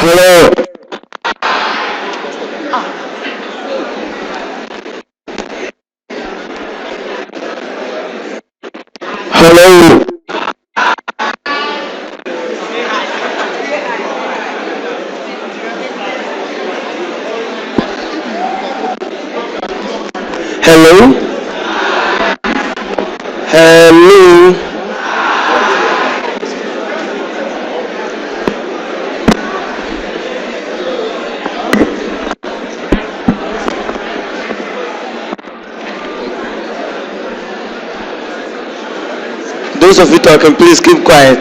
Hello. Hello. Hello. Hello. Those of you talking, please keep quiet.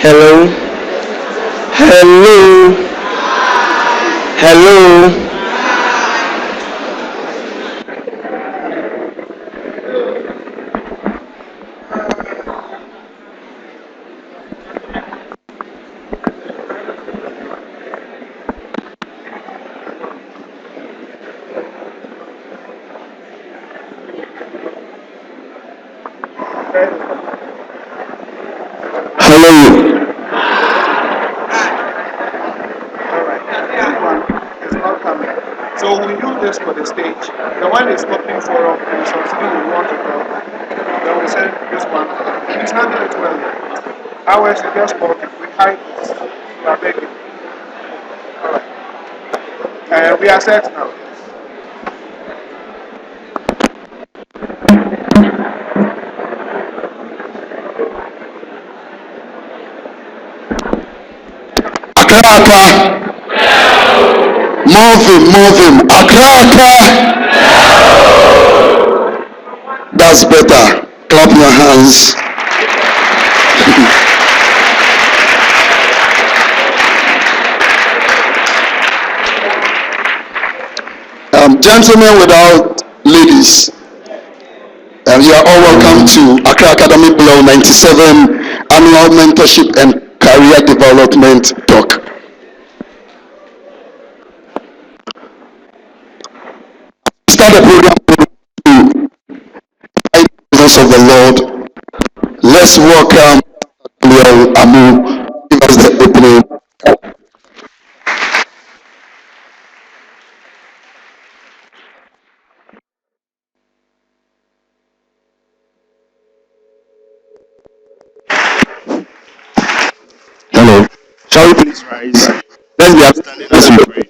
Hello. Hello. Hello. Hello. It's not coming. So we use this for the stage. The one is open forum and something we want to talk. Then we send this one. Please handle it well. Ours is just talking. We hide this. We are begging. Alright. We are set now. Accra. Move him. Accra. That's better. Clap your hands. Gentlemen without ladies, you are all welcome to Accra Academy Bleoo 97 Annual Mentorship and Career Development Talk. Start the program to the presence of the Lord. Let's welcome Bleoo Amu. Give us the opening. Hello. Shall we please rise? Let's be upstanding as we pray.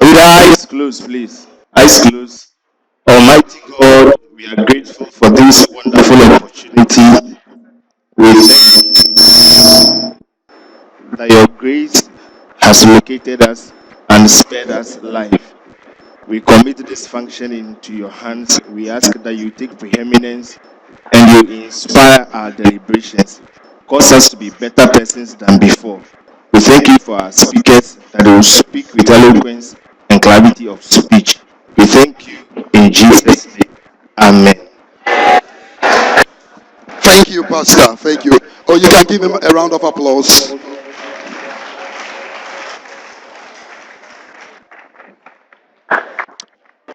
With eyes closed, please. Eyes closed. Almighty God, we are grateful for this wonderful opportunity. We thank you that your grace has located us and spared us life. We commit this function into your hands. We ask that you take preeminence and you inspire our deliberations. Cause us to be better persons than before. We thank you for our speakers that they will speak with eloquence and clarity of speech. We thank you in Jesus' name. Amen. Thank you, Pastor. Thank you. Oh, you can give him a round of applause.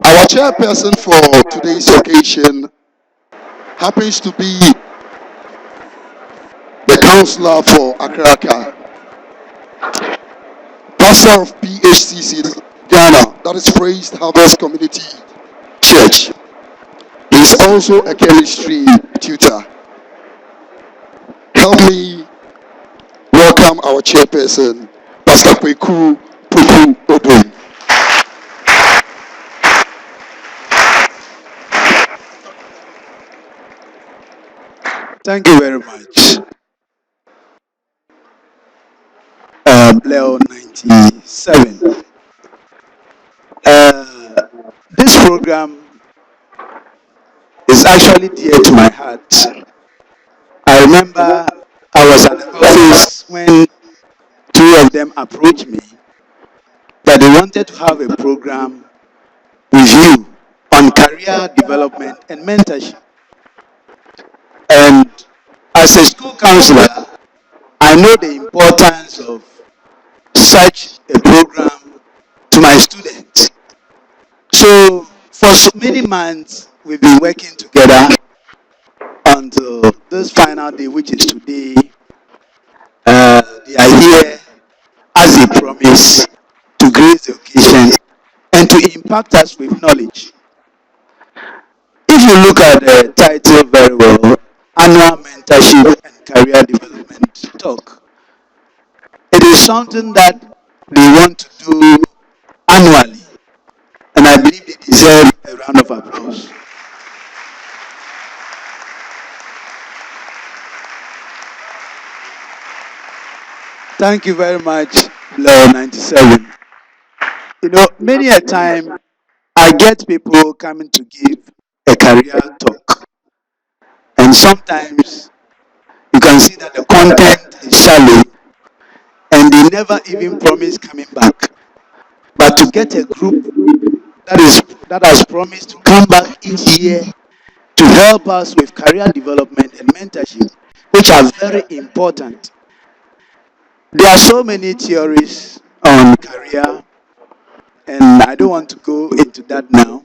Our chairperson for today's occasion happens to be the counselor for Accra, pastor of PHCC Ghana, that is Praised Harvest Community Church. He is also a chemistry tutor. Help me welcome our chairperson, Pastor Kweku Puku Obon. Thank you very much. Bleoo 97. This program is actually dear to my heart. I remember I was at the office when two of them approached me that they wanted to have a program with you on career development and mentorship. And as a school counselor, I know the importance of such a program to my students. So for so many months, we've been working together until this final day, which is today. They are here as they promise to grace the occasion and to impact us with knowledge. If you look at the title very well, Annual Mentorship and Career Development Talk, it is something that they want to do annually, and I believe they deserve a round of applause. Thank you very much, Bleoo 97. You know, many a time I get people coming to give a career talk, and sometimes you can see that the content is shallow and they never even promise coming back. But to get a group that has promised to come back each year to help us with career development and mentorship, which are very important. There are so many theories on career, and I don't want to go into that now.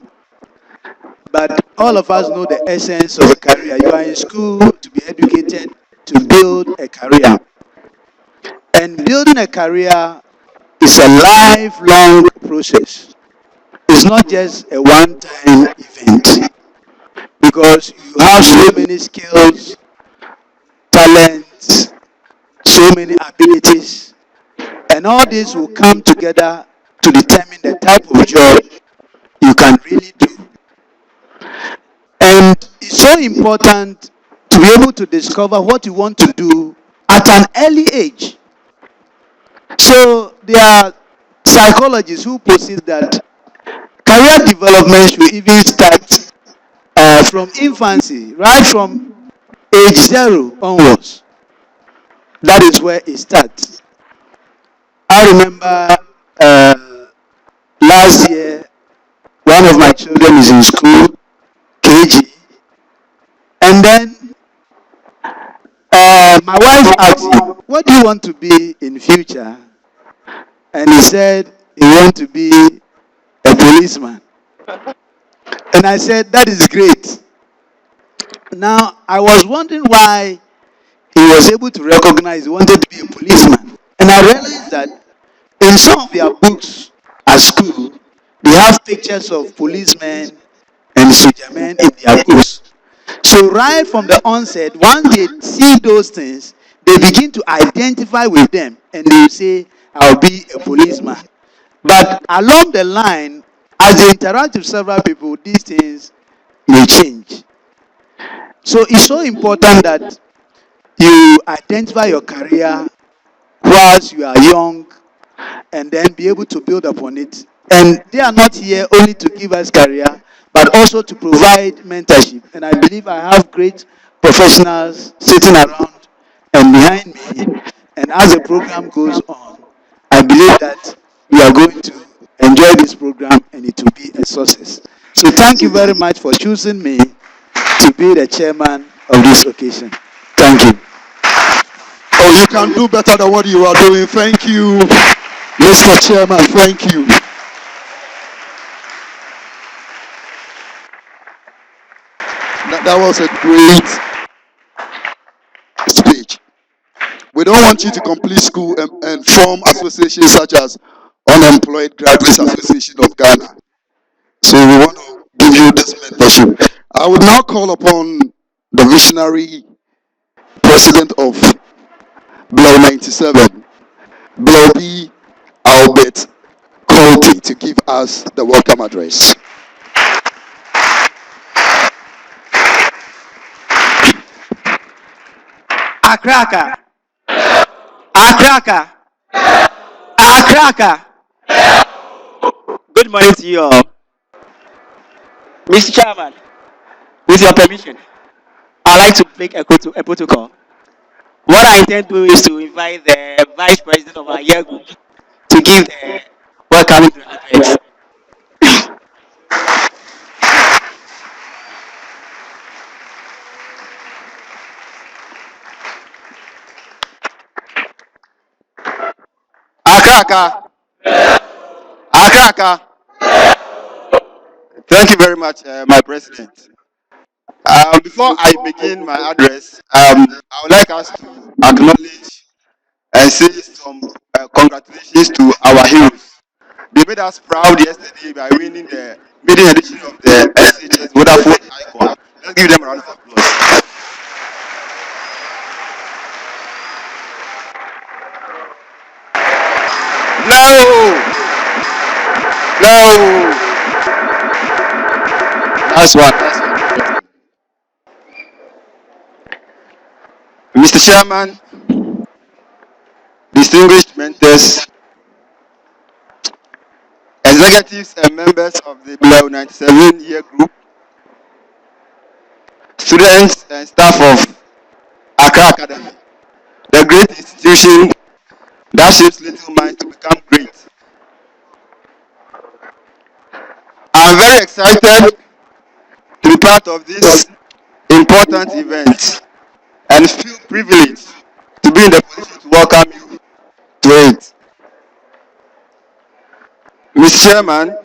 But all of us know the essence of a career. You are in school to be educated to build a career. And building a career is a lifelong process. It's not just a one time event because you have so many skills, talents, so many abilities, and all this will come together to determine the type of job you can really do. And it's so important to be able to discover what you want to do at an early age. So there are psychologists who posit that career development should even start from infancy, right from age 0 onwards. That is where it starts. I remember last year, one of my children is in school, KG, and then my wife asked him, "What do you want to be in future?" And he said he wants to be a policeman. And I said, "That is great." Now, I was wondering why he was able to recognize he wanted to be a policeman. And I realized that in some of their books at school, they have pictures of policemen and soldiermen in their books. So right from the onset, once they see those things, they begin to identify with them and they will say, "I'll be a policeman." But along the line, as they interact with several people, these things may change. So it's so important that you identify your career whilst you are young and then be able to build upon it. And they are not here only to give us career, but also to provide mentorship. And I believe I have great professionals sitting around and behind me. And as the program goes on, I believe that we are going to enjoy this program and it will be a success. So thank you very much for choosing me to be the chairman of this occasion. Thank you. Oh, you can do better than what you are doing. Thank you, Mr. Chairman. Thank you. That was a great speech. We don't want you to complete school and form associations such as Unemployed Graduates Association of Ghana. So we want to give you this mentorship. I would now call upon the visionary president of Bleoo 97, Bleoo B. Albert Colty, to give us the welcome address. Accra, Accra, Accra. Good morning to you all. Mr. Chairman, with your permission, I'd like to make a protocol. What I intend to do is to invite the vice president of our year group to give the welcoming address. Accra. Accra. Thank you very much, my president. Before I begin my address, I would like us to acknowledge and say some congratulations to our heroes. They made us proud yesterday by winning the maiden edition of the SHS Vodafone Icon. Let's give them a round of applause. Bleoo! Bleoo! That's one. Mr. Chairman, distinguished mentors, executives and members of the Bleoo 97-year group, students and staff of Accra Academy, the great institution that shapes little minds to become great. I'm very excited to be part of this important event and feel privileged to be in the position to welcome you to it. Mr. Chairman,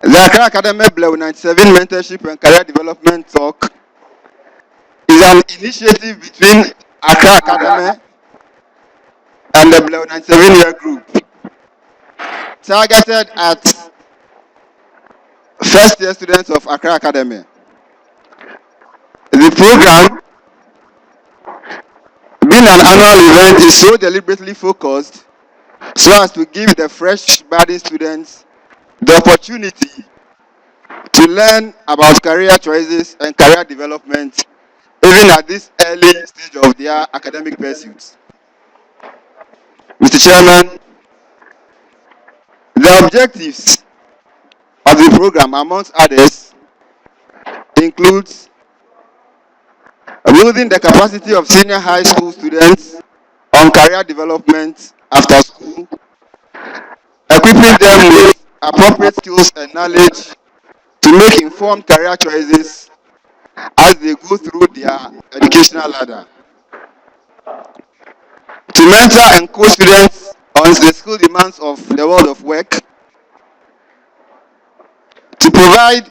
the Accra Academy Bleoo 97 Mentorship and Career Development Talk is an initiative between Accra Academy and the Bleoo 97-year group targeted at first-year students of Accra Academy. The program, being an annual event, is so deliberately focused so as to give the fresh budding students the opportunity to learn about career choices and career development even at this early stage of their academic pursuits. Mr. Chairman, the objectives of the program, amongst others, includes building the capacity of senior high school students on career development after school, equipping them with appropriate skills and knowledge to make informed career choices as they go through their educational ladder, to mentor and coach students on the skill demands of the world of work, to provide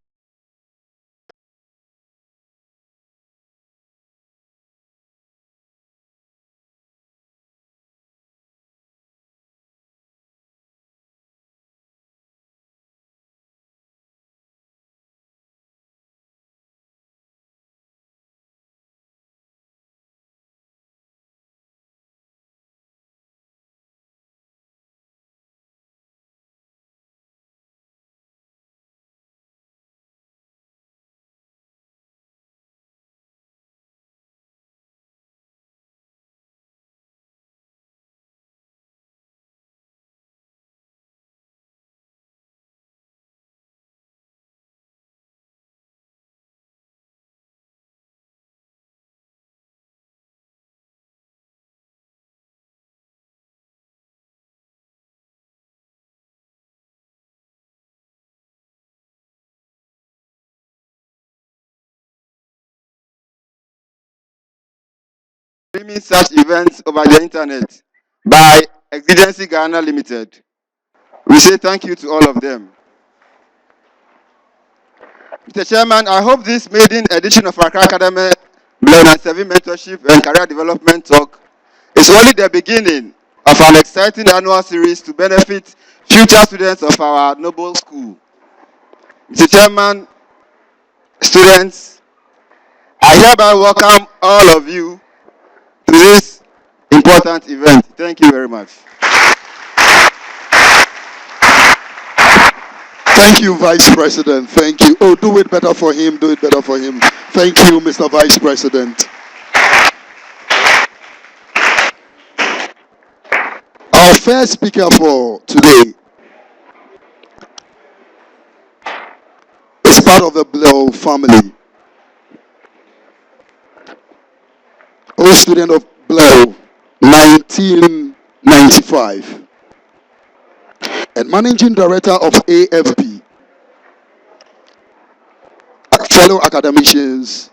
streaming such events over the internet by Exigency Ghana Limited. We say thank you to all of them. Mr. Chairman, I hope this maiden edition of Accra Academy Bleoo 97 Mentorship and Career Development Talk is only the beginning of an exciting annual series to benefit future students of our noble school. Mr. Chairman, students, I hereby welcome all of you to this important event. Thank you very much. Thank you, Vice President. Thank you. Oh, do it better for him. Do it better for him. Thank you, Mr. Vice President. Our first speaker for today is part of the Bleoo family. A student of Bleoo, 1995. And Managing Director of AFP. Fellow academicians,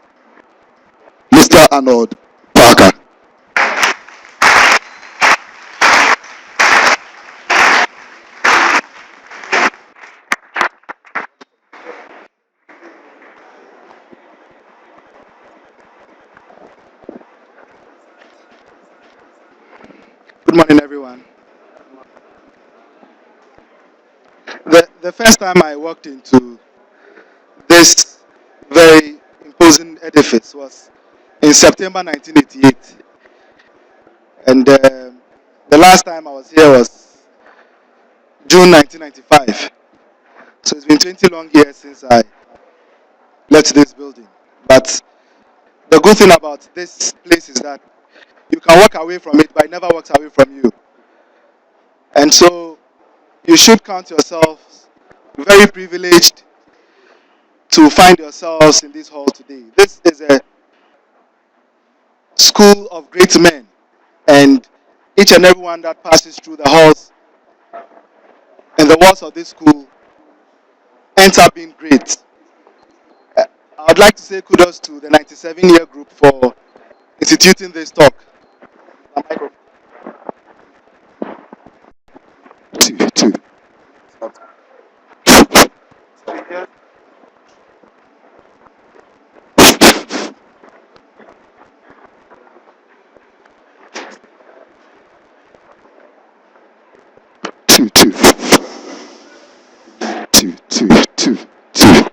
Mr. Arnold Parker. the first time I walked into this very imposing edifice was in September 1988. And the last time I was here was June 1995. So it's been 20 long years since I left this building. But the good thing about this place is that you can walk away from it, but it never walks away from you. And so you should count yourselves very privileged to find yourselves in this hall today. This is a school of great men, and each and everyone that passes through the halls and the walls of this school ends up being great. I would like to say kudos to the 97-year group for instituting this talk. Two, two. Two, two. Two, two, two, two.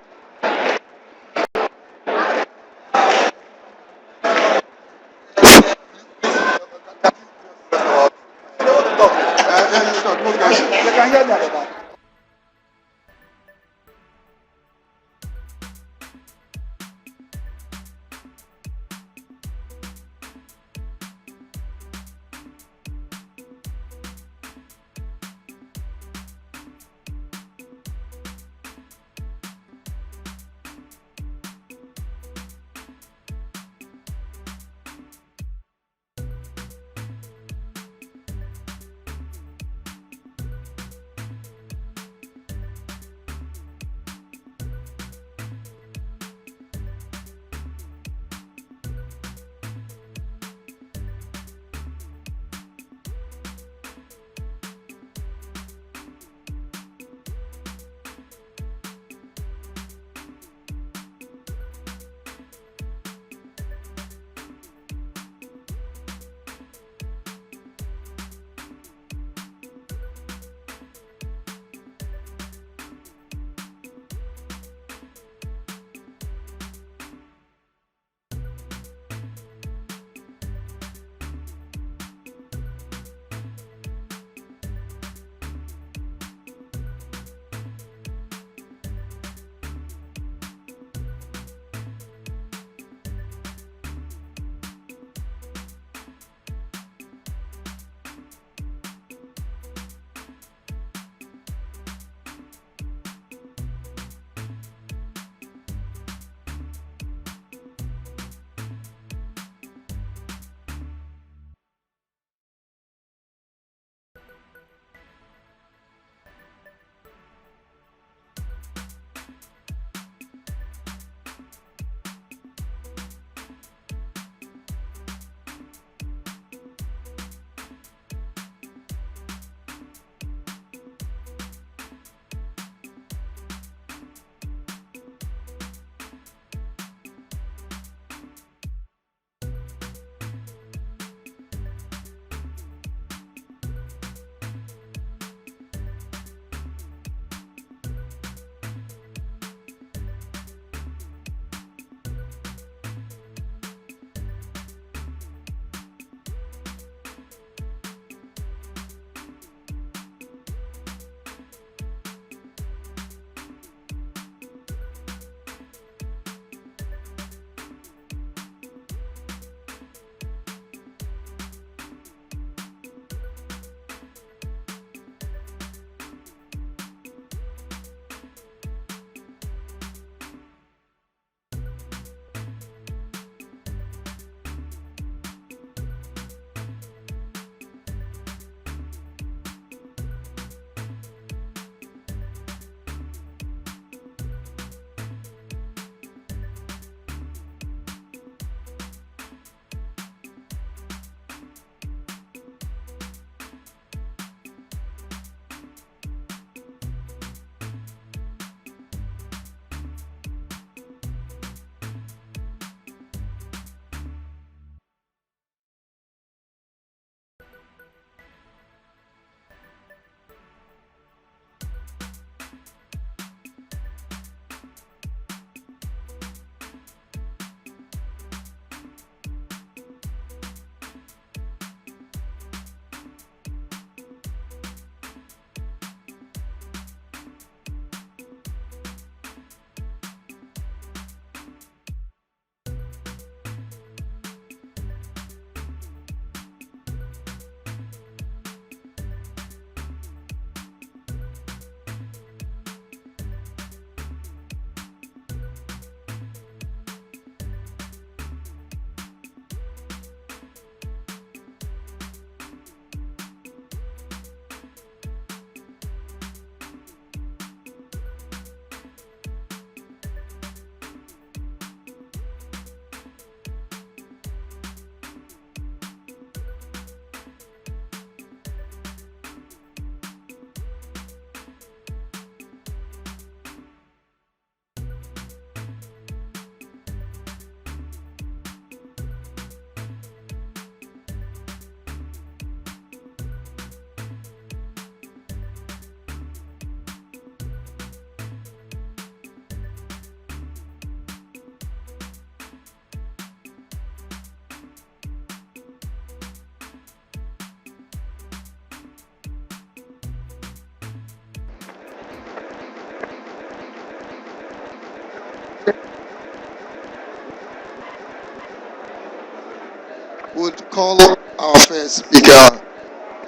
call our first speaker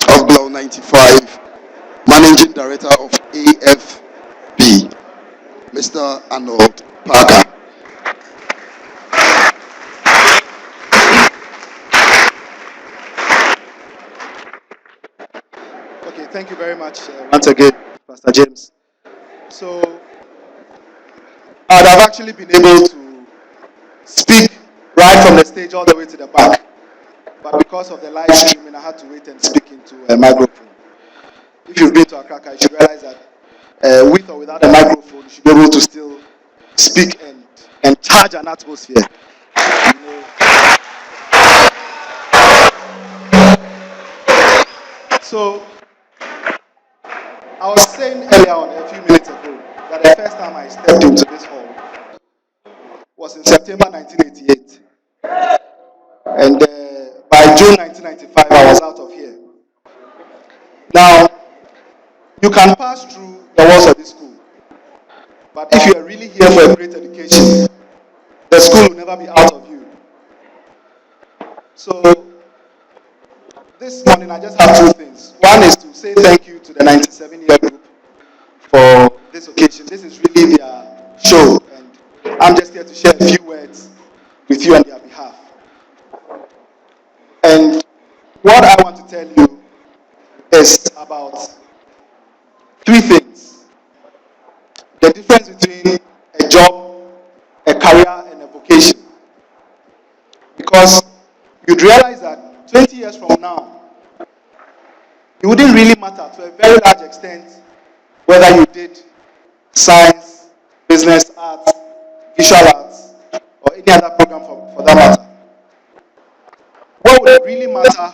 of Bleoo 95, Managing Director of AFB, Mr. Arnold Parker. Okay, thank you very much once again, Pastor James. So, I'd have actually been able to speak right from the stage all the way to the back, but because of the live streaming, I had to wait and speak into a microphone. If you've been to Accra, you should realize that with or without a microphone, you should be able to still speak and charge an atmosphere. You know. So, I was saying earlier on, a few minutes ago, that the first time I stepped into this hall was in September 1988. And by June 1995, I was out of here. Now, you can pass through the walls of this school, but if you are really here for a great education, the school will never be out of you. So, this morning I just have two things. One is to say thank you to the 97-year group for this occasion. This is really their show, and I'm just here to share a few words with you on their behalf. And what I want to tell you is about three things. The difference between a job, a career, and a vocation. Because you'd realize that 20 years from now, it wouldn't really matter to a very large extent whether you did science, business, arts, visual arts, or any other program for that matter. What would really matter?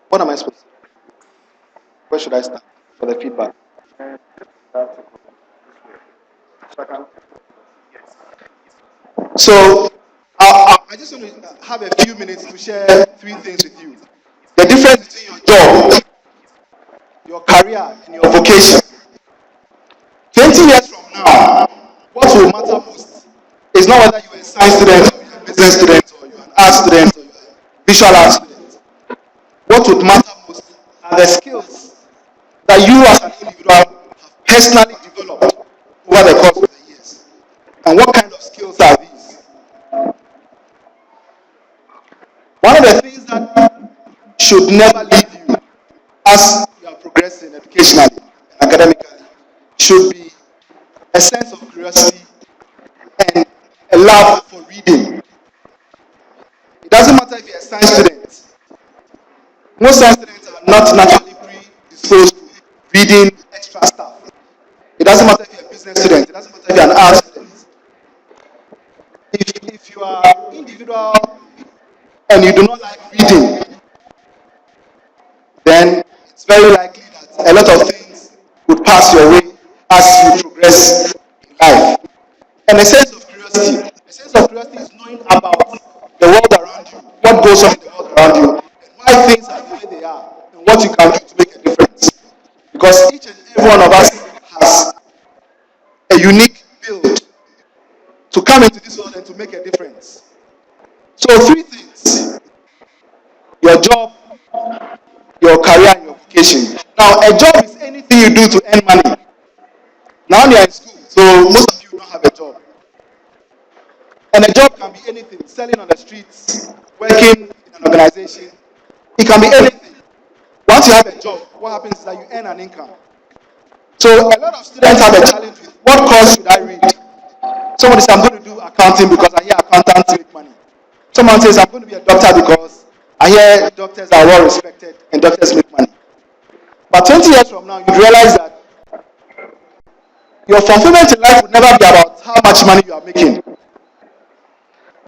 What am I supposed to do? Where should I start for the feedback? So, I just want to have a few minutes to share three things with you. The difference between your job, your career, and your vocation. 20 years from now, what will matter most is not whether you're a science student, or you're a business student, or you're an art student, or you're a visual art student. What would matter most are the skills that you as an individual have personally developed over the course of the years. And what kind of skills are these? One of the things that should never leave you as you are progressing educationally and academically should be a sense of curiosity and a love for reading. It doesn't matter if you're a science student. Most science students are not naturally predisposed to reading extra stuff. It doesn't matter if you're a business student. It doesn't matter if you're an art student. If you are individual and you do not like reading, then it's very likely that a lot of things would pass your way as you progress in life. And a sense of curiosity. A sense of curiosity is knowing about the world around you, what goes on in the world around you, and why things are the way they are, and what you can do to make a difference. Because each and every one of us has a unique build to come into this world and to make a difference. So three things: your job, your career, and your vocation. Now, a job is anything you do to earn money. Now you're in school, so most of you don't have a job. And a job can be anything: selling on the streets, working in an organization. It can be anything. Once you have a job, what happens is that you earn an income. So a lot of students have a challenge with what course should I read? Somebody says, I'm going to do accounting because I hear accountants make money. Someone says, I'm going to be a doctor because I hear doctors are well respected and doctors make money. But 20 years from now, you realize that your fulfillment in life would never be about how much money you are making,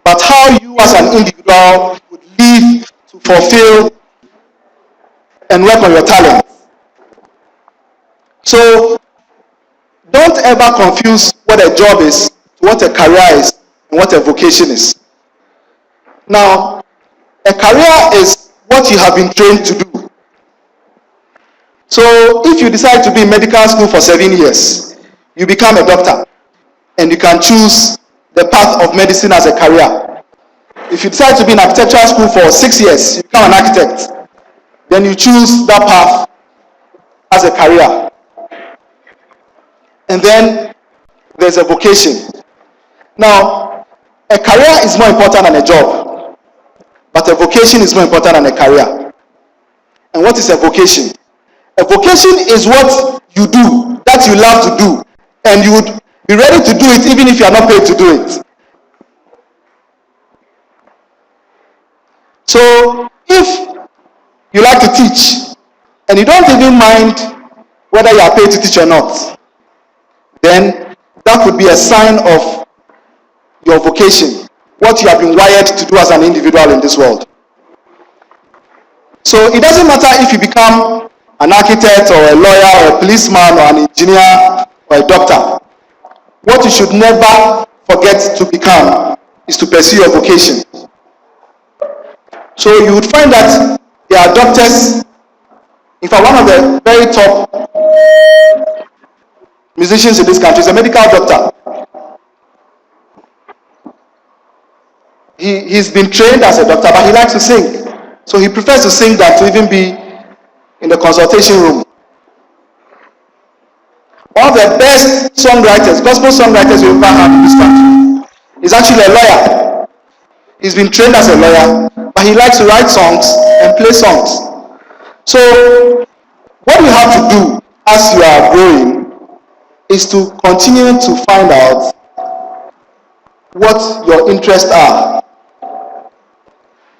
but how you as an individual would live to fulfill and work on your talents. So don't ever confuse what a job is to what a career is and what a vocation is. Now, a career is what you have been trained to do. So if you decide to be in medical school for 7 years, you become a doctor and you can choose the path of medicine as a career. If you decide to be in architectural school for 6 years, you become an architect, then you choose that path as a career. And then there's a vocation. Now, a career is more important than a job, but a vocation is more important than a career. And what is a vocation? A vocation is what you do, that you love to do, and you would be ready to do it even if you are not paid to do it. So, if you like to teach, and you don't even mind whether you are paid to teach or not, then that would be a sign of your vocation, what you have been wired to do as an individual in this world. So it doesn't matter if you become an architect or a lawyer or a policeman or an engineer or a doctor. What you should never forget to become is to pursue your vocation. So you would find that there are doctors. In fact, one of the very top musicians in this country is a medical doctor. He's been trained as a doctor, but he likes to sing. So he prefers to sing than to even be in the consultation room. One of the best songwriters, gospel songwriters we ever had in this country, is actually a lawyer. He's been trained as a lawyer, but he likes to write songs and play songs. So what you have to do as you are growing is to continue to find out what your interests are.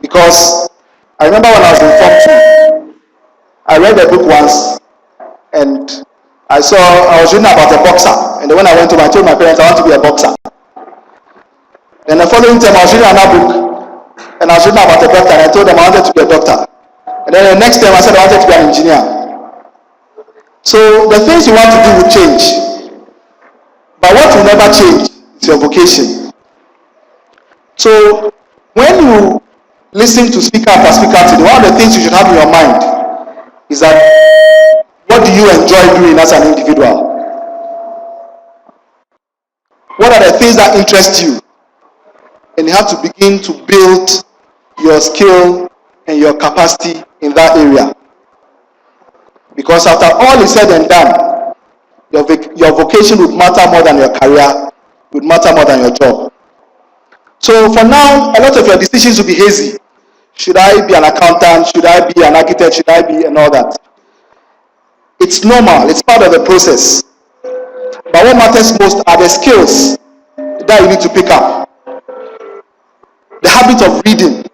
Because I remember when I was in Form 2, I read a book once, and I was reading about a boxer, and then when I went home, I told my parents I want to be a boxer. Then the following time I was reading another book, and I was reading about a doctor, and I told them I wanted to be a doctor. And then the next time I said I wanted to be an engineer. So the things you want to do will change, but what will never change is your vocation. So when you listen to speaker after speaker today, one of the things you should have in your mind is that what do you enjoy doing as an individual? What are the things that interest you? And you have to begin to build your skill and your capacity in that area. Because after all is said and done, your vocation would matter more than your career, would matter more than your job. So for now, a lot of your decisions will be hazy. Should I be an accountant? Should I be an architect? Should I be and all that? It's normal. It's part of the process. But what matters most are the skills that you need to pick up. The habit of reading.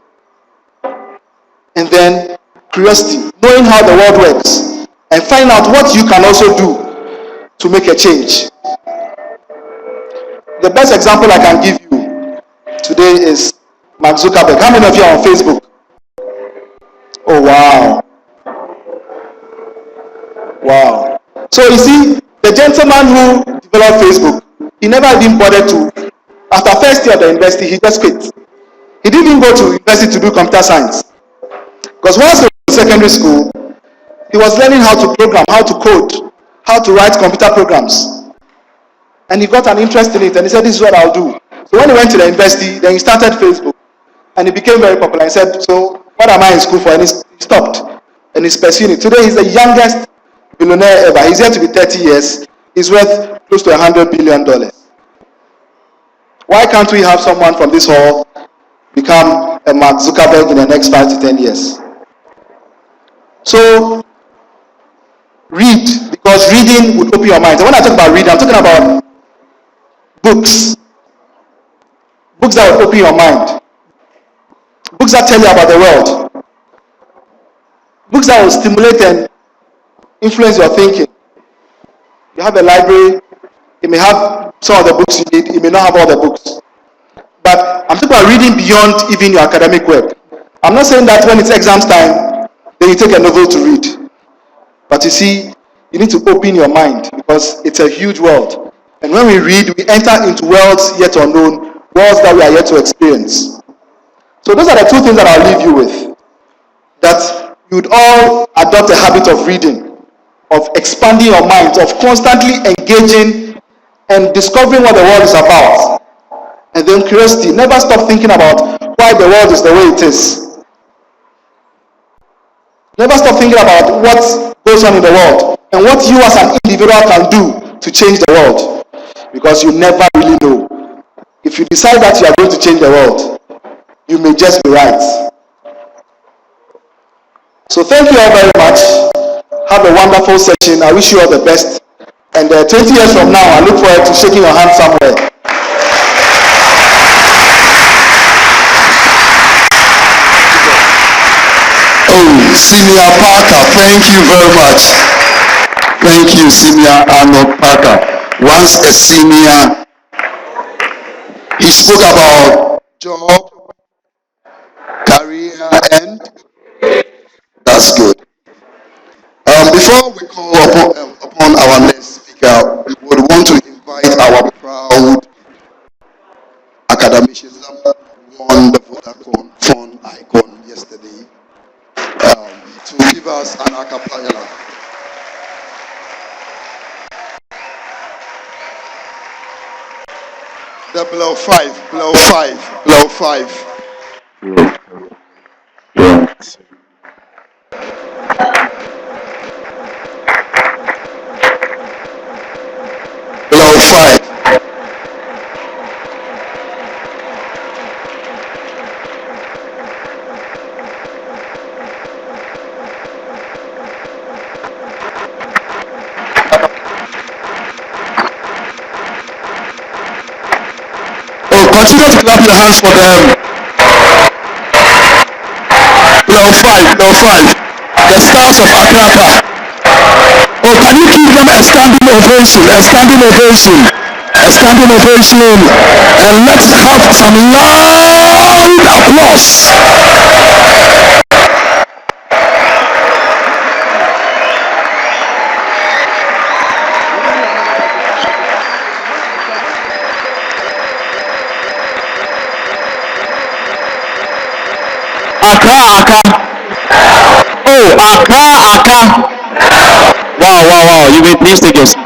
And then curiosity. Knowing how the world works. And find out what you can also do to make a change. The best example I can give you today is Mark Zuckerberg. How many of you are on Facebook? Oh, wow. Wow. So you see, the gentleman who developed Facebook, he never even bothered to, after first year of the university, he just quit. He didn't even go to university to do computer science. Because once he was in secondary school, he was learning how to program, how to code, how to write computer programs. And he got an interest in it, and he said, this is what I'll do. So when he went to the university, then he started Facebook. And he became very popular. He said, so what am I in school for? And he stopped. And he's pursuing it. Today he's the youngest billionaire ever. He's yet to be 30 years. He's worth close to $100 billion. Why can't we have someone from this hall become a Mark Zuckerberg in the next 5 to 10 years? So read, because reading would open your mind. So when I talk about reading, I'm talking about books. Books that will open your mind. Books that tell you about the world. Books that will stimulate and influence your thinking. You have a library, it may have some of the books you need, it may not have all the books. But I'm talking about reading beyond even your academic work. I'm not saying that when it's exams time, then you take a novel to read. But you see, you need to open your mind because it's a huge world. And when we read, we enter into worlds yet unknown, worlds that we are yet to experience. So those are the two things that I'll leave you with. That you would all adopt a habit of reading, of expanding your mind, of constantly engaging and discovering what the world is about. And then curiosity. Never stop thinking about why the world is the way it is. Never stop thinking about what goes on in the world and what you as an individual can do to change the world. Because you never really know. If you decide that you are going to change the world, you may just be right. So thank you all very much. Have a wonderful session. I wish you all the best. And 20 years from now, I look forward to shaking your hand somewhere. Oh, Senior Parker, thank you very much. Thank you, Senior Arnold Parker. Once a senior, he spoke about job, career, and that's good. Before we call upon our next speaker, we would want to invite our proud academicians that won the Vodacom phone icon yesterday to give us an acapella. The Bleoo 5, Bleoo 5, Bleoo 5. Bleoo 5. Oh, continue to clap your hands for them. Bleoo 5, Bleoo 5. The stars of Accra. Oh, can you give them a standing ovation? A standing ovation. A standing ovation. And let's have some loud applause. Accra. Oh, Accra. Wow. You may please take your seat.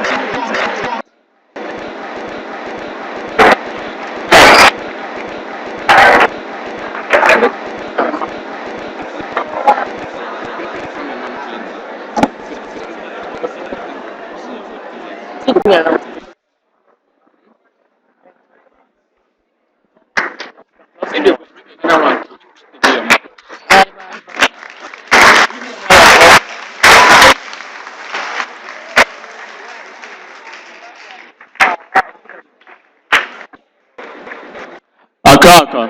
Accra.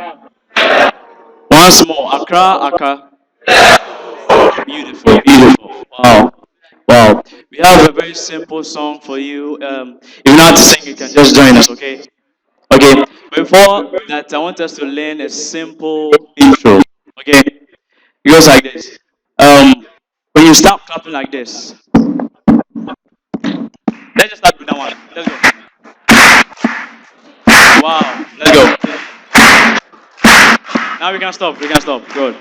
Once more, Accra. Beautiful. Wow. We have a very simple song for you. If you know how to sing, you can just join us, okay? Okay. Before that, I want us to learn a simple intro. Okay? It goes like this. When you start clapping like this, let's just start with that one. Let's go. Wow. Let's go. Now we can stop. Good.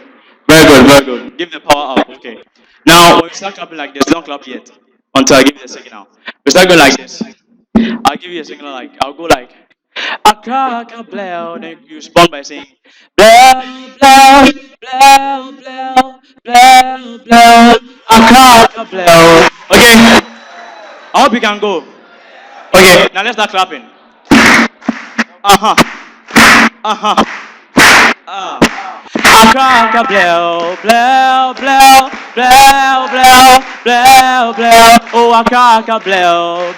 Very good. Give the power up. Okay. Now, when we start clapping like this, don't clap yet until I give you the signal. We start going like this. I'll give you a signal like, I'll go like, Accra, Bleoo. Then you respond by saying, Bleoo, Accra, Bleoo. Okay. I hope you can go. Okay. Now let's start clapping. Accra, Bleoo. Oh, Accra, Bleoo. Oh, Accra, Bleoo.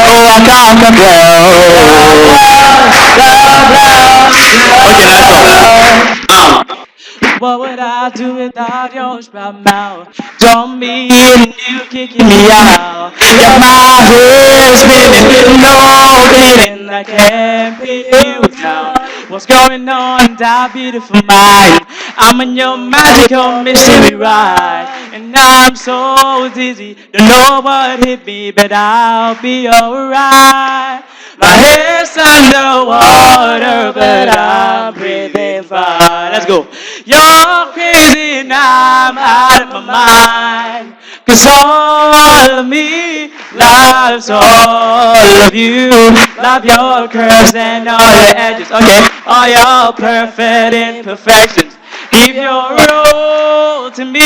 Oh, Accra, Bleoo. Okay, nice one. What would I do without your sprout mouth? Don't be in you kicking me out. Got my head spinning, no kidding, I can't pin you down. What's going on, that beautiful mind? I'm in your magical mystery ride, and I'm so dizzy, don't know what hit me, but I'll be alright. My head's underwater, but I'm breathing fine. Let's go. You're crazy and I'm out of my mind. 'Cause all of me loves all of you. Love your curves and all your edges. Okay, all your perfect imperfections. Give your all to me.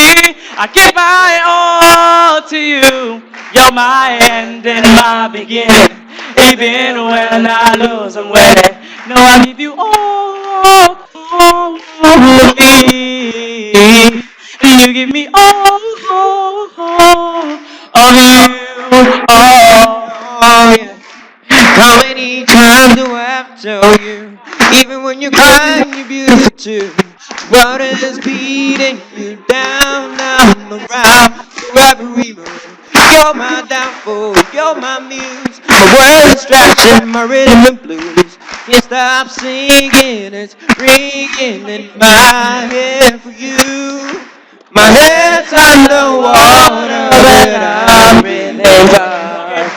I give my all to you. You're my end and my beginning. Even when I lose, I'm winning. No, I give you all of me. And you give me all of you. Oh, yeah. How many times do I have to tell you? Even when you're crying, you're beautiful too. What is beating you down? I'm around for every move. You're my downfall, you're my muse. My world distraction, my rhythm and blues. Can't stop singing, it's ringing in my head for you. My head's underwater, but I'm breathing hard.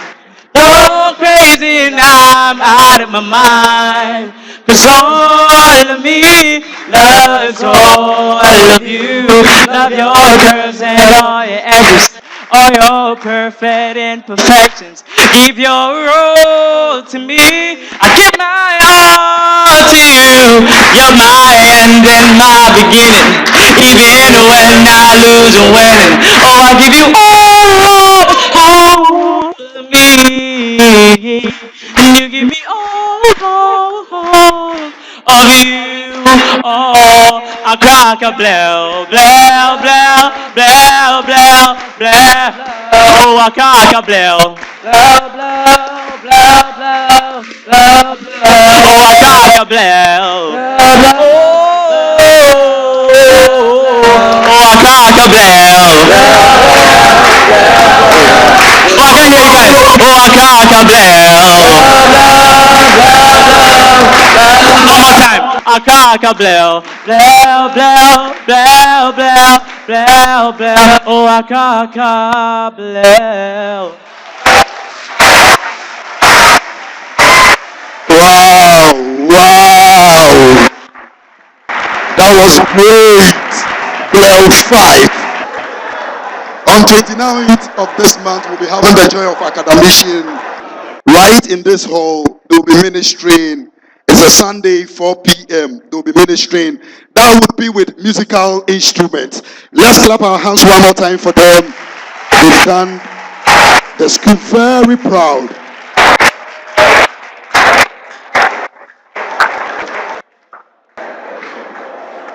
Go crazy and I'm out of my mind. 'Cause all of me loves all of you. Love your curves and all your edges. All your perfect imperfections. Give your all to me. I give my all to you. You're my end and my beginning. Even when I lose or winning. Oh, I give you all of me. And you give me all of you. Oh, I crack a blow, blow, blow, blow, blow, blow. Oh, I crack a blow, blow, blow, blow, blow, blow, blow. Oh, I crack a blow, oh, I crack a blow. Oh, I can hear you guys. Oh, I can blow. One more time. I can blow. Blow, blow, blow, blow, blow, blow. Oh, I can blow. Wow, wow. That was great. Bleoo 5. On 29th of this month, we'll be having the Joy of Academician right in this hall. They'll be ministering. It's a Sunday, 4 p.m. They'll be ministering. That would be with musical instruments. Let's clap our hands one more time for them. They've done the school very proud.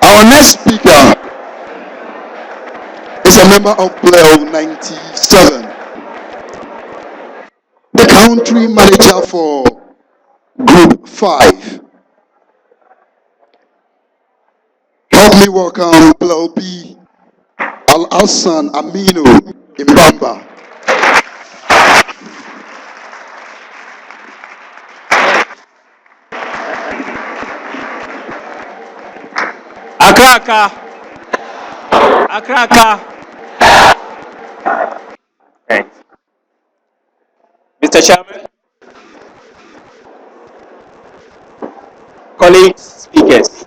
Our next speaker is a member of Bleoo 97, the country manager for Group 5. Help me welcome Bleoo B. Al Hassan Aminu Imbamba. Accra, Accra. Thanks. Mr. Chairman, colleagues, speakers,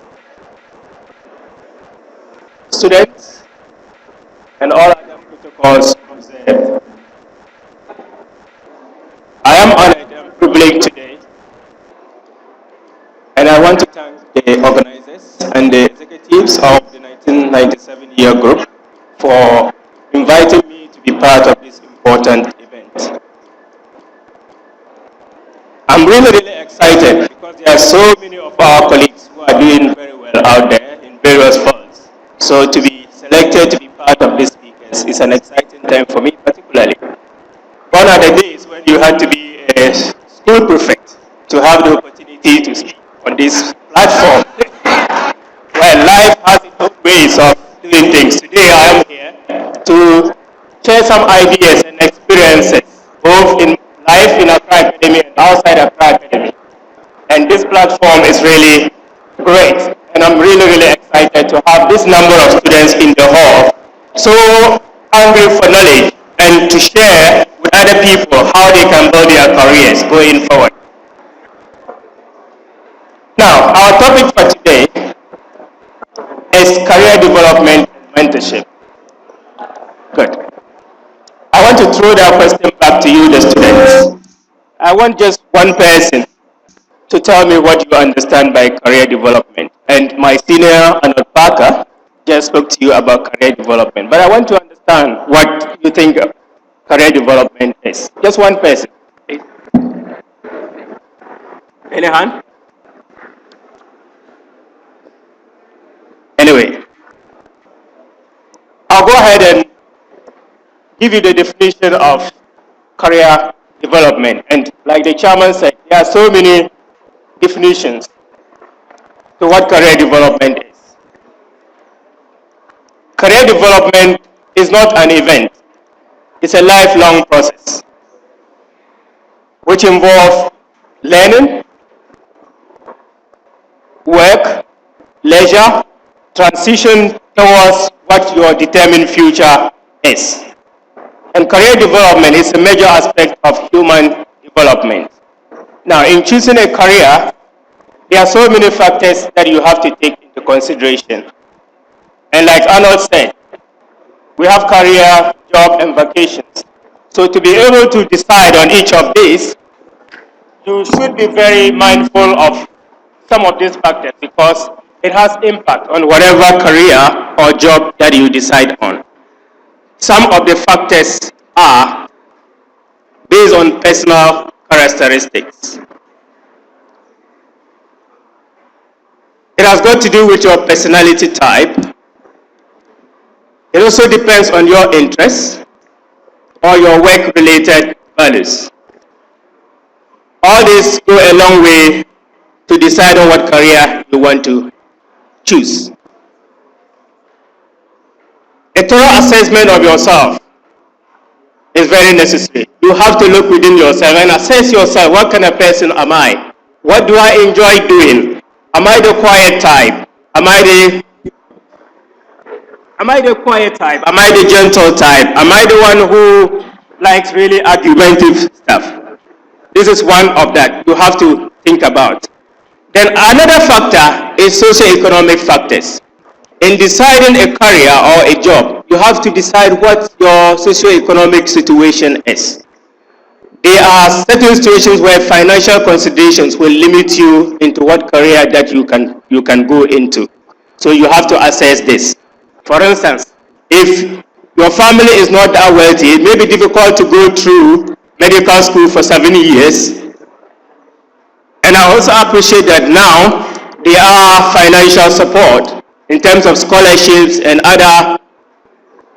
students, and all other protocols observed. I am honored and privileged today, and I want to thank the organizers and the executives of the 1997-year group for inviting me to be part of this important event. I'm really excited because there are so many of our colleagues who are doing very well out there in various fields. So to be selected to be part of these speakers is an exciting time for me particularly. Gone are the days when you had to be a school prefect to have the opportunity to speak on this platform. Well, life has its own ways of doing things. Today I am here to share some ideas and experiences, both in life in Accra Academy and outside Accra Academy. And this platform is really great. And I'm really excited to have this number of students in the hall, so hungry for knowledge and to share with other people how they can build their careers going forward. Now, our topic for today is career development and mentorship. Good. want to throw that question back to you, the students. I want just one person to tell me what you understand by career development. And my senior, Arnold Parker, just spoke to you about career development. But I want to understand what you think career development is. Just one person, please. Any hand? Anyway, I'll go ahead and give you the definition of career development. And like the chairman said, there are so many definitions to what career development is. Career development is not an event. It's a lifelong process which involves learning, work, leisure, transition towards what your determined future is. And career development is a major aspect of human development. Now, in choosing a career, there are so many factors that you have to take into consideration. And like Arnold said, we have career, job, and vacations. So to be able to decide on each of these, you should be very mindful of some of these factors because it has impact on whatever career or job that you decide on. Some of the factors are based on personal characteristics. It has got to do with your personality type. It also depends on your interests or your work-related values. All this go a long way to decide on what career you want to choose. A thorough assessment of yourself is very necessary. You have to look within yourself and assess yourself. What kind of person am I? What do I enjoy doing? Am I the quiet type? Am I the quiet type? Am I the gentle type? Am I the one who likes really argumentative stuff? This is one of that you have to think about. Then another factor is socioeconomic factors. In deciding a career or a job, you have to decide what your socioeconomic situation is. There are certain situations where financial considerations will limit you into what career that you can go into. So you have to assess this. For instance, if your family is not that wealthy, it may be difficult to go through medical school for 7 years. And I also appreciate that now there are financial support in terms of scholarships and other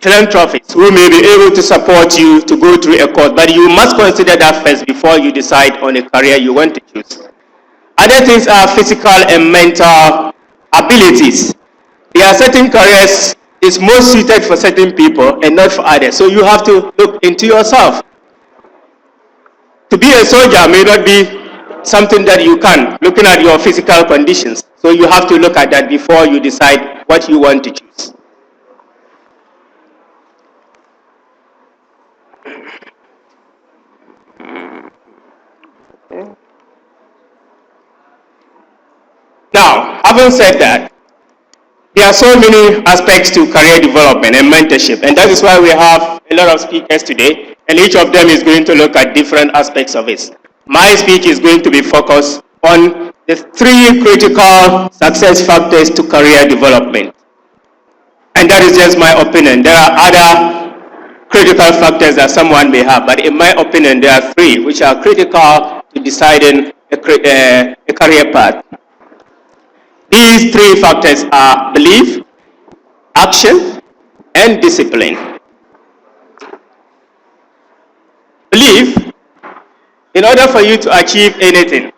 philanthropists who may be able to support you to go through a course. But you must consider that first before you decide on a career you want to choose. Other things are physical and mental abilities. There are certain careers is most suited for certain people and not for others. So you have to look into yourself. To be a soldier may not be something that you can, looking at your physical conditions. So you have to look at that before you decide what you want to choose. Now, having said that, there are so many aspects to career development and mentorship, and that is why we have a lot of speakers today, and each of them is going to look at different aspects of it. My speech is going to be focused on the 3 critical success factors to career development. And that is just my opinion. There are other critical factors that someone may have, but in my opinion, there are 3 which are critical to deciding a career path. These 3 factors are belief, action, and discipline. Belief, in order for you to achieve anything,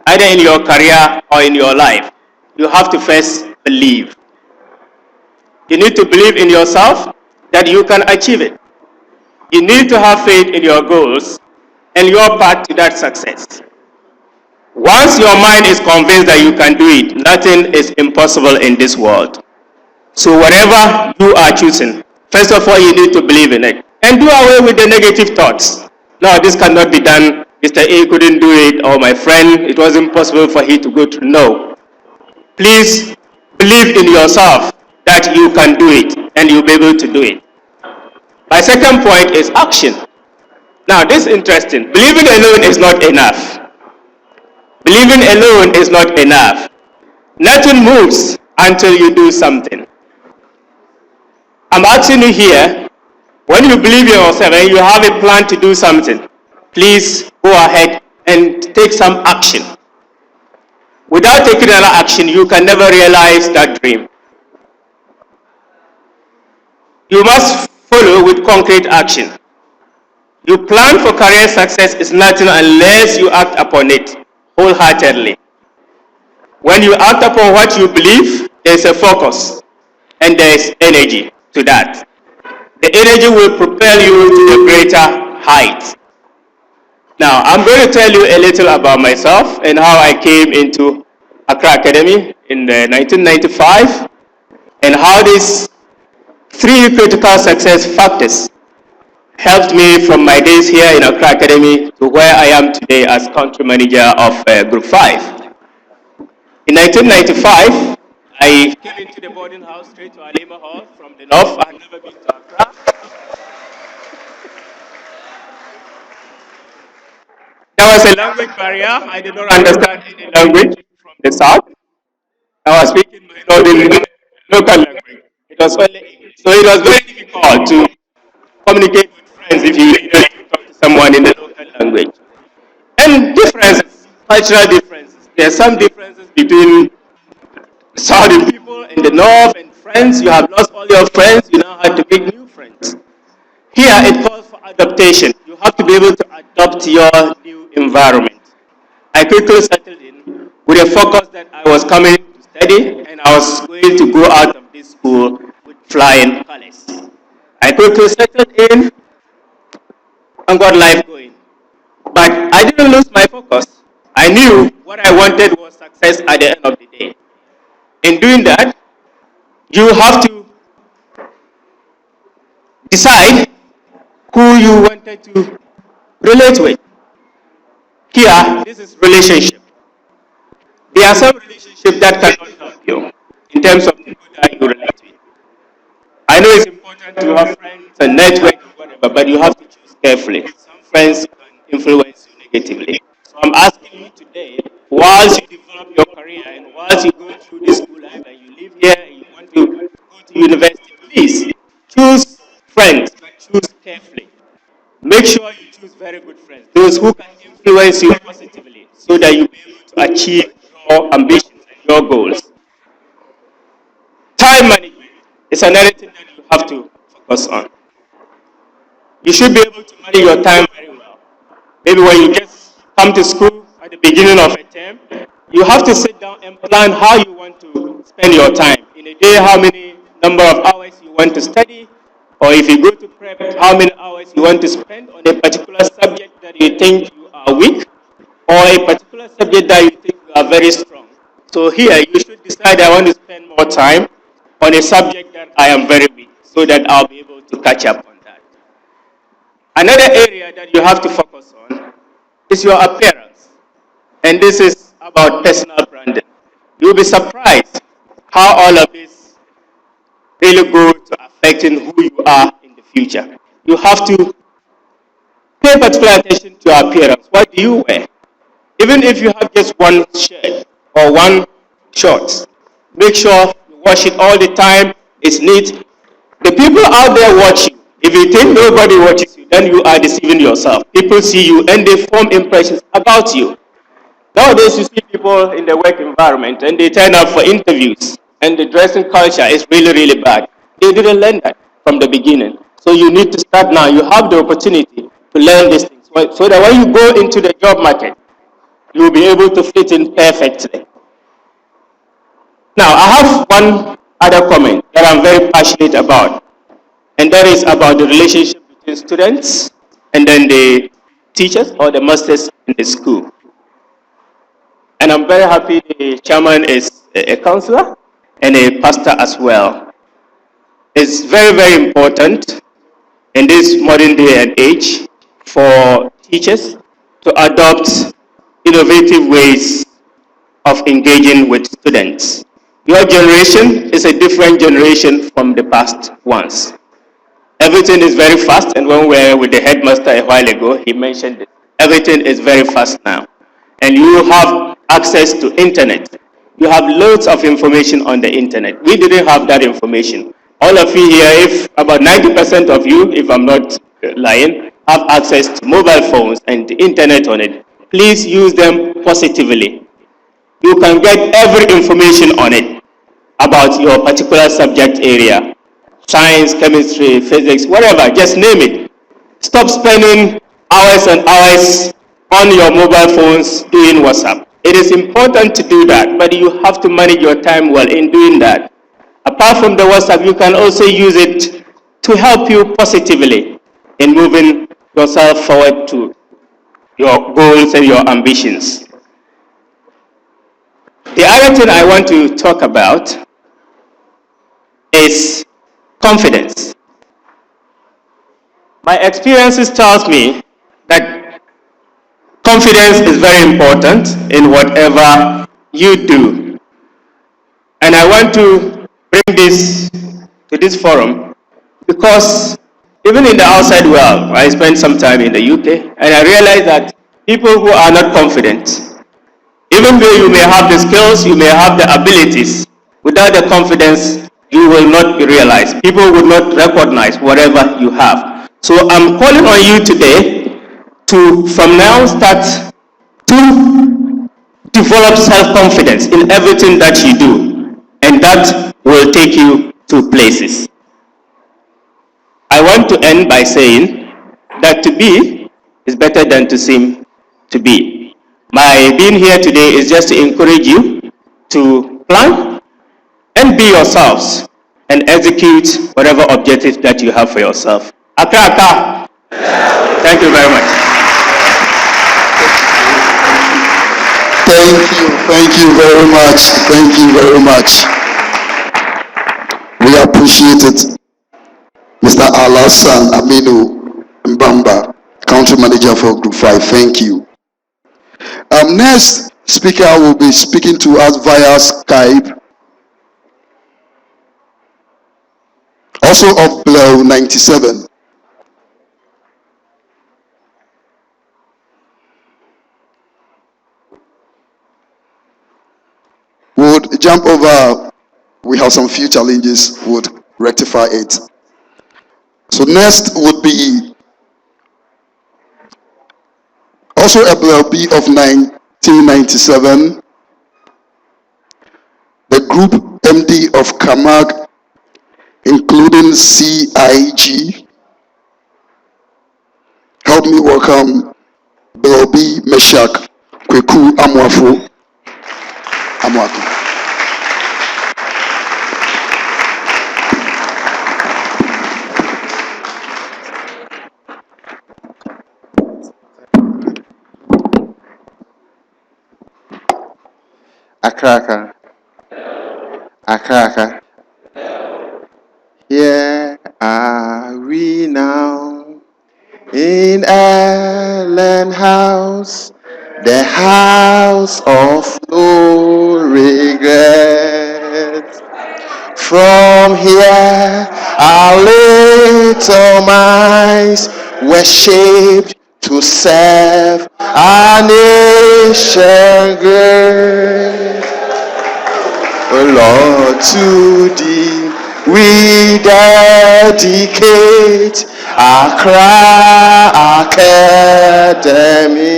either in your career or in your life, you have to first believe. You need to believe in yourself that you can achieve it. You need to have faith in your goals and your path to that success. Once your mind is convinced that you can do it, nothing is impossible in this world. So whatever you are choosing, first of all, you need to believe in it. And do away with the negative thoughts. No, this cannot be done. Mr. A couldn't do it, or my friend, it wasn't possible for him to go through. No. Please believe in yourself that you can do it and you'll be able to do it. My second point is action. Now, this is interesting. Believing alone is not enough. Believing alone is not enough. Nothing moves until you do something. I'm asking you here, when you believe in yourself and you have a plan to do something, please go ahead and take some action. Without taking another action, you can never realize that dream. You must follow with concrete action. You plan for career success is nothing unless you act upon it wholeheartedly. When you act upon what you believe, there's a focus and there's energy to that. The energy will propel you to a greater height. Now, I'm going to tell you a little about myself and how I came into Accra Academy in 1995 and how these three critical success factors helped me from my days here in Accra Academy to where I am today as country manager of Group 5. In 1995, I came into the boarding house straight to Alima Hall from the north. I had never been to Accra. There was a language barrier. I did not understand any language from the south. I was speaking my northern local language. It was only English. So it was very difficult to communicate with friends if you needed to talk to someone in the local language. And differences, cultural differences. There are some differences between southern people in the north and friends. You have lost all your friends. You now have to make new friends. Here it calls for adaptation. You have to be able to adapt to your new environment. I quickly settled in with a focus that I was coming to study and I was going to go out of this school with flying colors. I quickly settled in and got life going. But I didn't lose my focus. I knew what I wanted was success at the end of the day. In doing that, you have to decide who you wanted to relate with. Here, this is relationship. There are some relationships that cannot help you in terms of people that you relate with. I know it's important to have friends and network and whatever, but you have to choose carefully. Some friends can influence you negatively. So I'm asking you today, whilst you develop your career and whilst you go through this school life and you live here and you want to go to university, please choose friends, but choose carefully. Make sure you choose very good friends, those who can influence you positively so that you'll be able to achieve your ambitions and your goals. Time management is another thing that you have to focus on. You should be able to manage your time very well. Maybe when you just come to school at the beginning of a term, you have to sit down and plan how you want to spend your time. In a day, how many number of hours you want to study, or if you go to prep, how many hours you want to spend on a particular subject that you think you are weak, or a particular subject that you think you are very strong. So here, you should decide I want to spend more time on a subject that I am very weak, so that I'll be able to catch up on that. Another area that you have to focus on is your appearance. And this is about personal branding. You'll be surprised how all of this really go to affecting who you are in the future. You have to pay particular attention to your appearance. What do you wear? Even if you have just one shirt or one shorts, make sure you wash it all the time. It's neat. The people out there watch you. If you think nobody watches you, then you are deceiving yourself. People see you and they form impressions about you. Nowadays, you see people in the work environment and they turn up for interviews, and the dressing culture is really, really bad. They didn't learn that from the beginning. So you need to start now. You have the opportunity to learn these things so that when you go into the job market, you will be able to fit in perfectly. Now, I have one other comment that I'm very passionate about, and that is about the relationship between students and then the teachers or the masters in the school. And I'm very happy the chairman is a counselor and a pastor as well. It's very, very important in this modern day and age for teachers to adopt innovative ways of engaging with students. Your generation is a different generation from the past ones. Everything is very fast, and when we were with the headmaster a while ago, he mentioned it. Everything is very fast now. And you have access to internet. You have loads of information on the internet. We didn't have that information. All of you here, if about 90% of you, if I'm not lying, have access to mobile phones and the internet on it, please use them positively. You can get every information on it about your particular subject area. Science, chemistry, physics, whatever, just name it. Stop spending hours and hours on your mobile phones doing WhatsApp. It is important to do that, but you have to manage your time well in doing that. Apart from the WhatsApp, you can also use it to help you positively in moving yourself forward to your goals and your ambitions. The other thing I want to talk about is confidence. My experiences tells me that confidence is very important in whatever you do. And I want to bring this to this forum because even in the outside world, I spent some time in the UK, and I realized that people who are not confident, even though you may have the skills, you may have the abilities, without the confidence, you will not be realized. People will not recognize whatever you have. So I'm calling on you today to, from now, start to develop self-confidence in everything that you do, and that will take you to places. I want to end by saying that to be is better than to seem to be. My being here today is just to encourage you to plan and be yourselves and execute whatever objectives that you have for yourself. Accra. Thank you very much. Thank you very much. Thank you very much. We appreciate it. Mr. Alasan Aminu Mbamba, Country Manager for Group 5. Thank you. Next speaker will be speaking to us via Skype, also of Bleoo 97. Would jump over. We have some few challenges. Would rectify it. So next would be also a Bleoo B of 1997. The group MD of Kamag, including CIG. Help me welcome Bleoo B Meshak Kweku Amwafo. Amwaki. Accra. Here are we now in Ellen House, the house of no regret. From here, our little minds were shaped to serve our nation great. Oh Lord, to thee we dedicate Accra Academy.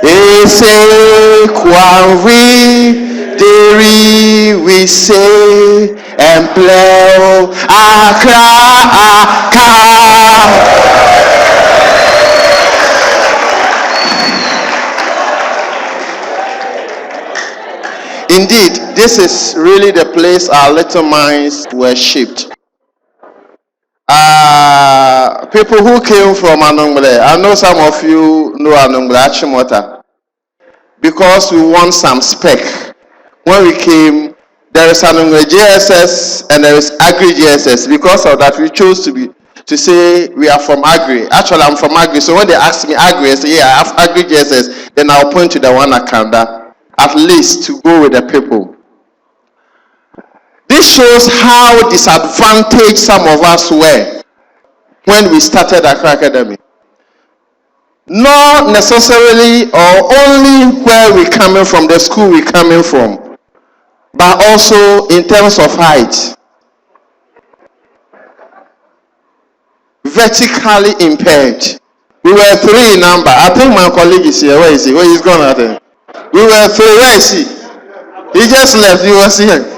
Ese kwanwi deri we say and Bleoo Accra. Indeed, this is really the place our little minds were shaped. People who came from Anongle, I know some of you know Anongle Achimota, because we want some spec. When we came, there is Anongle JSS and there is Agri JSS. Because of that, we chose to say we are from Agri. Actually, I'm from Agri, so when they ask me Agri, I say, yeah, I have Agri JSS. Then I'll point to the one Akanda, at least to go with the people. This shows how disadvantaged some of us were when we started Accra Academy. Not necessarily or only where we're coming from, the school we're coming from, but also in terms of height. Vertically impaired. We were 3 in number. I think my colleague is here. Where is he? Where is gone? I think. We were 3. Where is he? He just left. You was here.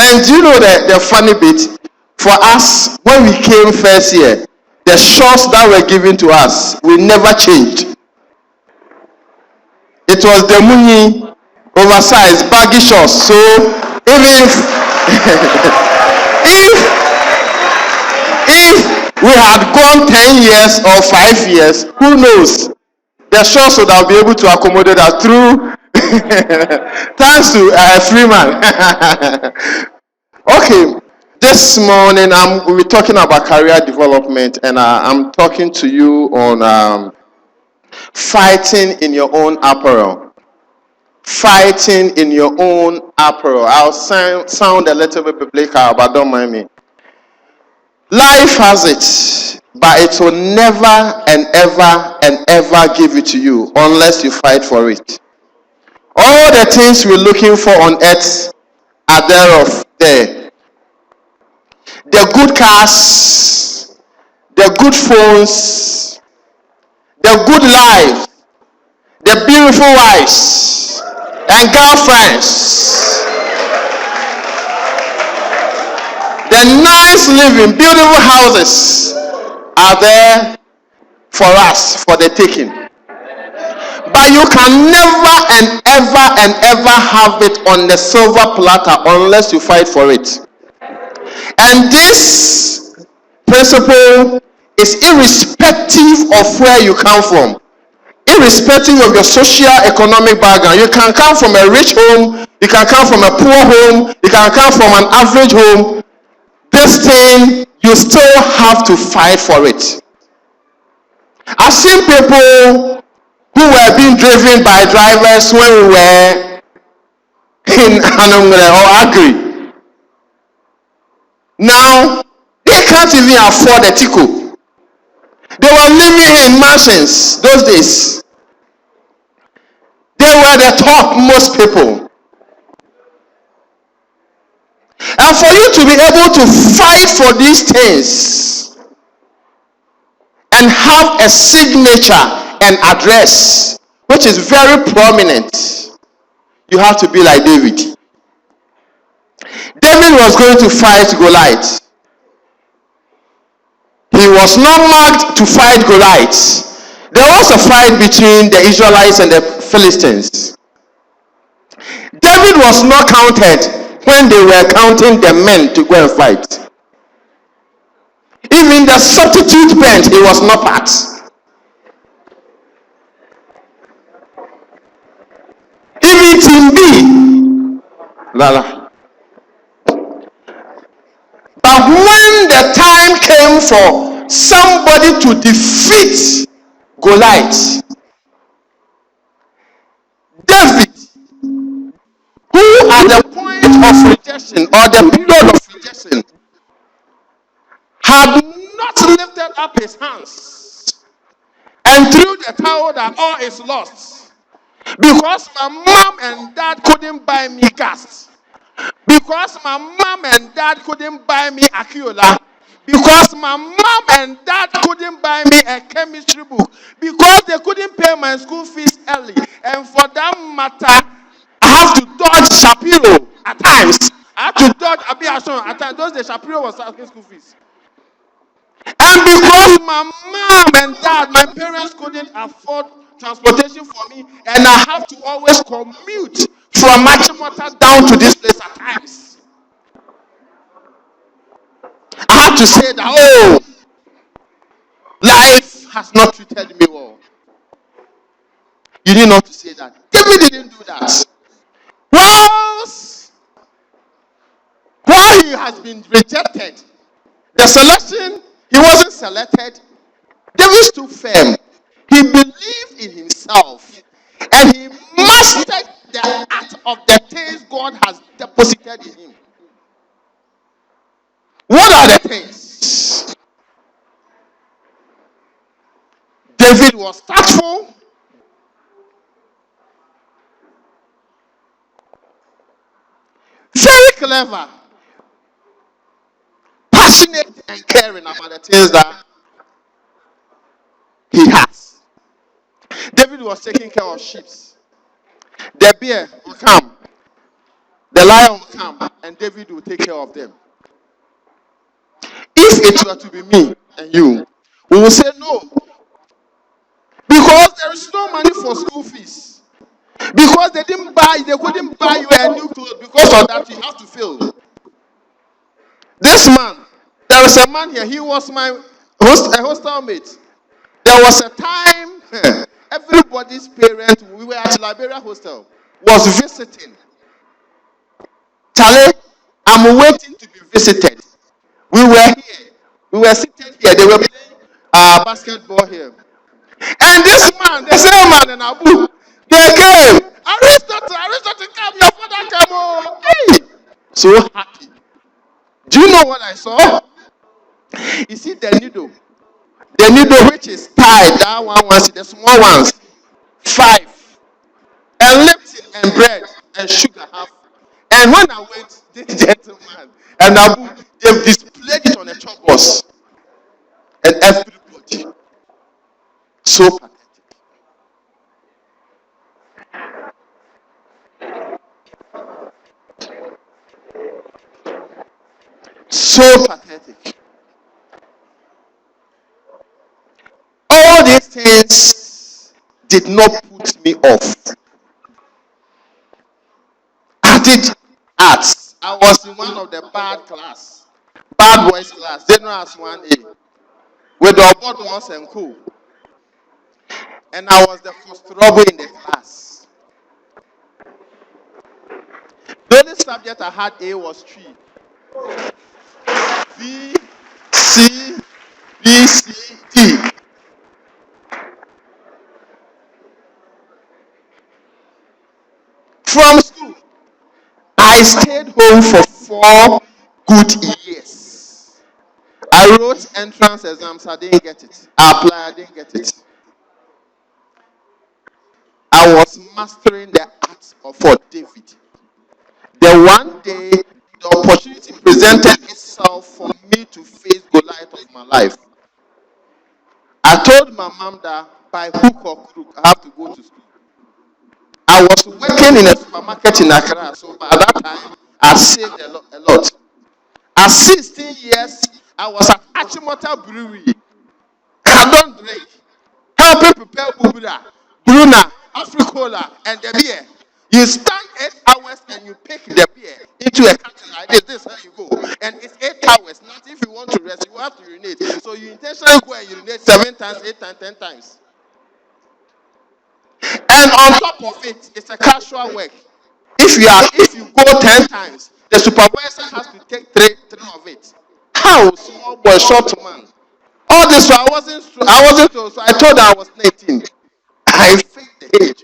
And do you know the funny bit? For us, when we came first year, the shorts that were given to us, we never changed. It was the muni oversized baggy shorts. So even if we had gone 10 years or 5 years, who knows? The shorts would have been able to accommodate us through thanks to Freeman. Okay, this morning we're talking about career development, and I'm talking to you on fighting in your own apparel. Fighting in your own apparel. I'll sound a little bit biblical, but don't mind me. Life has it, but it will never and ever give it to you unless you fight for it. All the things we're looking for on earth are there. The good cars, the good phones, the good life, the beautiful wives and girlfriends, the nice living, beautiful houses are there for us, for the taking. But you can never and ever have it on the silver platter unless you fight for it. And this principle is irrespective of where you come from, irrespective of your socio-economic background. You can come from a rich home, you can come from a poor home, you can come from an average home. This thing, you still have to fight for it. I've seen people who were being driven by drivers when we were in Anongre or Agri. Now, they can't even afford a tico. They were living in mansions those days. They were the top most people. And for you to be able to fight for these things and have a signature and address which is very prominent, you have to be like David. David was going to fight Goliath. He was not marked to fight Goliath. There was a fight between the Israelites and the Philistines. David was not counted when they were counting the men to go and fight. Even the substitute bench, he was not part. Even Team B, Lala. But when the time came for somebody to defeat Goliath, David, who at the point of rejection or the period of rejection had not lifted up his hands and threw the towel that all is lost because my mom and dad couldn't buy me gas, because my mom and dad couldn't buy me Akiola, because my mom and dad couldn't buy me a chemistry book, because they couldn't pay my school fees early, and for that matter I have to dodge Shapiro at times. I have to dodge Abi Ashon at times. Those days Shapiro was asking school fees. And because my mom and dad, my parents couldn't afford transportation for me, and I have to always commute from Machimota down to this place at times, I have to say that, oh, life has not treated me well. You need not to say that. David didn't do that. While he has been rejected, the selection, he wasn't selected, David stood firm. He believed in himself, and he mastered the art of the things God has deposited in him. What are the things? David was tactful, very clever, passionate, and caring about the things that he has. David was taking care of sheep. The bear will come, the lion will come, and David will take care of them. If it were to be me and you, we will say no. Because there is no money for school fees. Because they couldn't buy you a new clothes. Because of that, you have to fail. This man, there is a man here, he was my hostel mate. There was a time everybody's parent, we were at Liberia Hostel, was visiting. Charlie, I'm waiting to be visited. We were here. We were seated here. They were playing basketball here. And this man, the same man in Abu, they came. Aristotle, come. Your father came. Oh, hey. So happy. Do you know what I saw? You see the needle. The needle which is tied, that one was the small ones. 5. And lipton and bread and sugar half. And when I went, this gentleman and Abu, they've displayed it on a chalkboard. And everybody. So pathetic. So pathetic. All these things did not put me off. I did arts. I was in one of the bad boys class. They know as 1A. With the bottles and cool. And I was the first trouble in the class. The only subject I had A was 3. B, C, B, C, D. From school, I stayed home for 4 good years. I wrote entrance exams, I didn't get it. I applied, I didn't get it. I was mastering the art of for David. Then one day, the opportunity presented itself for me to face Goliath of my life. I told my mom that by hook or crook, I have to go to school. I was working in a supermarket in Accra, so by that time, I saved a lot. At 16 years, I was at Achimota Brewery. I don't drink. Helping prepare Bubura, Bruna, Africola, and the beer. You stand 8 hours and you pick the beer into a carton like this. This is how you go. And it's 8 hours. Not if you want to rest, you have to urinate. So you intentionally go and urinate 7 times, 8 times, 10 times. And on top of it, it's a casual work. If you go 10 times, the supervisor has to take three of it. How small boy, short man. All this, so I wasn't told, so I told her I was 19. I faked the age.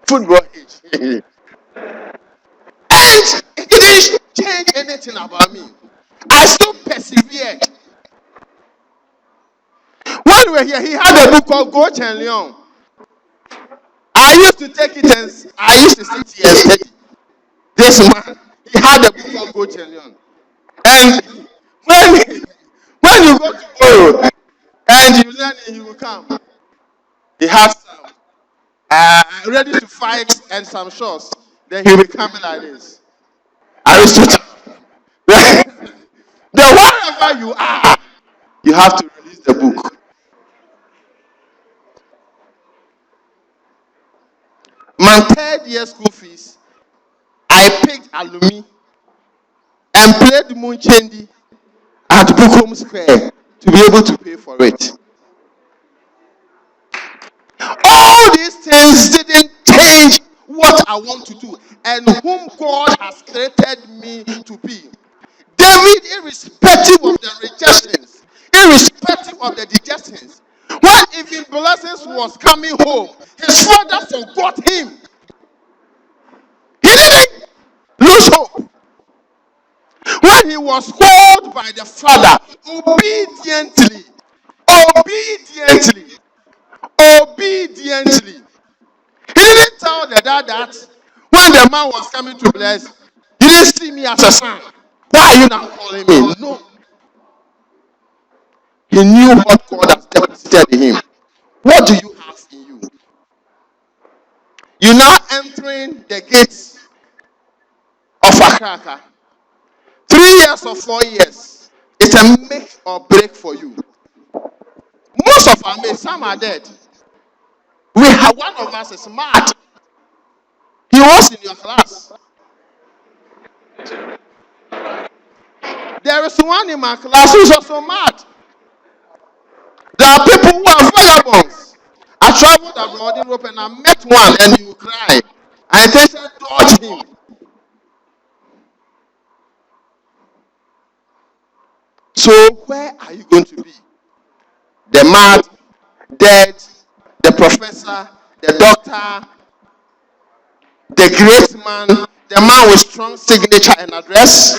Football age. And it didn't change anything about me. I still persevered. When we were here, he had a book called Goch and Leon. I used to take it and I used to sit here and study. This man, he had a book called Goch and Leon. And when you go to borrow and you learn it, he will come. He has some ready to fight and some shots. Then he will be coming like this. Aristotle. Then wherever you are, you have to release the book. My 3rd year school fees, I picked alumni and played Munchendi at Bukom Square to be able to pay for it. All these things didn't change what I want to do and whom God has created me to be. David, irrespective of the rejections, irrespective of the degestions, when even blessings was coming home, his father forgot him. was hope. When he was called by the Father, obediently, obediently, obediently. He didn't tell the dad that when the man was coming to bless, he didn't see me as a son. Why are you now calling me? No. He knew what God has deposited in him. What do you have in you? You're now entering the gates of Accra. 3 years or 4 years, it's a make or break for you. Most of our mates, some are dead. We have one of us is mad. He was in your class. There is one in my class who is also mad. There are people who are vagabonds. I traveled abroad in Europe and I met one and you cry. I intentionally dodged him. So where are you going to be? The mad, dead, the professor, the doctor, the great man, the man with strong signature and address?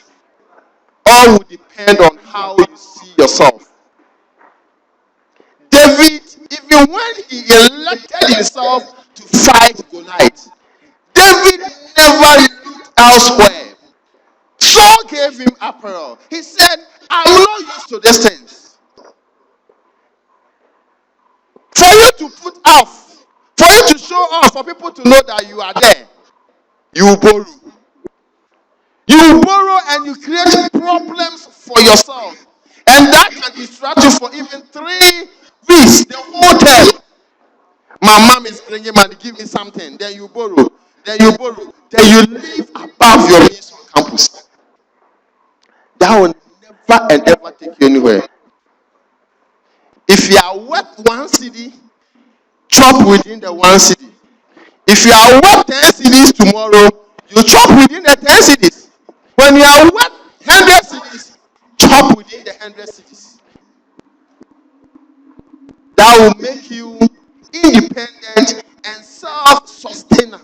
All will depend on how you see yourself. David, even when he elected himself to fight Goliath, David never looked elsewhere. Saul gave him apparel. He said, I'm not used to these things. For you to put off, for you to show off, for people to know that you are there, you borrow. You borrow and you create problems for yourself. And that can distract you for even 3 weeks, the whole term. My mom is bringing money, give me something. Then you borrow. Then you borrow. Then you live above your means on campus. That will never and ever take you anywhere. If you are worth 1 cedi, chop within the 1 cedi. If you are worth 10 cedis tomorrow, you chop within the 10 cedis. When you are worth 100 cedis, chop within the 100 cedis. That will make you independent and self-sustaining.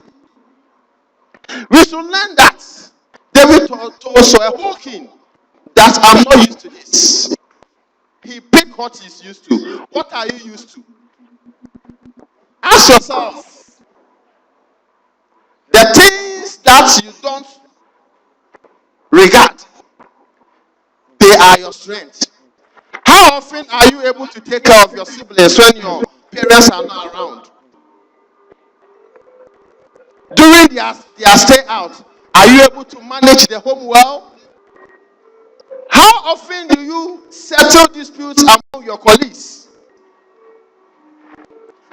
We should learn that. David told Saul, a whole king, that I'm not used to this. He picked what he's used to. What are you used to? Ask yourself. The things that you don't regard, they are your strength. How often are you able to take care of your siblings when your parents are not around? During their stay out, are you able to manage the home well? How often do you settle disputes among your colleagues?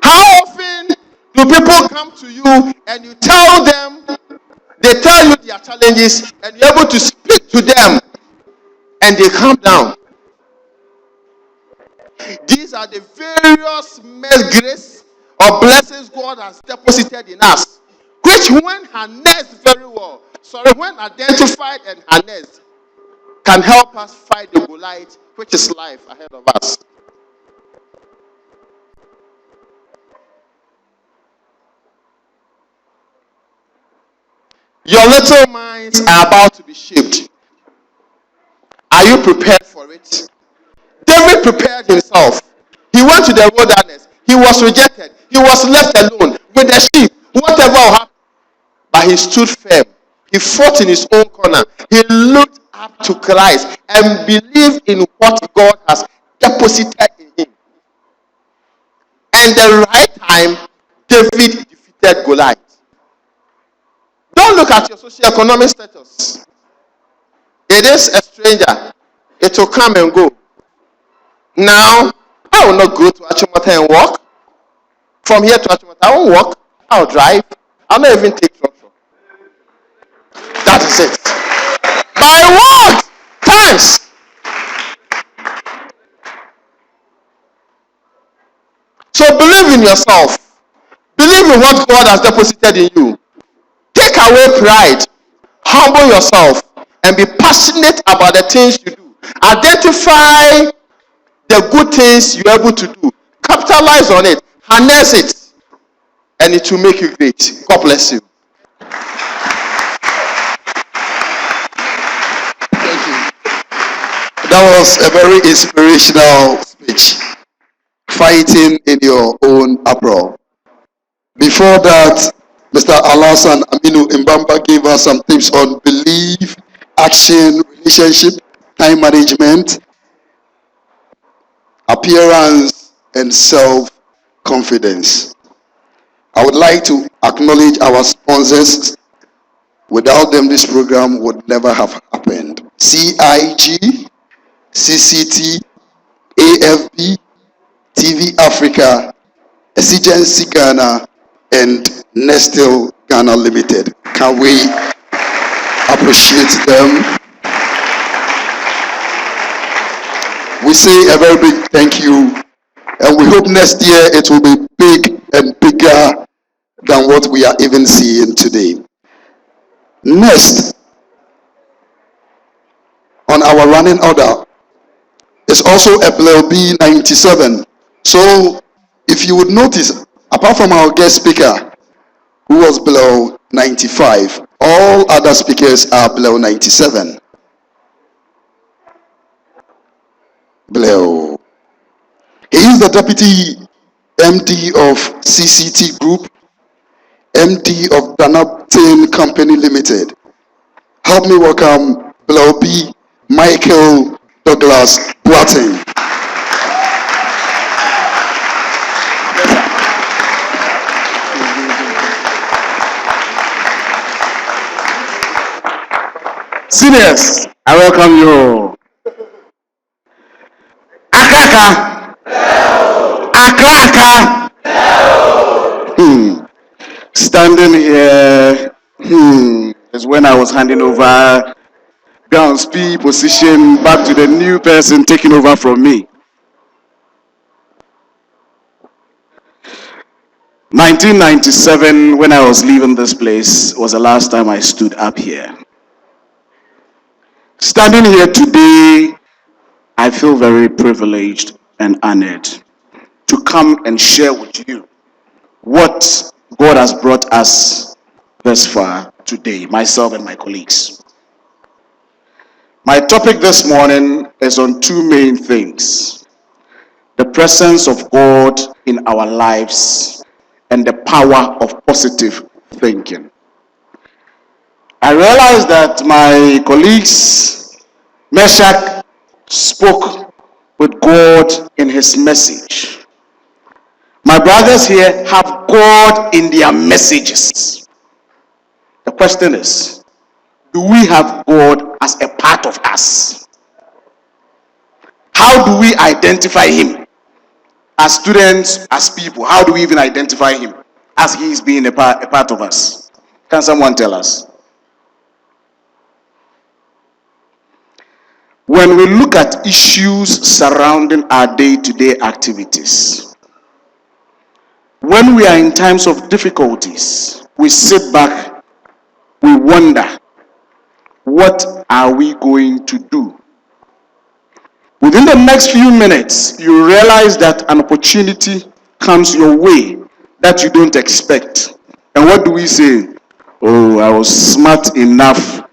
How often do people come to you and you tell them, they tell you their challenges and you're able to speak to them and they calm down? These are the various grace or blessings God has deposited in us, which when harnessed very well, when identified and harnessed, can help us fight the Goliath, which is life ahead of us. Your little minds are about to be shaped. Are you prepared for it? David prepared himself. He went to the wilderness. He was rejected. He was left alone with the sheep. Whatever happened. But he stood firm. He fought in his own corner. He looked up to Christ and believed in what God has deposited in him. And the right time, David defeated Goliath. Don't look at your socioeconomic status. It is a stranger. It will come and go. Now, I will not go to Achimota and walk. From here to Achimota, I won't walk. I'll drive. I'll not even take tractor. That is it. By what? Thanks. So believe in yourself. Believe in what God has deposited in you. Take away pride. Humble yourself. And be passionate about the things you do. Identify the good things you're able to do. Capitalize on it. Harness it. And it will make you great. God bless you. That was a very inspirational speech. Fighting in your own uproar. Before that, Mr. Alasan Aminu Mbamba gave us some tips on belief, action, relationship, time management, appearance, and self-confidence. I would like to acknowledge our sponsors. Without them, this program would never have happened. CIG, CCT, AFB, TV Africa, Exigency Ghana, and Nestle Ghana Limited. Can we appreciate them? We say a very big thank you, and we hope next year it will be big and bigger than what we are even seeing today. Next on our running order is also a Bleoo B97. So if you would notice, apart from our guest speaker, who was Bleoo 95, all other speakers are Bleoo 97. Bleoo. He is the deputy MD of CCT Group, MD of Danaptin Company Limited. Help me welcome Bleoo B. Michael Douglas Boateng. Seniors, I welcome you. Accra. Accra. Standing here is when I was handing over Grounds P position back to the new person taking over from me. 1997, when I was leaving this place, was the last time I stood up here. Standing here today, I feel very privileged and honored to come and share with you what God has brought us this far today, myself and my colleagues. My topic this morning is on two main things: the presence of God in our lives and the power of positive thinking. I realize that my colleagues, Meshach, spoke with God in his message. My brothers here have God in their messages. The question is, do we have God as a part of us? How do we identify him? As students, as people, how do we even identify him as he is being a part of us? Can someone tell us? When we look at issues surrounding our day-to-day activities, when we are in times of difficulties, we sit back, we wonder, what are we going to do? Within the next few minutes, you realize that an opportunity comes your way that you don't expect. And what do we say? Oh, I was smart enough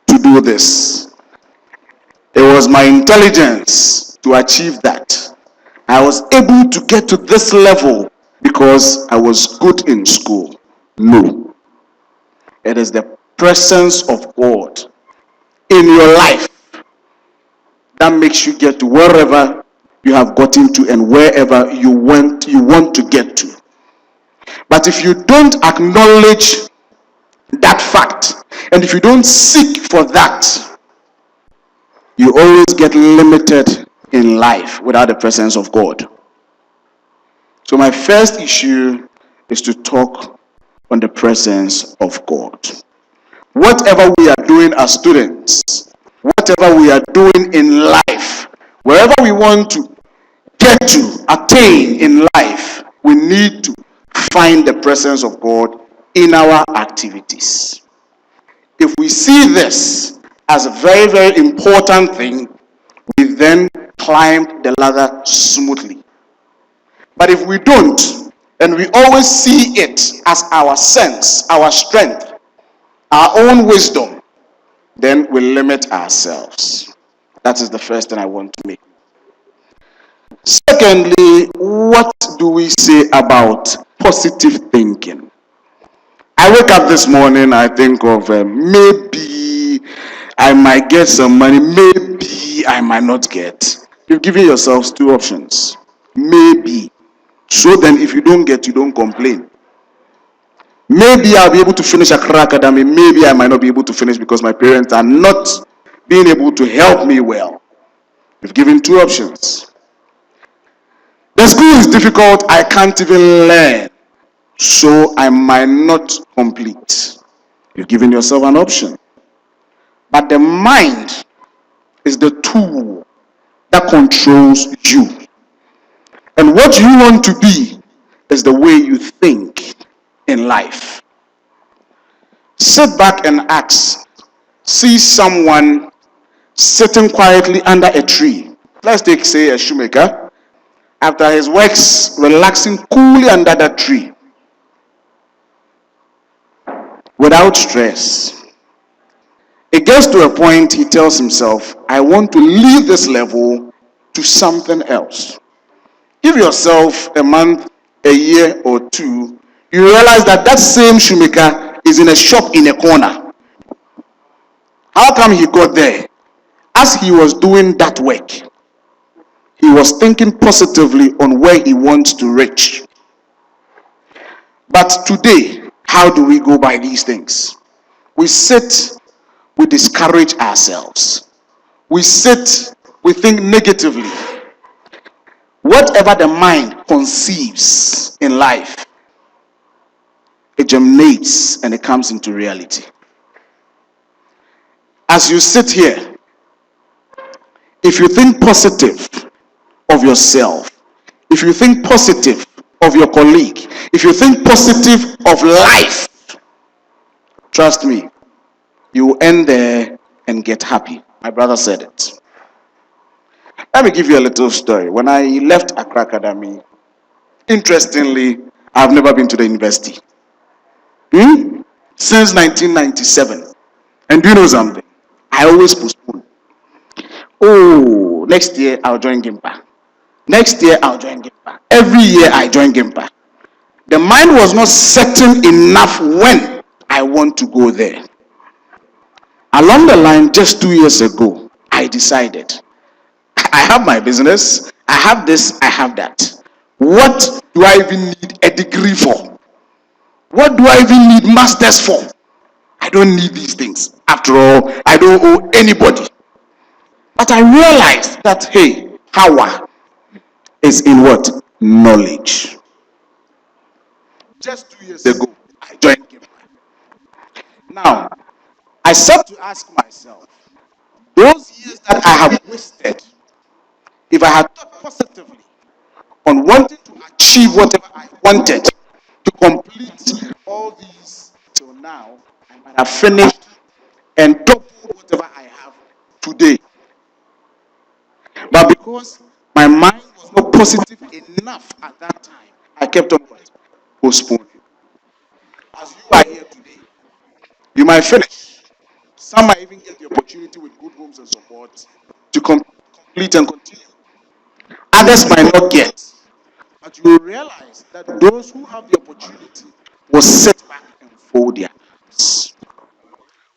to do this. It was my intelligence to achieve that. I was able to get to this level because I was good in school. No. It is the presence of God in your life that makes you get to wherever you have gotten to and wherever you want to get to. But if you don't acknowledge that fact, and if you don't seek for that, you always get limited in life without the presence of God. So my first issue is to talk on the presence of God. Whatever we are doing as students, whatever we are doing in life, wherever we want to get to, attain in life, we need to find the presence of God in our activities. If we see this as a very, very important thing, we then climb the ladder smoothly. But if we don't, and we always see it as our sense, our strength, our own wisdom, then we limit ourselves. That is the first thing I want to make. Secondly, what do we say about positive thinking? I wake up this morning, I think of maybe I might get some money, maybe I might not get. You've given yourselves two options. Maybe. So then if you don't get, you don't complain. Maybe I'll be able to finish Accra Academy, maybe I might not be able to finish because my parents are not being able to help me well. You've given two options. The school is difficult, I can't even learn, so I might not complete. You've given yourself an option. But the mind is the tool that controls you. And what you want to be is the way you think in life. Sit back and ask. See someone sitting quietly under a tree. Let's take, say, a shoemaker. After his works, relaxing coolly under that tree. Without stress. It gets to a point he tells himself, I want to leave this level to something else. Give yourself a month, a year or two, you realize that that same shoemaker is in a shop in a corner. How come he got there? As he was doing that work, he was thinking positively on where he wants to reach. But today, how do we go by these things? We sit, we discourage ourselves. We sit, we think negatively. Whatever the mind conceives in life, it germinates and it comes into reality. As you sit here, if you think positive of yourself, if you think positive of your colleague, if you think positive of life, trust me, you will end there and get happy. My brother said it. Let me give you a little story. When I left Accra Academy, interestingly, I've never been to the university. Since 1997. And do you know something? I always postpone. Oh, next year I'll join Gimpa. Next year I'll join Gimpa. Every year I join Gimpa. The mind was not certain enough when I want to go there. Along the line, just 2 years ago, I decided I have my business, I have this, I have that. What do I even need a degree for? What do I even need masters for? I don't need these things. After all, I don't owe anybody. But I realized that, hey, power is in what? Knowledge. Just 2 years ago, I joined Gimpa. Now, I start to ask myself, those years that I have wasted, if I had thought positively on wanting to achieve whatever I wanted to complete all these till now, I might have finished and doubled whatever I have today. But because my mind was not positive enough at that time, I kept on postponing. As you are here today, you might finish. Some might even get the opportunity with good homes and support to complete and continue. Others might not get. But you will realize that those who have the opportunity will sit back and fold their arms,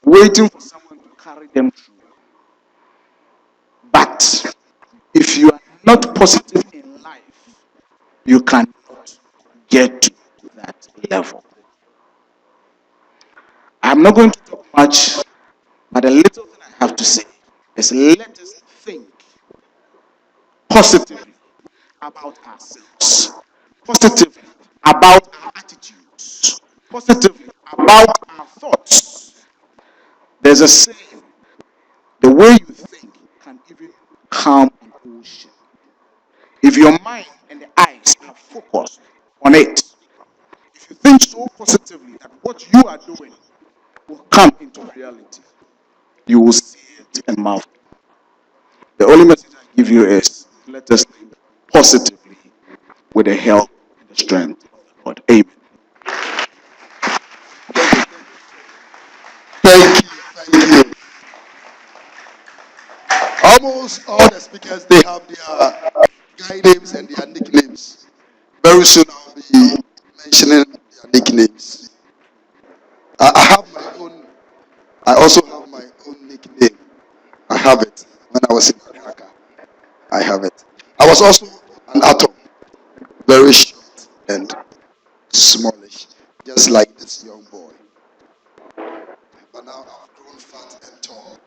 waiting for someone to carry them through. But if you are not positive in life, you cannot get to that level. I'm not going to talk much, but the little thing I have to say is let us think positively about ourselves, positively about our attitudes, positively about our thoughts. There's a saying, the way you think can even calm an ocean. If your mind and the eyes are focused on it, if you think so positively that what you are doing will come into reality, you will see it and marvel. The only message I give you is let us think positively with the help and the strength of the Lord. Amen. Thank you. Almost all the speakers, they have their guy names and their nicknames. Very soon I'll be mentioning their nicknames. I have my own. I also have my own nickname. I have it when I was in Accra. I have it. I was also an atom, very short and smallish, just like this young boy. But now I've grown fat and tall.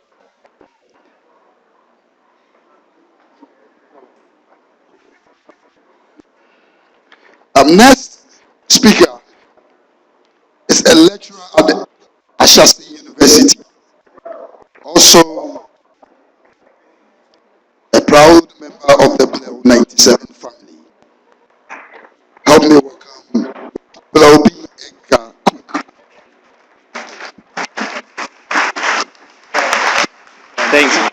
Next speaker is a lecturer at the Ashasi University, also a proud member of the Bleoo 97 family. Help me welcome Bleoo B. Edgar Cook. Thanks.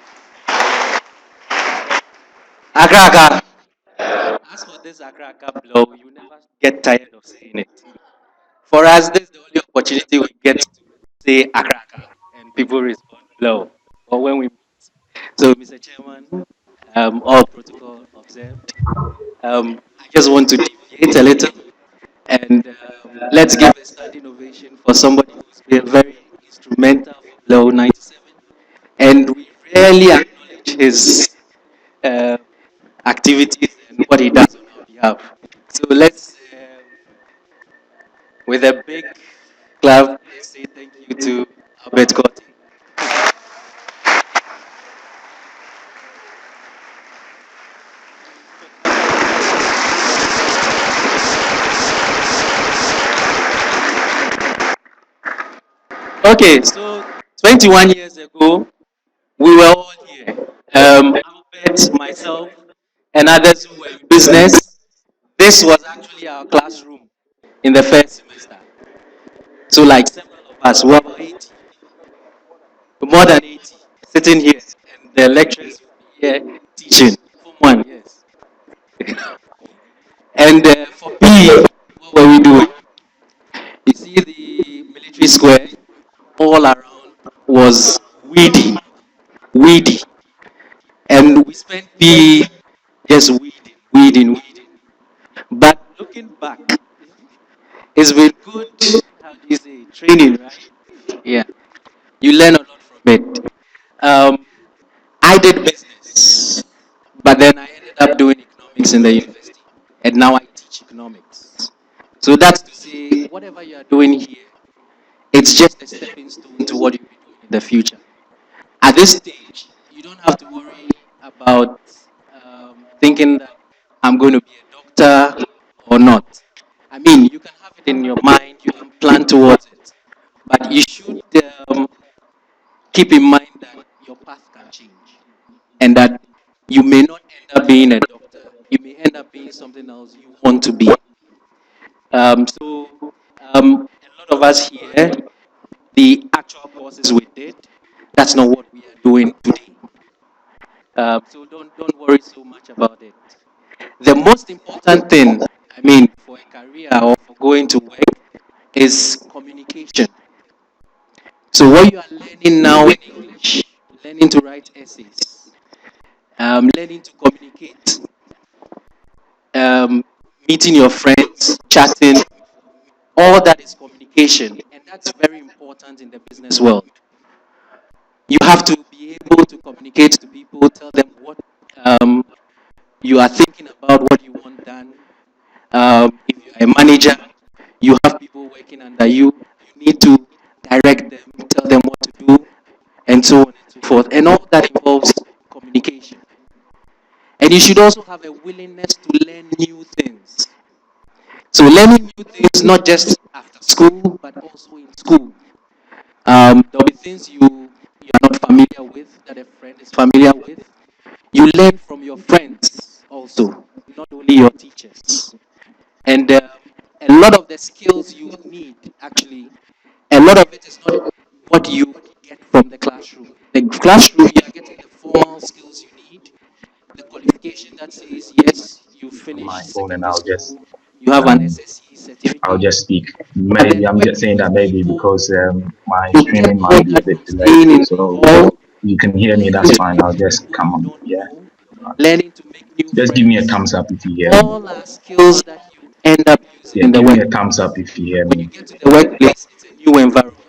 Accra. As for this Accra blow, you never get tired of saying it. For us, this is the only opportunity we get to say Accra, and people respond blow. Or when we meet. So, Mr. Chairman, all protocol observed. I just want to deviate a little, and let's give a standing ovation for somebody who's been very instrumental for Blow 97, and we rarely acknowledge his uh, activities and what he does on our behalf. So let's, with a big clap, let's say thank you to Albert Corti. Okay, so 21 years ago, we were all here. Albert, myself, and others who were in business. This was actually our classroom in the first semester. So, like several of us, we were about 80, more than 80, sitting here, and the lecturers would be here teaching. Form one, yes. And for PE, what were we doing? You see the military square all around was weedy. And we spent PE just weeding. But looking back, it's been good, how do you say, training, right? Yeah. You learn a lot from it. Um, I did business, but then I ended up doing economics in the university. And now I teach economics. So that's to say, whatever you are doing here, it's just a stepping stone to what you'll be doing in the future. At this stage, you don't have to worry about thinking that I'm going to be a doctor or not. I mean, you can have it in your mind, you can plan towards it, but you should keep in mind that your path can change and that you may not end up being a doctor. You may end up being something else you want to be. A lot of us here, the actual courses we did, that's not what we are doing today. So don't worry so much about it. The most important thing, I mean, for a career or for going to work, is communication. So what you are learning now in English, learning to write essays, learning to communicate, um, meeting your friends, chatting, all that is communication, and that's very important in the business world. You have to be able to communicate to people, tell them what um, you are thinking about, what you want done. If you are a manager, you have people working under you. You need to direct them, tell them what to do, and so on and so forth. And all that involves communication. And you should also have a willingness to learn new things. So learning new things not just after school, but also in school. There'll be things you are not familiar with that a friend is familiar with. You learn from your friends also, not only your teachers. And a lot of the skills you need, actually, a lot of it is not what you get from the classroom. The classroom, you are getting the formal skills you need, the qualification that says, yes, you My finished phone, and secondary school, you have an SSC I'll certificate. just speak. But then Maybe I'm just working saying with that maybe people, because my you get streaming all might be a that bit from delayed. staying in So hall you can hear me, Playing that's with fine. I'll just people come you on. don't Yeah. know, learning to make new Just give me a friends, thumbs up if you hear me. all are skills that you end up using Yeah, in the give me a thumbs workplace. up if you hear When you me. get to the workplace, it's a new environment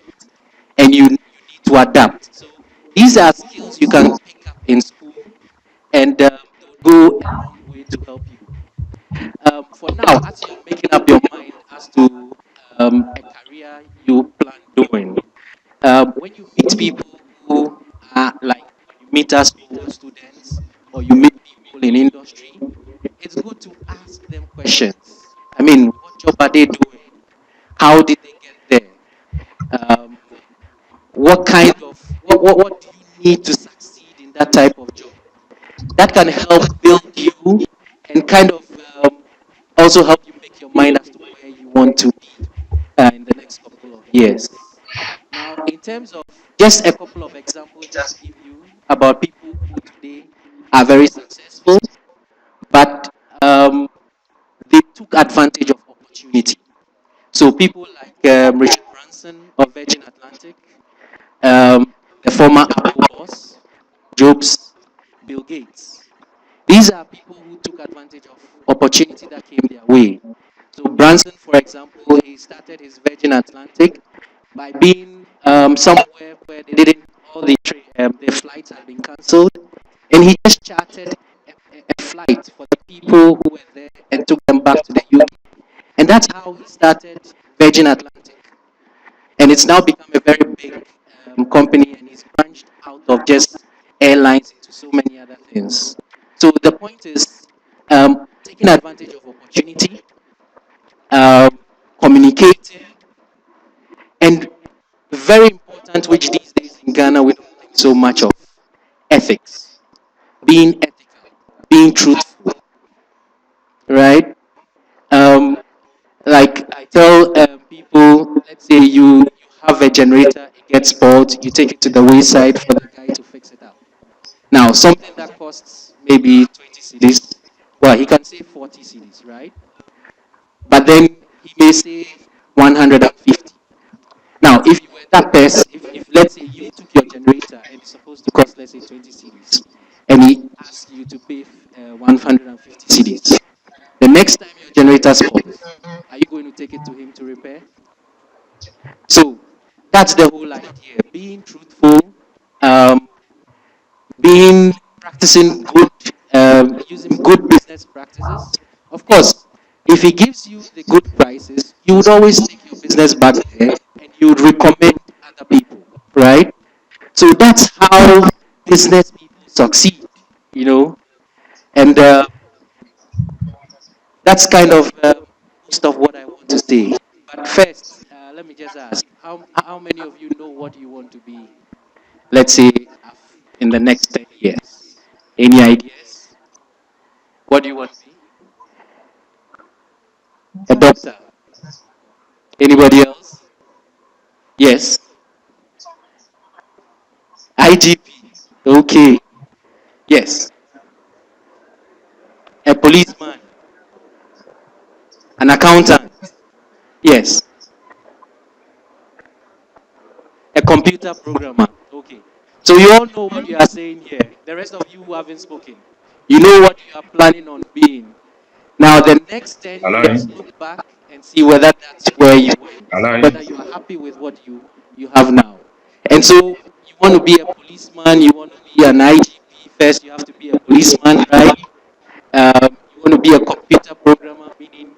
and you need to adapt. So these are skills you can pick up in school and they would go a long way to help you. For now, as you are making up your mind as to a career you plan doing, when you meet people who are like when you meet us school students or you meet people in industry, it's good to ask them questions. I mean, what job are they doing? How did they get there? Um, what kind of what do you need to succeed in that type of job? That can help build you and kind of also help you make your mind as to where you want to be in the next couple of years. Now, in terms of just a couple of examples, just to give you about people who today are very successful, but um, they took advantage of opportunity. So people like Richard Branson of Virgin Atlantic, the former Apple boss, Jobs, Bill Gates. These are people who took advantage of opportunity that came their way. So Branson, for example, he started his Virgin Atlantic by being somewhere where they didn't all the flights had been cancelled, and he just chartered a flight for the people who were there and took them back to the UK. And that's how he started Virgin Atlantic. And it's now become a very big company, and he's branched out of just airlines into so many other things. So the point is taking advantage of opportunity, communicating, and very important, which these days in Ghana we don't think so much of, ethics, being ethical, being truthful, right? Um, like I tell people, let's say you have a generator, it gets spoiled, you take it to the wayside for the guy to fix it up. Now, something that costs maybe 20 cedis, well, he can save 40 cedis, right? But then he may save 150. Now, if you were that person, if let's say you took your generator and it's supposed to cost, let's say, 20 cedis, and he asks you to pay 150 cedis, the next time your generator spoils, are you going to take it to him to repair? So that's the whole idea. Being truthful, um, being practicing good, using good business practices. Of course, if he gives you the good prices, you would always take your business back there and you would recommend other people, right? So that's how business people succeed, you know, and that's kind of most of what I want to say. But first, let me just ask, how many of you know what you want to be, let's say, in the next 10 years? Any ideas? What do you want to be? A doctor. Anybody else? Yes. IGP. Okay. Yes. A policeman. An accountant. Yes. A computer programmer. Okay. So you all know what you are saying here. The rest of you who haven't spoken, you know what you are planning on being. Now, the next 10 Hello? years, look back and see whether that's where you went, Hello? whether you are happy with what you have now. And so, you want to be a policeman, you want to be an IGP. First, you have to be a policeman, right? You want to be a computer programmer, meaning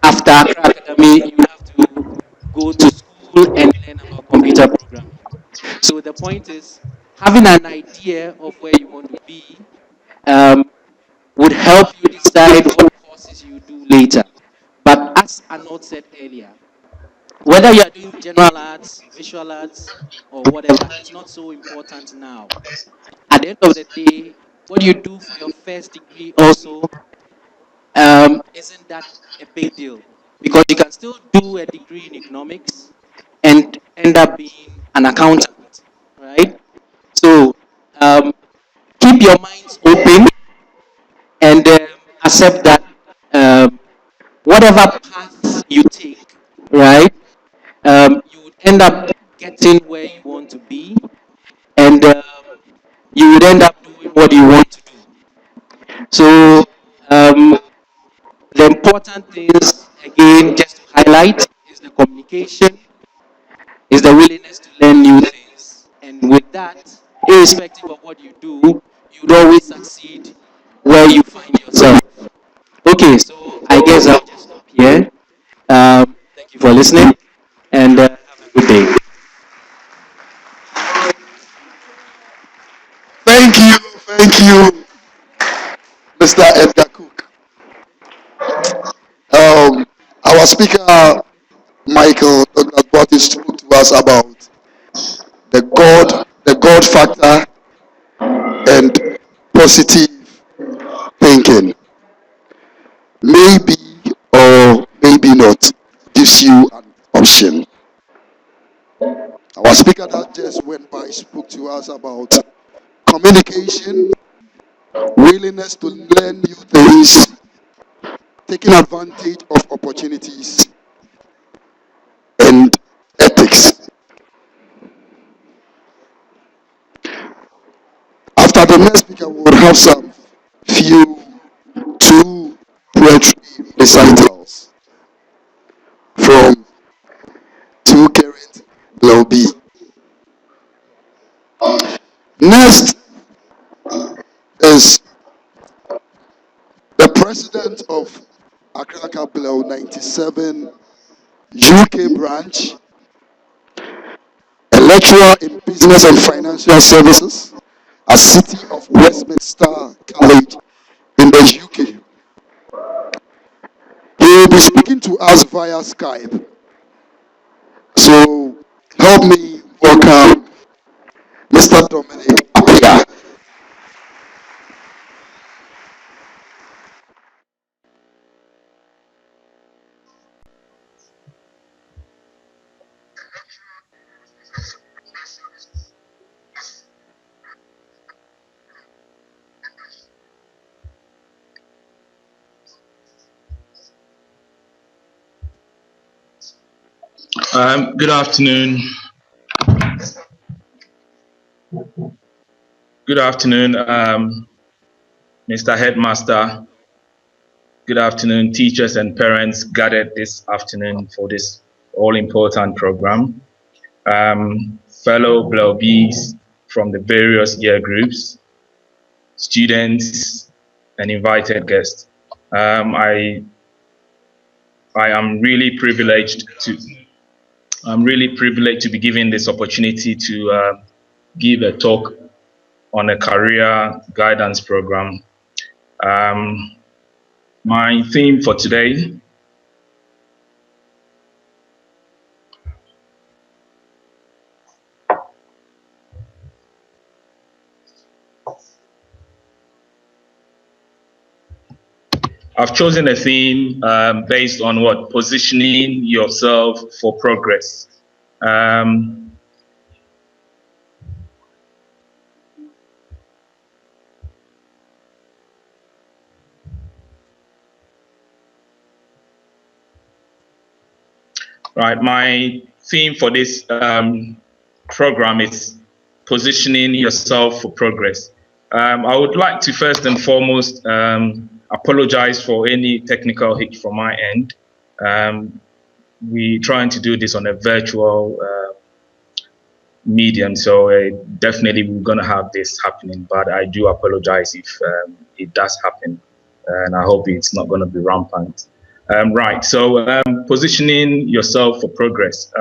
after Accra Academy, you have to go to school and learn about computer programming. So the point is, having an idea of where you want to be um, would help you decide what courses you do later. But as Arnold said earlier, whether you are doing general arts, visual arts, or whatever, it's not so important now. At the end of the day, what you do for your first degree also isn't that a big deal, because you can still do a degree in economics and end up being an accountant, right? So um, keep your minds open and accept that um, whatever path you take, right, you would end up getting where you want to be. And would end up doing what you want to do. So the important things, again, just to highlight, is the communication, is the willingness to learn new things. And with that, irrespective of what you do, you'd always succeed where you find yourself. Okay, so I guess I'll just stop here. Thank you for listening, and have a good day. Thank you, Mr. Edgar Cook. Our speaker, Michael Douglas Botty, spoke to us about the God factor and positive thinking. Maybe or maybe not gives you an option. Our speaker that just went by spoke to us about communication, willingness to learn new things, taking advantage of opportunities, and ethics. After the next speaker, we will have some two poetry recitals from two current Bleoo. Next is the president of Accra Bleoo 97 UK branch, a lecturer in business and financial services at City of Westminster College in the UK. He will be speaking to us via Skype. So help me welcome Mr. Dominic Apia. Good afternoon. Good afternoon, Mr. Headmaster. Good afternoon, teachers and parents gathered this afternoon for this all-important program. Fellow Bleoo from the various year groups, students, and invited guests. I am really privileged to be given this opportunity to give a talk on a career guidance program. My theme for today I've chosen a theme based on what? Positioning yourself for progress. Right, my theme for this program is positioning yourself for progress. I would like to first and foremost apologize for any technical hitch from my end. We're trying to do this on a virtual medium, so definitely we're going to have this happening, but I do apologize if it does happen, and I hope it's not going to be rampant. Right, so positioning yourself for progress.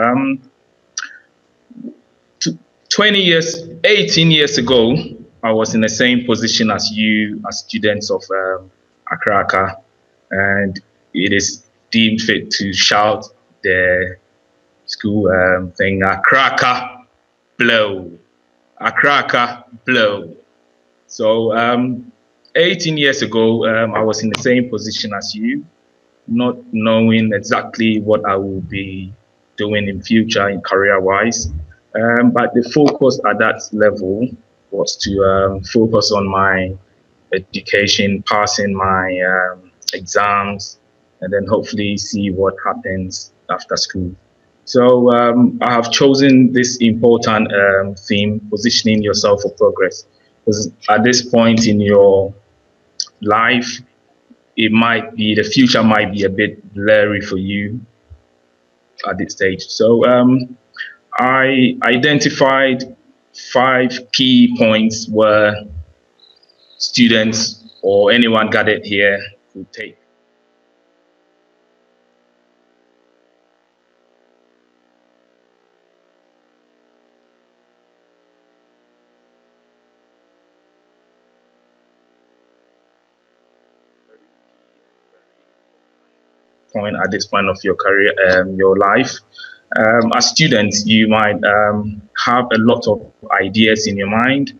18 years ago, I was in the same position as you, as students of Accra, and it is deemed fit to shout the school thing, Accra, Bleoo, Accra, Bleoo. So 18 years ago, I was in the same position as you, not knowing exactly what I will be doing in future in career-wise. But the focus at that level was to focus on my education, passing my exams, and then hopefully see what happens after school. So I have chosen this important theme, positioning yourself for progress. Because at this point in your life, the future might be a bit blurry for you at this stage. So I identified 5 key points where students or anyone gathered here could take. Point at this point of your career, your life. As students, you might have a lot of ideas in your mind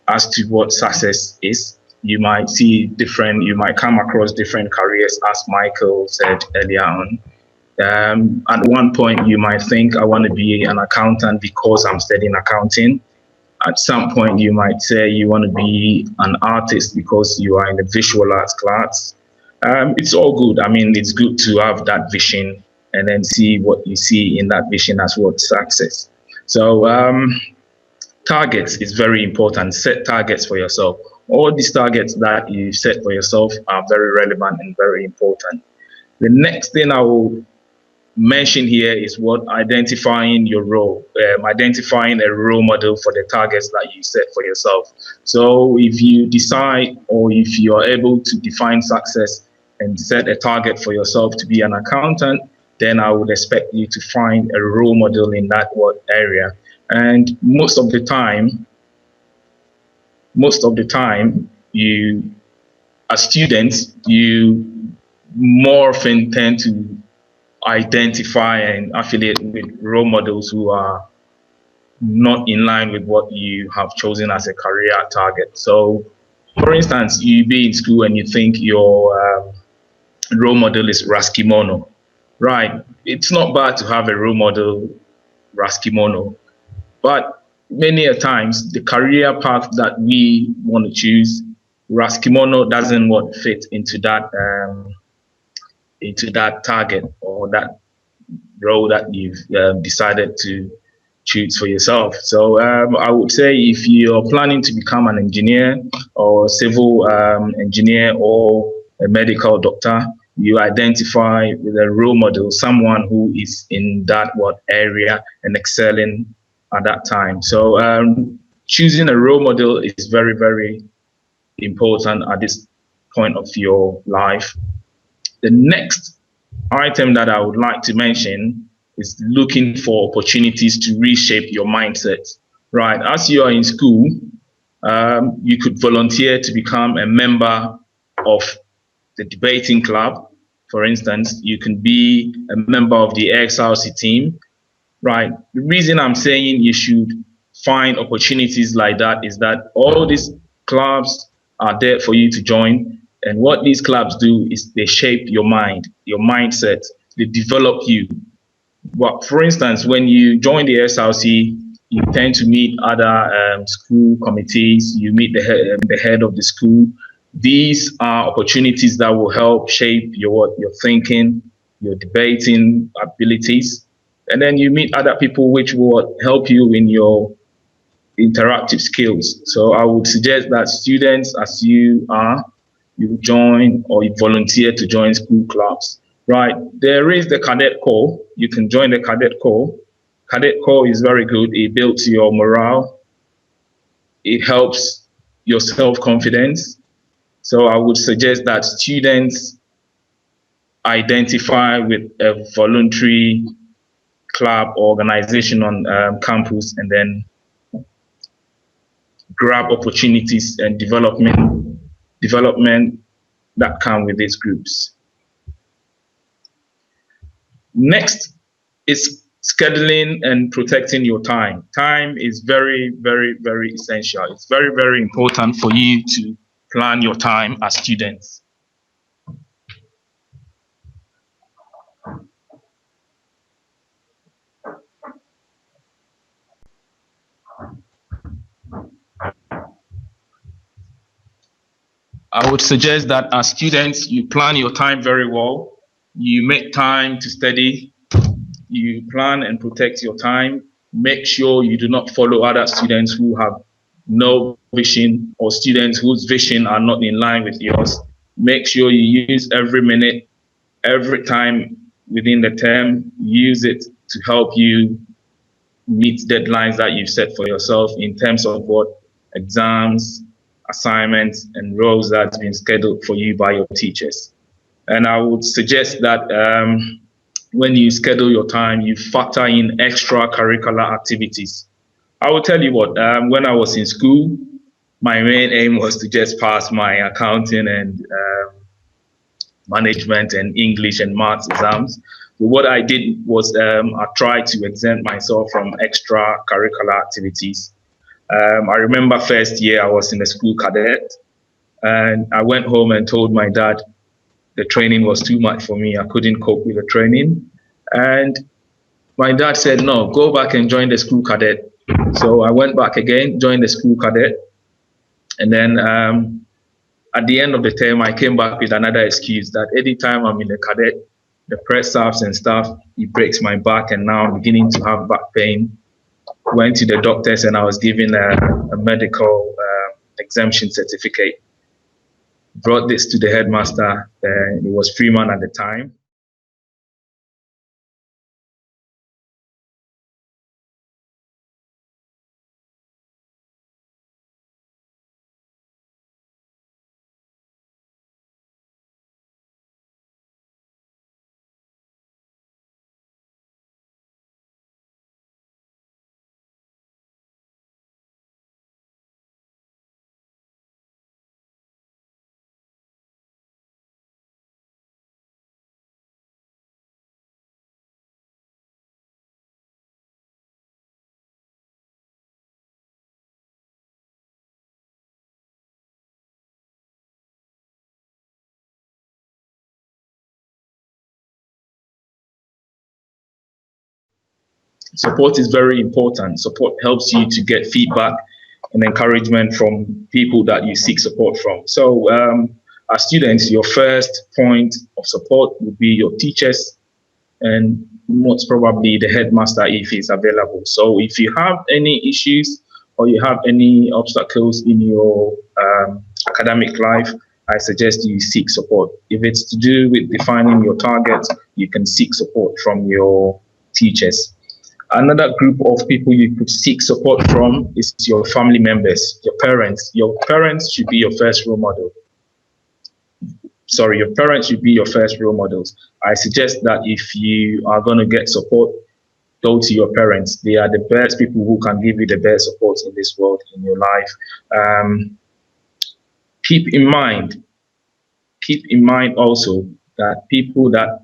as to what success is. You might come across different careers, as Michael said earlier on. At one point, you might think, I want to be an accountant because I'm studying accounting. At some point, you might say you want to be an artist because you are in the visual arts class. It's all good. I mean, it's good to have that vision and then see what you see in that vision as what success. So targets is very important. Set targets for yourself. All these targets that you set for yourself are very relevant and very important. The next thing I will mention here is what identifying your role, identifying a role model for the targets that you set for yourself. So if you decide, or if you are able to define success and set a target for yourself to be an accountant, then I would expect you to find a role model in that area. And most of the time, you, as students, you more often tend to identify and affiliate with role models who are not in line with what you have chosen as a career target. So, for instance, you be in school and you think your role model is Raskimono, right? It's not bad to have a role model, Raskimono, but many a times the career path that we want to choose, Raskimono doesn't fit into that target or that role that you've decided to choose for yourself. So I would say if you're planning to become an engineer or civil engineer or a medical doctor, you identify with a role model, someone who is in that area and excelling at that time. So choosing a role model is very, very important at this point of your life. The next item that I would like to mention is looking for opportunities to reshape your mindset. Right, as you are in school, you could volunteer to become a member of the debating club. For instance, you can be a member of the XRC team. Right, the reason I'm saying you should find opportunities like that is that all these clubs are there for you to join. And what these clubs do is they shape your mind, your mindset, they develop you. But for instance, when you join the SRC, you tend to meet other school committees, you meet the head of the school. These are opportunities that will help shape your thinking, your debating abilities. And then you meet other people which will help you in your interactive skills. So I would suggest that students, as you join or you volunteer to join school clubs. Right, there is the cadet corps. You can join the cadet corps. Cadet corps is very good. It builds your morale. It helps your self-confidence. So I would suggest that students identify with a voluntary club or organization on campus and then grab opportunities and development that come with these groups. Next is scheduling and protecting your time. Time is very, very, very essential. It's very, very important for you to plan your time as students. I would suggest that as students, you plan your time very well. You make time to study. You plan and protect your time. Make sure you do not follow other students who have no vision or students whose vision are not in line with yours, make sure you use every minute, every time within the term, use it to help you meet deadlines that you've set for yourself in terms of what exams, assignments, and roles that's been scheduled for you by your teachers. And I would suggest that when you schedule your time, you factor in extracurricular activities. I will tell you what, when I was in school, my main aim was to just pass my accounting and management and English and maths exams. So what I did was I tried to exempt myself from extracurricular activities. I remember first year I was in the school cadet, and I went home and told my dad the training was too much for me. I couldn't cope with the training. And my dad said, no, go back and join the school cadet. So I went back again, joined the school cadet. And then at the end of the term, I came back with another excuse that anytime I'm in the cadet, the press staffs and stuff, it breaks my back, and now I'm beginning to have back pain. Went to the doctors and I was given a medical exemption certificate. Brought this to the headmaster. It was Freeman at the time. Support is very important. Support helps you to get feedback and encouragement from people that you seek support from. So as students, your first point of support would be your teachers and most probably the headmaster if he's available. So if you have any issues or you have any obstacles in your academic life, I suggest you seek support. If it's to do with defining your targets, you can seek support from your teachers. Another group of people you could seek support from is your family members, your parents. Your parents should be your first role model. Sorry, your parents should be your first role models. I suggest that if you are going to get support, go to your parents. They are the best people who can give you the best support in this world, in your life. Keep in mind also that people that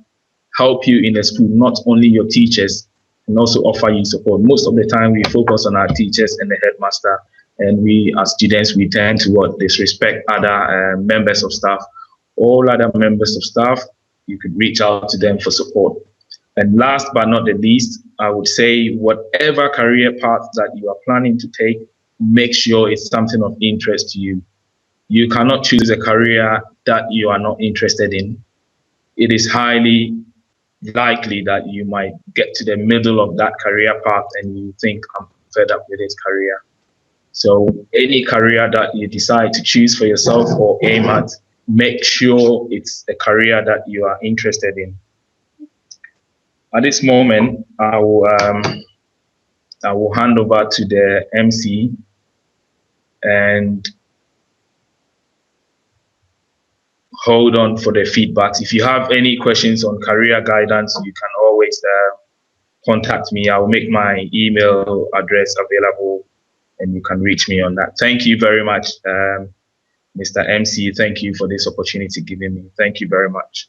help you in the school, not only your teachers, can also offer you support. Most of the time, we focus on our teachers and the headmaster, and we as students, we tend to disrespect other members of staff. All other members of staff, you could reach out to them for support. And last but not the least, I would say whatever career path that you are planning to take, make sure it's something of interest to you. You cannot choose a career that you are not interested in. It is highly likely that you might get to the middle of that career path and you think, I'm fed up with this career. So any career that you decide to choose for yourself or aim at, make sure it's a career that you are interested in. At this moment, I will hand over to the MC and hold on for the feedbacks. If you have any questions on career guidance, you can always contact me. I will make my email address available and you can reach me on that. Thank you very much, Mr. MC. Thank you for this opportunity given me. Thank you very much.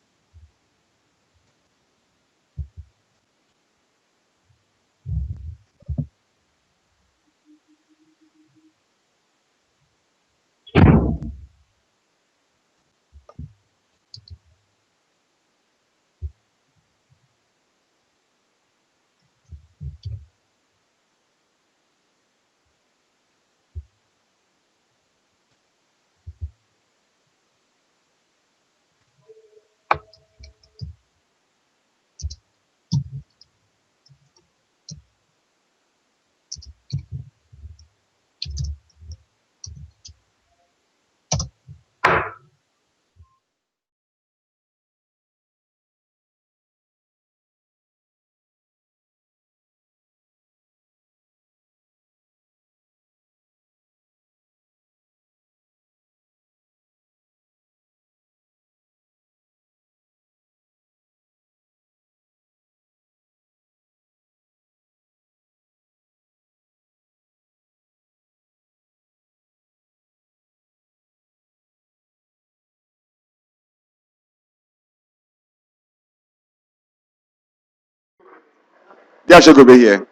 Yeah, Shegobe here.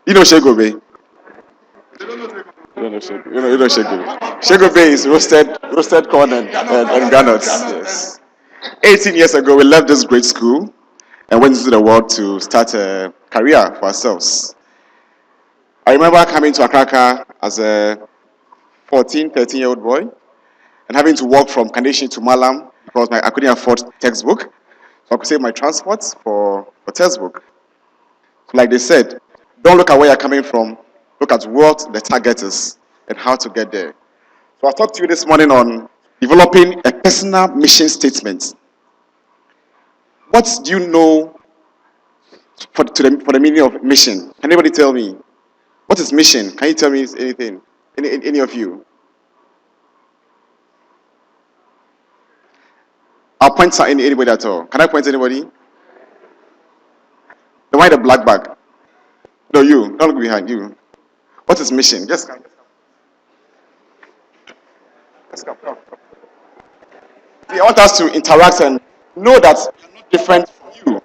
You know Shegobe? You don't know Shegobe. You know Shegobe. Shegobe is roasted corn and granuts. Yes. 18 years ago, we left this great school and went into the world to start a career for ourselves. I remember coming to Accra as a 14, 13-year-old boy and having to walk from Kaneshi to Malam because I couldn't afford textbook. So I could save my transport for textbook. So like they said, don't look at where you're coming from, look at what the target is and how to get there. So I'll talk to you this morning on developing a personal mission statement. What do you know for the meaning of mission? Can anybody tell me? What is mission? Can you tell me anything? Any of you? I'll point at anybody at all. Can I point to anybody? The one in the black bag. No, you. Don't look behind you. What is mission? Just come. Let's come. Come. See, I want us to interact and know that we are not different from you.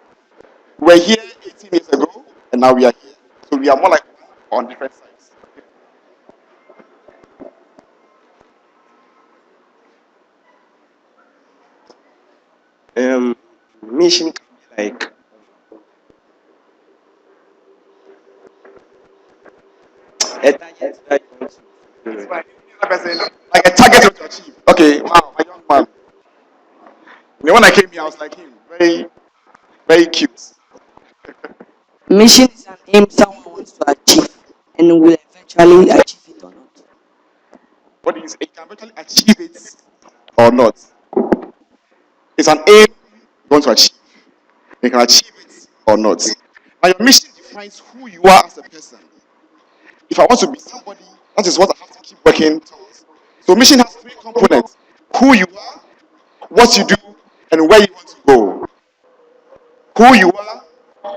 We were here 18 years ago, and now we are here. So we are more like on different sides. Mission can be like a target that you want to. Like a target you want to achieve. Okay, wow, my young man. When I came here, I was like him. Very, very cute. Mission is an aim someone wants to achieve and will eventually achieve it or not. What is it? Can eventually achieve it or not? It's an aim you want to achieve. You can achieve it or not. Now your mission defines who you are as a person. If I want to be somebody, that is what I have to keep working towards. So mission has three components: who you are, what you do, and where you want to go. Who you are,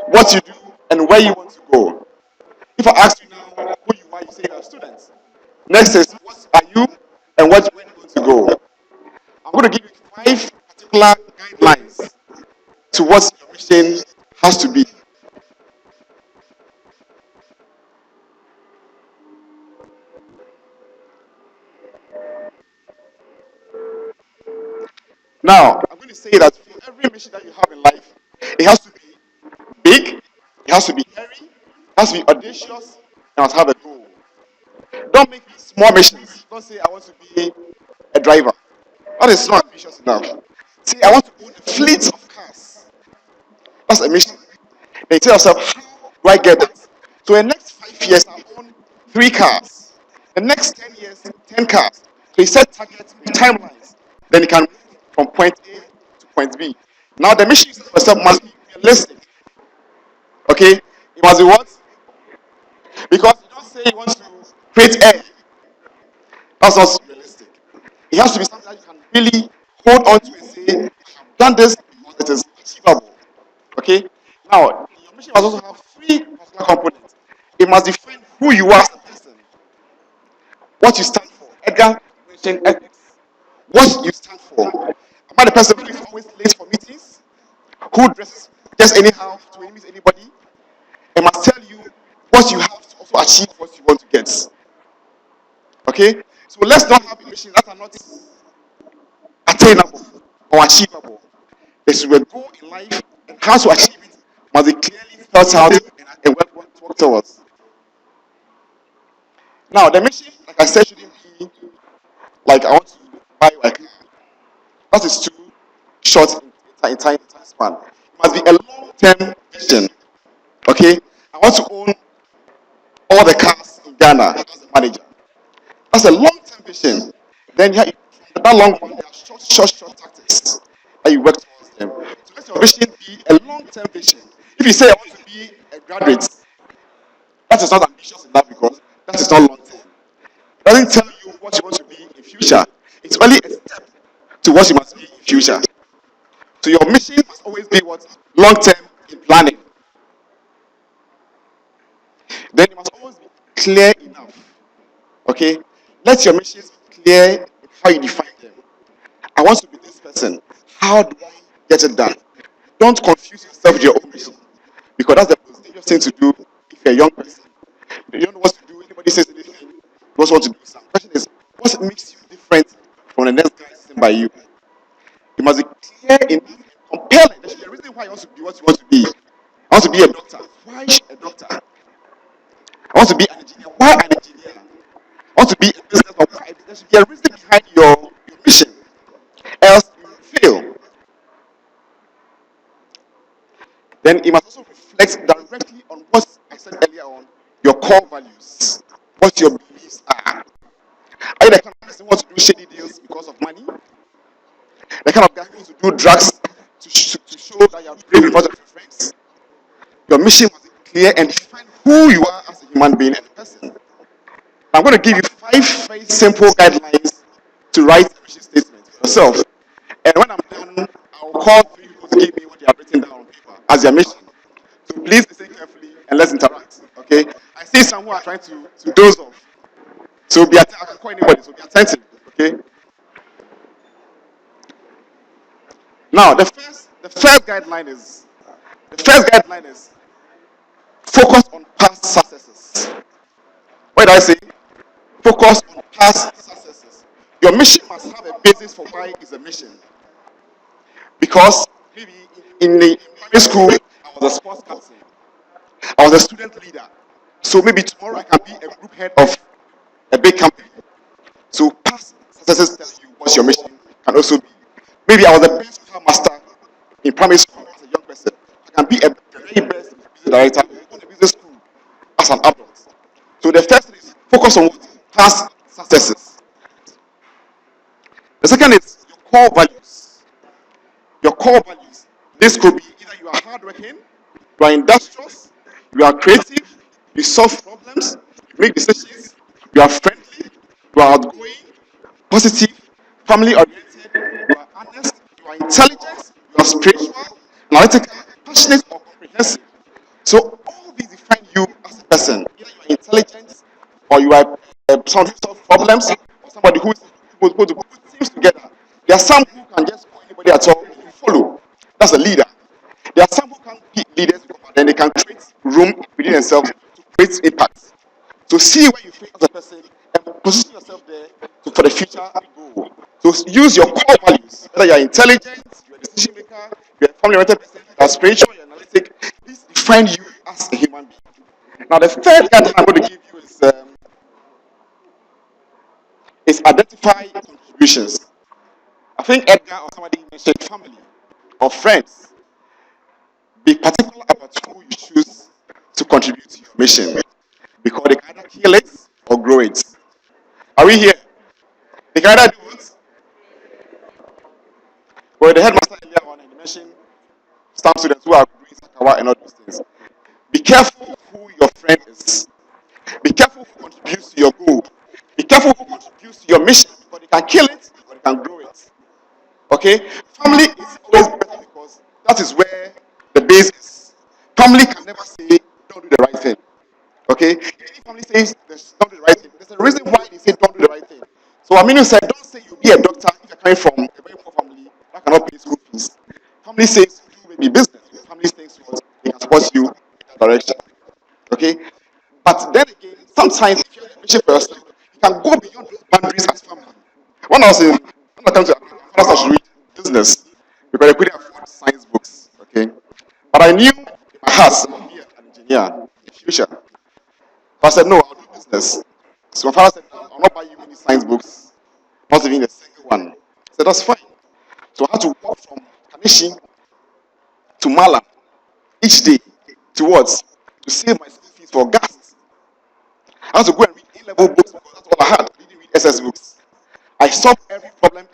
what you do, and where you want to go. If I ask you now who you are, you say you're a student. Next is what are you and where you want to go. I'm going to give you 5 particular guidelines to what your mission has to be. Now, I'm going to say that for every mission that you have in life, it has to be big, it has to be hairy, it has to be audacious, and it has to have a goal. Don't make small missions. Don't say, I want to be a driver. That is not ambitious enough. Say, I want to own a fleet of cars. That's a mission. Then you tell yourself, how do I get that? So in the next 5 years, I own 3 cars. The next 10 years, 10 cars. So you set targets with timelines. Then you can move from point A to point B. Now the mission you set for yourself must be realistic. Okay? It must be what? Because you don't say you want to create air. That's not realistic. It has to be something that you can really hold on to and say, I have done this because it is achievable. Okay? Now, your mission must also have 3 particular components. It must define who you are as a person, what you stand for. Edgar mentioned ethics. What you stand for. Am I the person who is always late for meetings? Who dresses just anyhow to meet anybody? I must tell you what you have to also achieve what you want to get. Okay? So let's not have missions that are not attainable or achievable. There should be a goal in life, and how to achieve it must be clearly thought out and work towards. Now, the mission, like I said, shouldn't be like I want to buy a car. That is too short in time span. It must be a long-term vision. Okay? I want to own all the cars in Ghana as a manager. That's a long-term vision. Then you have, from that long one, there are short tactics that you work towards them. So let your vision be a long-term vision. If you say I want to be a graduate, that is not ambitious enough because that is not long-term. It doesn't tell you what you want to be in future. It's only a step to what you must be in future. So your mission must always be what? Long-term in planning. Then it must always be clear enough. Okay? Let your missions be clear in how you define them. I want to be this person. How do I get it done? Don't confuse yourself with your own mission. because that's the most dangerous thing to do if you're a young person. You don't know what to do. Anybody says anything, you just want to do something. The question is, what makes you different from the next guy sitting by you? You must be clear enough and compelling. There should be a reason why you want to be what you want to be. I want to be a doctor. Why a doctor? I want to be an engineer. Why an engineer? I want to be a businessman. Why? There should be a reason behind your mission. Else you will fail. Then it must also reflect directly on what I said earlier on, your core values, what your beliefs are. Are you the kind of person who wants to do shady deals because of money? The kind of guy who wants to do drugs to show that you are brave in front of your friends? Your mission must be clear and define who you are as a human being and a person. I'm going to give you 5 very simple guidelines to write a mission statement for yourself. And when I'm done, I'll call 3 people to give me what they have written down on paper as their mission. So please listen carefully and let's interact. Okay? I see some who are trying to doze off. So be attentive. I can call anybody, so be attentive. Okay? Now the first guideline is focus on past successes. What did I say? Focus on past successes. Your mission must have a basis for why it's a mission. Because maybe in primary school, I was a sports captain. I was a student leader. So maybe tomorrow I can be a group head of a big company. So past successes tell you what your mission can also be. Maybe I was the best power master in primary school as a young person. I can be a very best business director in a business school as an adult. So the first thing is focus on what? Past successes. The second is your core values. Your core values. This could be either you are hardworking, you are industrious, you are creative, you solve problems, you make decisions, you are friendly, you are outgoing, positive, family oriented, you are honest, you are intelligent, you are spiritual, analytical, passionate, or comprehensive. So all these define you as a person. Either you are intelligent, or you are someone who solves problems, or somebody who is able to put things together. There are some who can just call anybody at all and you follow. That's a leader. There are some who can be leaders, but then they can create room within themselves to create impact. So see where you fit as a person and position yourself there for the future goal. So use your core values. Whether you're intelligent, you're a decision maker, you're a family-oriented person, you're spiritual, you're analytic. This define you as a human being. Now the third guideline I'm going to give you is identify contributions. I think Edgar or somebody mentioned family or friends. Be particular about who you choose to contribute to your mission, because they can either kill it or grow it. Are we here? They can either do it. Well, the headmaster earlier on, he mentioned some students who are doing Sakawa and all those things. Be careful who your friend is. Be careful who contributes to your goal. Be careful who contributes to your mission, because they can kill it or they can grow it. Okay? Family is always better because that is where the base is. Family can never say, don't do the right thing. Okay? If family says, don't do the right thing, there's a reason why they say, don't do the right thing. So Aminu said, don't say you'll be a doctor if you're coming from a very poor family that cannot pay school fees. Family says, do maybe business. Family thinks what they can support you in that direction. Okay? But then again, sometimes if you're a mission for yourself, you can go beyond those boundaries as family. When I came to Accra, I thought I should read business because I couldn't afford science books. Okay? But I knew in my heart I would be an engineer in the future. So I said, no, I'll do business. So my father said, I'll not buy you any science books, not even a single one. I said, that's fine. So I had to walk from Kanishi to Malam each day towards to save my school fees for gas. I had to go and read A-level books because that's all I had. I didn't read SS books. I solved every problem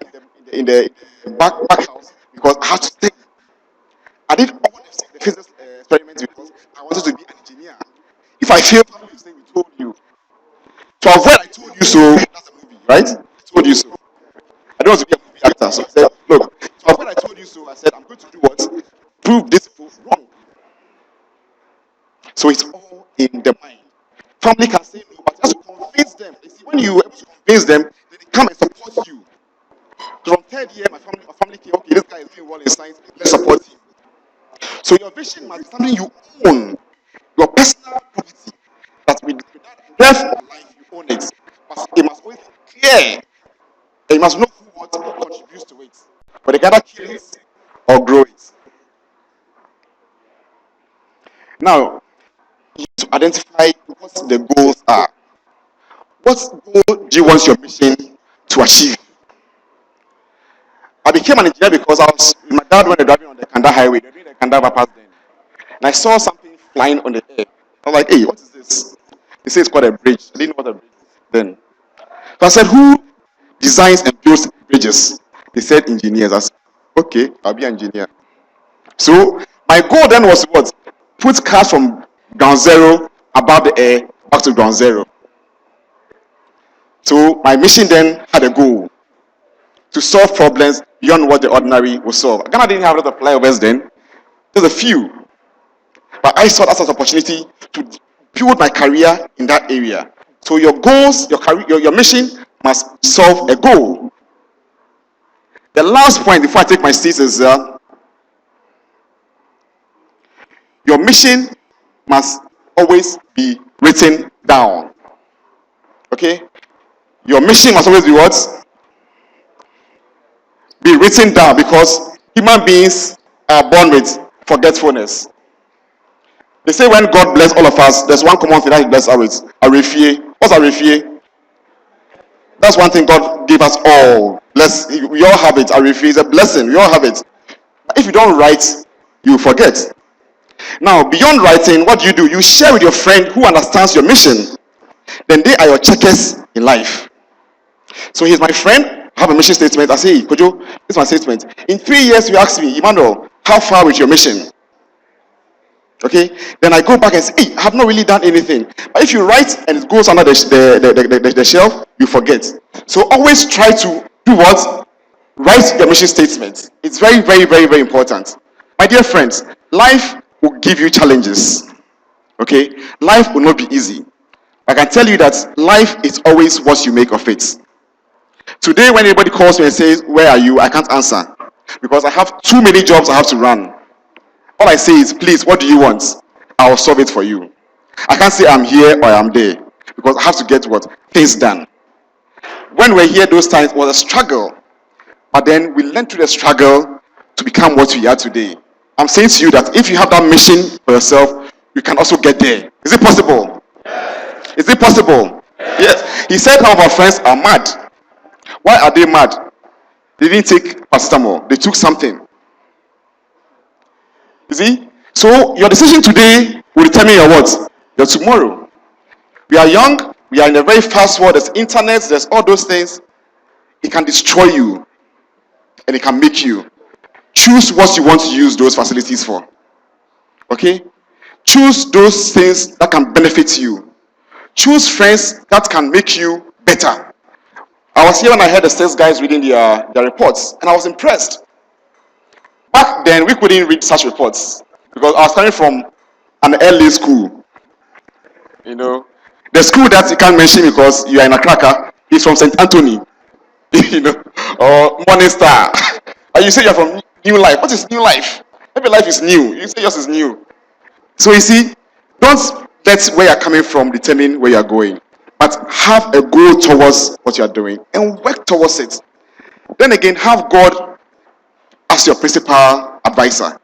in the back house because I had to take. I did all the physics experiments because I wanted to be an engineer. If I fail, family will say, we told you. To avoid I told you so, that's a movie, right? I told you so. I don't want to be a movie actor, so I said, look, to avoid I told you so, I said, I'm going to do what? Prove this wrong. So it's all in the mind. Family can say no, but you have to convince them. You see, when you are able to convince them, then they come and support you. So from third year, my family came, okay, this guy is doing well in science, let's support him. So your vision must be something you own. death or life, you own it. But it must always be clear. And you must know who contributes to it. But they can either kill it or grow it. Now, you need to identify what the goals are. What goal do you want your mission to achieve? I became an engineer because I was with my dad when they were driving on the Kanda highway. They were doing the Kanda bypass then. And I saw something flying on the air. I was like, hey, what is this? They say it's called a bridge. I didn't know what a bridge is then. So I said, who designs and builds bridges? They said engineers. I said, okay, I'll be an engineer. So my goal then was what? Put cars from ground zero above the air back to ground zero. So my mission then had a goal to solve problems beyond what the ordinary will solve. Ghana didn't have a lot of flyovers then. There's a few. But I saw that as an opportunity to build my career in that area. So your goals, your career, your mission must solve a goal. The last point before I take my seat is your mission must always be written down. Okay? Your mission must always be what? Be written down, because human beings are born with forgetfulness. They say when God bless all of us, there's one common thing that He bless us with. Arefie. What's arefie? That's one thing God gave us all. We all have it. Arefie is a blessing. We all have it. But if you don't write, you forget. Now, beyond writing, what do? You share with your friend who understands your mission. Then they are your checkers in life. So he's my friend. I have a mission statement. I say, Kojo, this is my statement. In 3 years, you ask me, Emmanuel, how far with your mission? Okay, then I go back and say, hey, I have not really done anything. But if you write and it goes under the shelf, you forget. So always try to do what? Write your mission statement. It's very, very, very, very important. My dear friends, life will give you challenges. Okay, life will not be easy. I can tell you that life is always what you make of it. Today, when anybody calls me and says, where are you? I can't answer, because I have too many jobs I have to run. All I say is, please, what do you want? I'll solve it for you. I can't say I'm here or I'm there, because I have to get what? Things done. When we're here, those times, it was a struggle. But then we learned through the struggle to become what we are today. I'm saying to you that if you have that mission for yourself, you can also get there. Is it possible? Is it possible? Yes. He said some of our friends are mad. Why are they mad? They didn't take paracetamol. They took something. You see? So your decision today will determine your what? Your tomorrow. We are young. We are in a very fast world. There's internet. There's all those things. It can destroy you. And it can make you. Choose what you want to use those facilities for. Okay? Choose those things that can benefit you. Choose friends that can make you better. I was here when I heard the sales guys reading their reports, and I was impressed. Back then, we couldn't read such reports because I was coming from an LA school. You know, the school that you can't mention because you are in Accra is from St. Anthony, you know, or Morning Star. And you say you're from New Life. What is New Life? Maybe life is new. You say yours is new. So you see, don't let where you're coming from determine where you're going, but have a goal towards what you're doing and work towards it. Then again, have God as your principal advisor.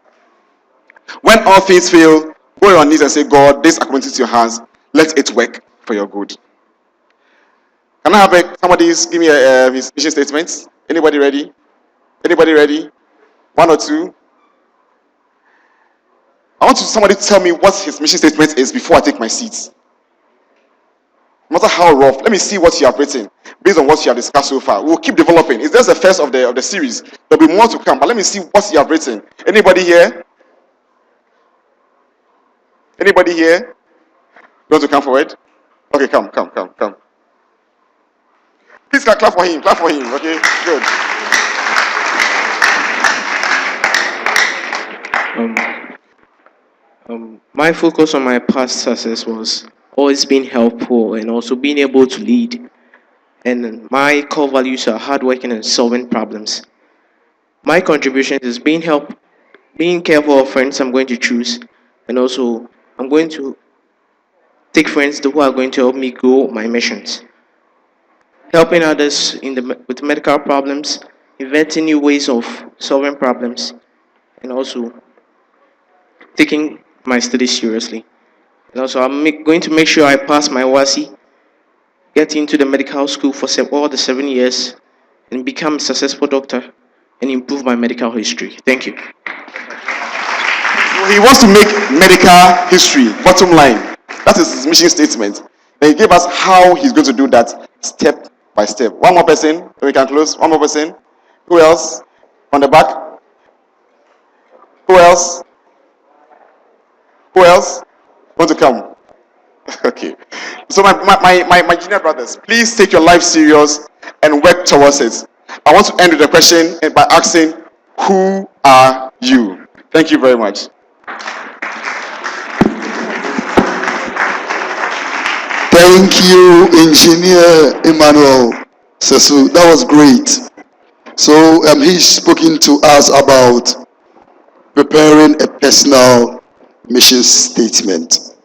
When all things fail, go on your knees and say, God, this I commit into your hands. Let it work for your good. Can I have somebody give me his mission statement? Anybody ready? Anybody ready? One or two? I want somebody to tell me what his mission statement is before I take my seat. No matter how rough, let me see what you have written based on what you have discussed so far. We'll keep developing. It's just the first of the series. There'll be more to come, but let me see what you have written. Anybody here? Anybody here? You want to come forward? Okay, come. Please clap for him. Clap for him. Okay, good. My focus on my past success was always being helpful and also being able to lead. And my core values are hardworking and solving problems. My contribution is being careful of friends I'm going to choose, and also I'm going to take friends who are going to help me grow my missions. Helping others with medical problems, inventing new ways of solving problems, and also taking my studies seriously. And also, going to make sure I pass my WASI, get into the medical school for all the 7 years, and become a successful doctor and improve my medical history. Thank you. So he wants to make medical history, bottom line. That is his mission statement. Then he gave us how he's going to do that step by step. One more person, then we can close. One more person. Who else? On the back. Who else? Who else? Want to come? Okay. So my junior brothers, please take your life serious and work towards it. I want to end with a question by asking, who are you? Thank you very much. Thank you, Engineer Emmanuel Sesu. That was great. So he's spoken to us about preparing a personal mission statement.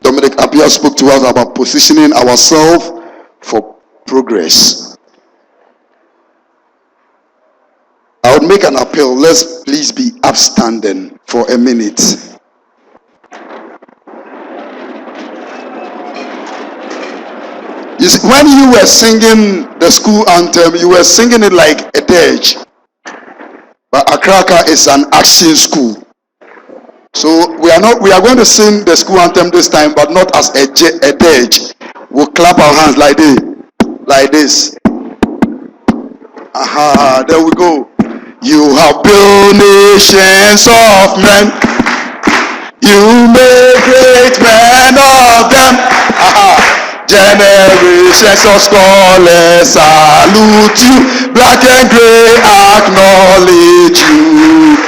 Dominic Appiah spoke to us about positioning ourselves for progress. I would make an appeal. Let's please be upstanding for a minute. You see, when you were singing the school anthem, you were singing it like a dirge. But Accra is an action school. So we are going to sing the school anthem this time, but not as a dirge. We'll clap our hands like this. Aha, there we go. You have built nations of men. You made great men of them. Aha. Generations of scholars salute you. Black and gray acknowledge you.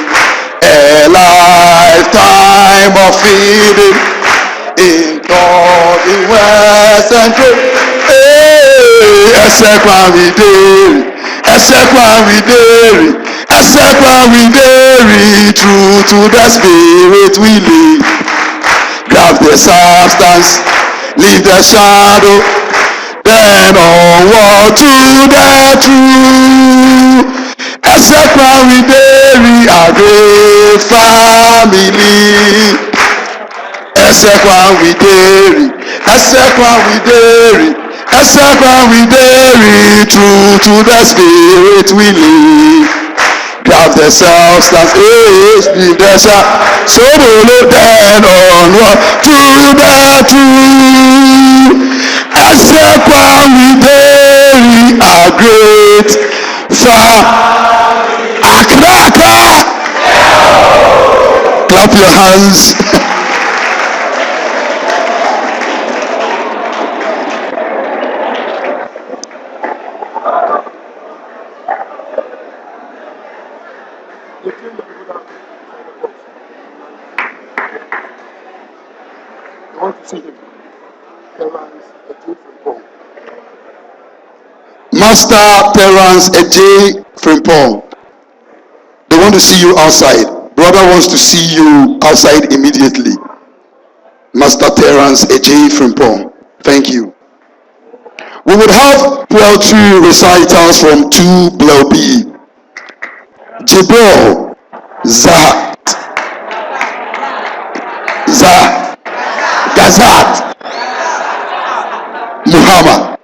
A lifetime of feeding in God, in West and Great. True to the Spirit we live. Grab the substance, leave the shadow, then onward to the truth. We bury our great family. We bury, true to the Spirit we live. Grab the substance, leave the shadow, so then onward to the truth. We bury our great family. Accra! Clap your hands. I want to see him. Master Terence Ej Frimpong. They want to see you outside. Brother wants to see you outside immediately. Master Terence Ej Frimpong. Thank you. We would have poetry recitals from 2 Bleoo B. Jibril Gazat Muhammad.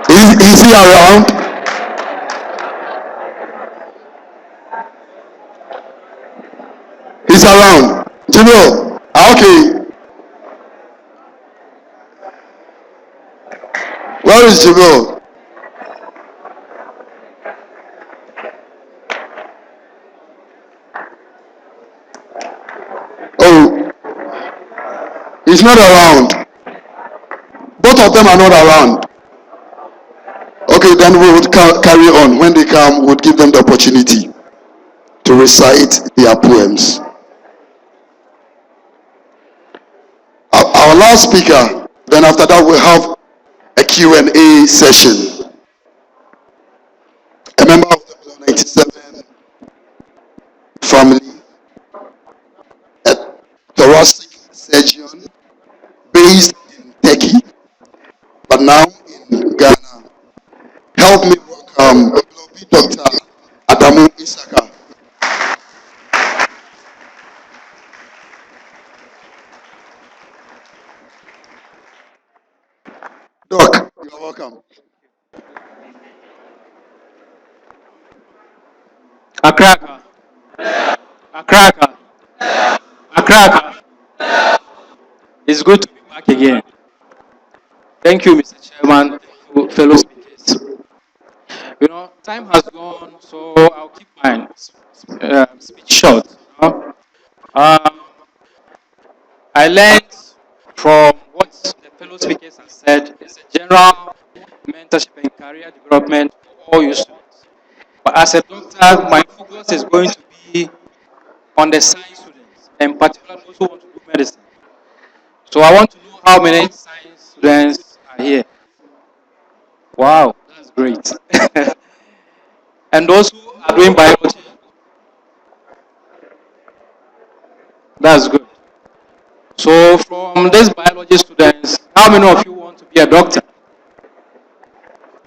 Is he around? He's around. Jibril. Okay. Where is Jibril? Oh, he's not around. Both of them are not around. Okay, then we would carry on. When they come, we would give them the opportunity to recite their poems. Our last speaker, then after that we'll have a Q&A session. A member of the Bleoo 97 family, a thoracic surgeon based in Doc, you're welcome. Accra, Accra, Accra. It's good to be back again. Thank you, Mr. Chairman. Thank you, fellow speakers. Time has gone, so I'll keep my speech short. Um, I learned from what the fellow speakers have said. It's a general mentorship and career development for all your students. But as a doctor, my focus is going to be on the science students, and particularly those who want to do medicine. So I want to know how many science students are here. Wow, that's great. And those who are doing biology, that's good. So from these biology students, how many of you want to be a doctor?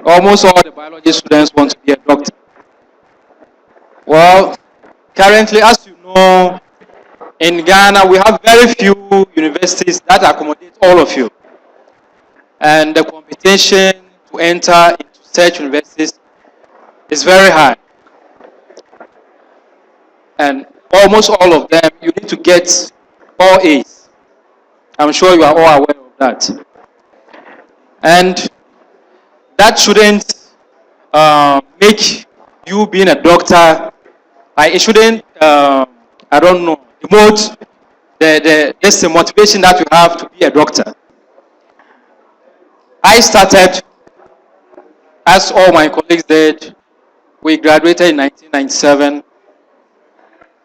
Almost all the biology students want to be a doctor. Well, currently, as you know, in Ghana, we have very few universities that accommodate all of you. And the competition to enter into such universities is very high. And almost all of them, you need to get all A's. I'm sure you are all aware of that. And that shouldn't make you being a doctor, it shouldn't, I don't know, demote this motivation that you have to be a doctor. I started, as all my colleagues did, we graduated in 1997.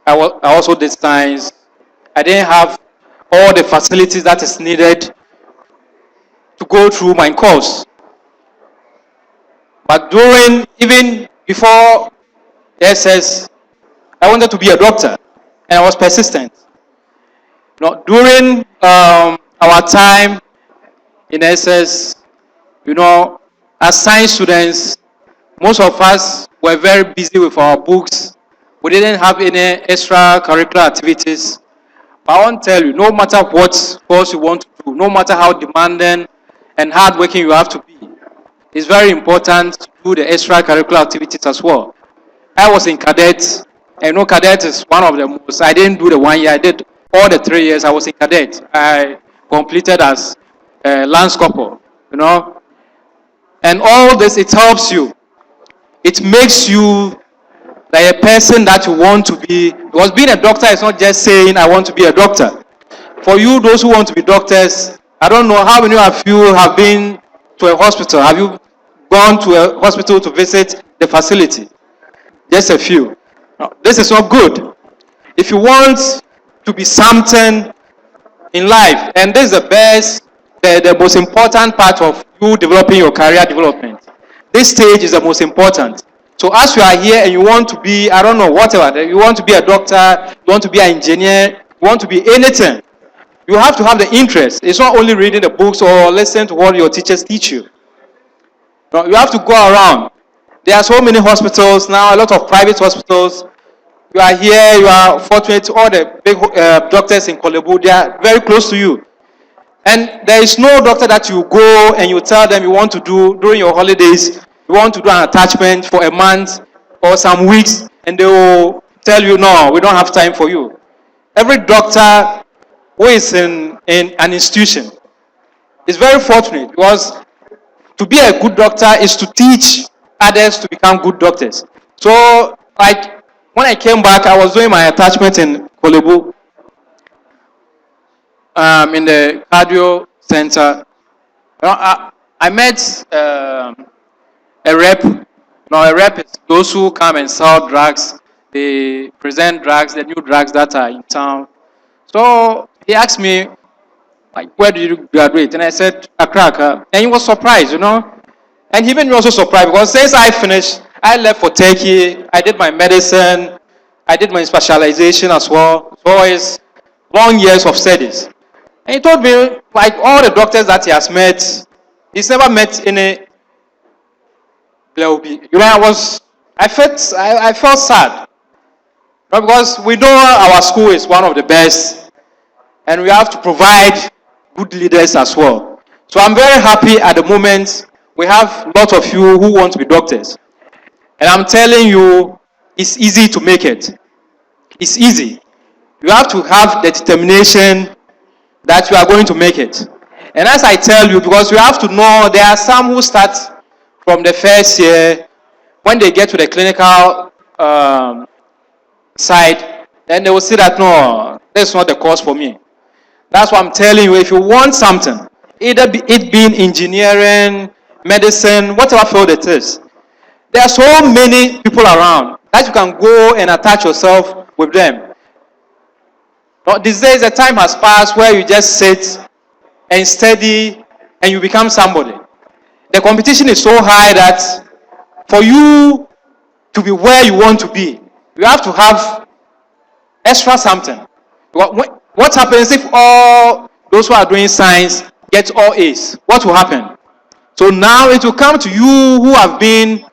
I also did science. I didn't have all the facilities that is needed to go through my course. But even before the SS, I wanted to be a doctor, and I was persistent. During our time in SS, as science students, most of us were very busy with our books. We didn't have any extracurricular activities. But I want to tell you, no matter what course you want to do, no matter how demanding and hardworking you have to be, it's very important to do the extracurricular activities as well. I was in cadet. I know cadet is one of the most. I didn't do the 1 year. I did all the 3 years. I was in cadet. I completed as lance corporal. And all this, it helps you. It makes you like a person that you want to be. Because being a doctor is not just saying I want to be a doctor. For you, those who want to be doctors, I don't know how many of you have been to a hospital. Have you gone to a hospital to visit the facility? Just a few. No, this is not good. If you want to be something in life, and this is the most important part of you developing your career development. This stage is the most important. So as you are here and you want to be, I don't know, whatever, you want to be a doctor, you want to be an engineer, you want to be anything, you have to have the interest. It's not only reading the books or listening to what your teachers teach you. No, you have to go around. There are so many hospitals now, a lot of private hospitals. You are here, you are fortunate, all the big doctors in Konuah, they are very close to you. And there is no doctor that you go and you tell them you want to do during your holidays, you want to do an attachment for a month or some weeks, and they will tell you, no, we don't have time for you. Every doctor who is in an institution is very fortunate, because to be a good doctor is to teach others to become good doctors. So, like, when I came back, I was doing my attachment in Konuah, in the cardio center. I met a rep. A rep is those who come and sell drugs. They present drugs, the new drugs that are in town. So he asked me, like, where did you graduate? And I said, Accra. And he was surprised, And he made me also surprised, because since I finished, I left for Turkey. I did my medicine. I did my specialization as well. So it's long years of studies. And he told me, like all the doctors that he has met, he's never met any Bleoo. I felt sad. Because we know our school is one of the best, and we have to provide good leaders as well. So I'm very happy at the moment we have a lot of you who want to be doctors. And I'm telling you, it's easy to make it. It's easy. You have to have the determination that you are going to make it. And as I tell you, because you have to know, there are some who start from the first year, when they get to the clinical side, then they will see that, no, that's not the course for me. That's what I'm telling you. If you want something, either it being engineering, medicine, whatever field it is, there are so many people around that you can go and attach yourself with them. But these days, the time has passed where you just sit and study and you become somebody. The competition is so high that for you to be where you want to be, you have to have extra something. What happens if all those who are doing science get all A's? What will happen? So now it will come to you who have been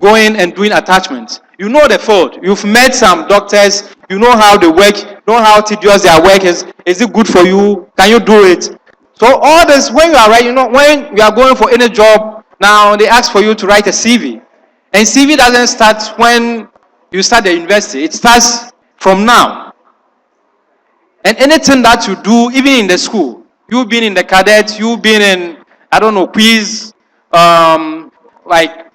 going and doing attachments. You know the field. You've met some doctors. You know how they work. You know how tedious their work is. Is it good for you? Can you do it? So all this, when you are right, when you are going for any job, now they ask for you to write a CV. And CV doesn't start when you start the university. It starts from now. And anything that you do, even in the school, you've been in the cadet, you've been in, I don't know, quiz, like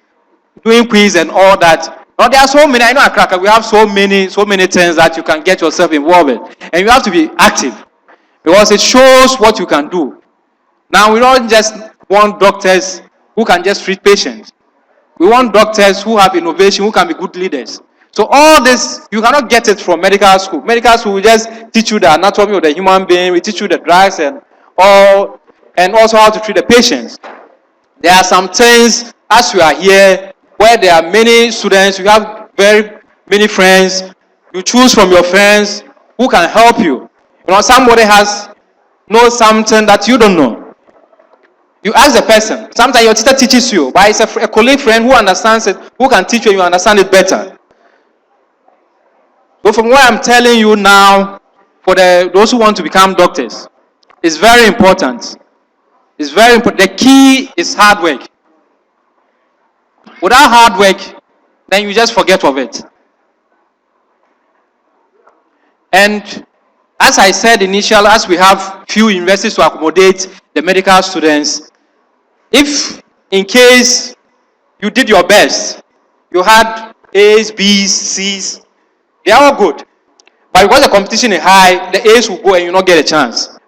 doing quiz and all that. Now there are so many, I know at Accra, we have so many things that you can get yourself involved in. And you have to be active because it shows what you can do. Now we don't just want doctors who can just treat patients. We want doctors who have innovation, who can be good leaders. So all this, you cannot get it from medical school. Medical school will just teach you the anatomy of the human being, we teach you the drugs and all, and also how to treat the patients. There are some things, as you are here, where there are many students, you have very many friends, you choose from your friends who can help you. Somebody knows something that you don't know. You ask the person. Sometimes your teacher teaches you, but it's a colleague friend who understands it, who can teach you and you understand it better. So from what I'm telling you now, for those who want to become doctors, it's very important. It's very important. The key is hard work. Without hard work, then you just forget of it. And as I said initially, as we have few universities to accommodate the medical students, if in case you did your best, you had A's, B's, C's, they are all good. But because the competition is high, the A's will go and you not get a chance.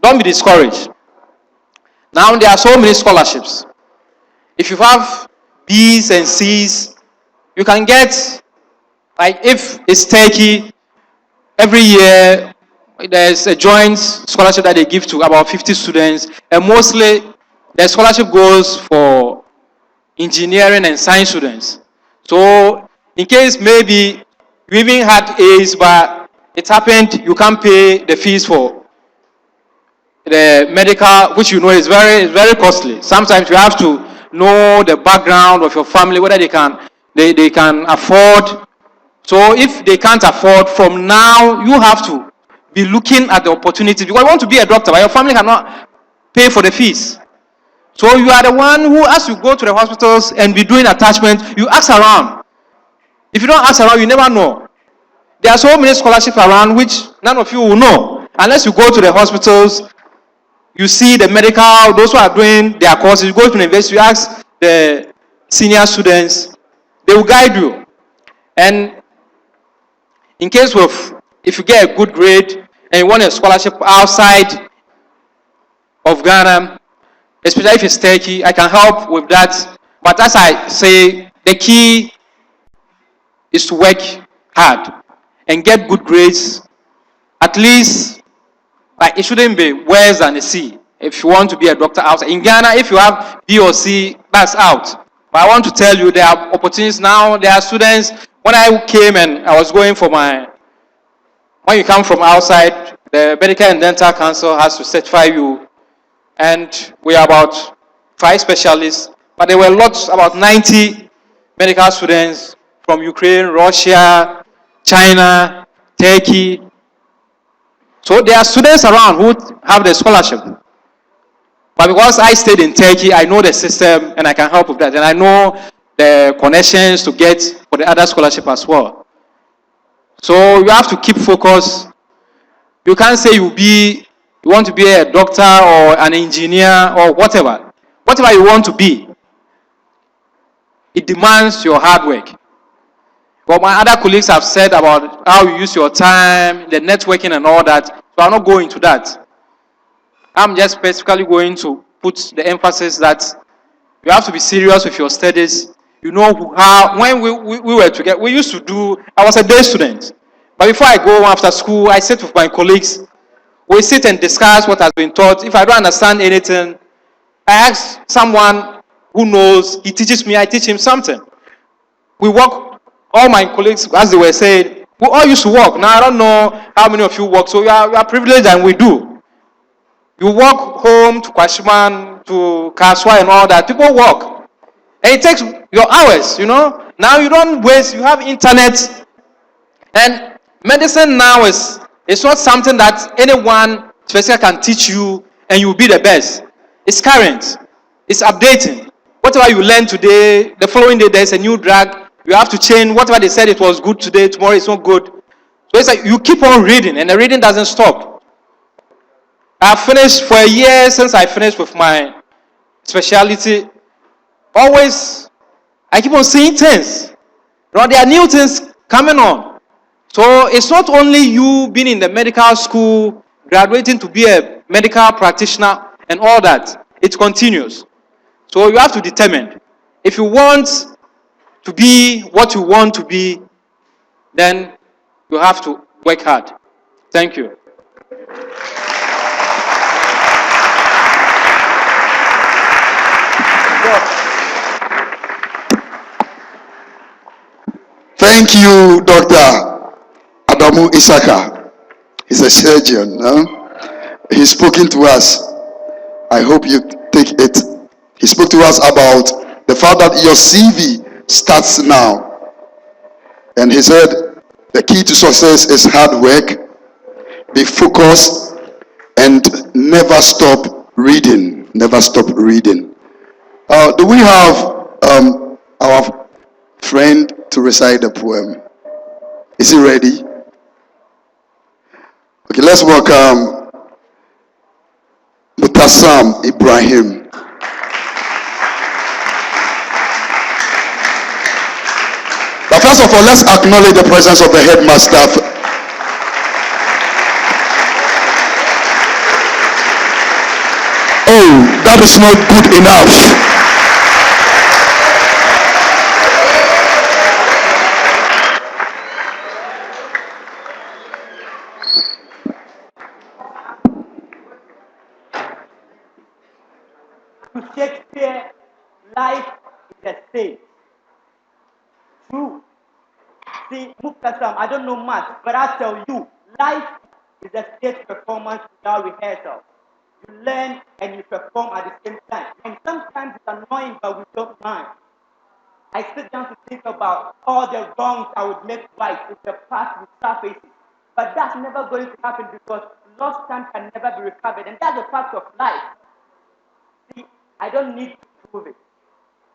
Don't be discouraged. Now there are so many scholarships. If you have B's and C's, you can get, like if it's Turkey, every year there's a joint scholarship that they give to about 50 students, and mostly the scholarship goes for engineering and science students. So in case maybe you even had A's, but it happened you can't pay the fees for the medical, which is very costly. Sometimes you have to know the background of your family, whether they can afford. So if they can't afford, from now you have to be looking at the opportunities, because you want to be a doctor, but your family cannot pay for the fees. So you are the one who, as you go to the hospitals and be doing attachment, you ask around. If you don't ask around, you never know. There are so many scholarships around which none of you will know. Unless you go to the hospitals, you see the medical, those who are doing their courses, you go to the university, you ask the senior students, they will guide you. And in case of, if you get a good grade and you want a scholarship outside of Ghana, especially if it's Turkey, I can help with that. But as I say, the key is to work hard and get good grades. At least, like, it shouldn't be worse than a C. If you want to be a doctor outside. In Ghana, if you have B or C, that's out. But I want to tell you, there are opportunities now. There are students. When I came and I was going for when you come from outside, the Medical and Dental Council has to certify you. And we are about 5 specialists. But there were lots, about 90 medical students from Ukraine, Russia, China, Turkey. So there are students around who have the scholarship. But because I stayed in Turkey, I know the system and I can help with that. And I know the connections to get for the other scholarship as well. So you have to keep focus. You can't say you want to be a doctor or an engineer or whatever. Whatever you want to be, it demands your hard work. What my other colleagues have said about how you use your time, the networking and all that, so I'm not going to that. I'm just specifically going to put the emphasis that you have to be serious with your studies. You know how, when we were together, we used to do, I was a day student. But before I go after school, I sit with my colleagues. We sit and discuss what has been taught. If I don't understand anything, I ask someone who knows, he teaches me, I teach him something. We work, all my colleagues, as they were saying, we all used to work. Now, I don't know how many of you work, so you are privileged and we do. You walk home to Kwashiman, to Kaswa and all that. People walk. And it takes your hours, you know. Now you don't waste, you have internet. And medicine now it's not something that anyone specific can teach you and you'll be the best. It's current. It's updating. Whatever you learn today, the following day there's a new drug. You have to change. Whatever they said it was good today, tomorrow it's not good. So it's like you keep on reading and the reading doesn't stop. I've finished for a year since I finished with my specialty. Always, I keep on seeing things. You know, there are new things coming on. So it's not only you being in the medical school, graduating to be a medical practitioner and all that. It continues. So you have to determine. If you want to be what you want to be, then you have to work hard. Thank you. Thank you, Dr. Adamu Isaka. He's a surgeon. Huh? He's spoken to us. I hope you take it. He spoke to us about the fact that your CV starts now. And he said the key to success is hard work, be focused, and never stop reading. Never stop reading. Do we have our friend to recite the poem? Is he ready? Okay, let's welcome Mutasam Ibrahim. But first of all, let's acknowledge the presence of the headmaster. Oh, that is not good enough. To Shakespeare, life is a stage. True. See, Muktasam, I don't know much, but I tell you, life is a stage performance without rehearsal. You learn and you perform at the same time. And sometimes it's annoying, but we don't mind. I sit down to think about all the wrongs I would make right if the past resurfaces. But that's never going to happen because lost time can never be recovered. And that's a fact of life. See, I don't need to prove it.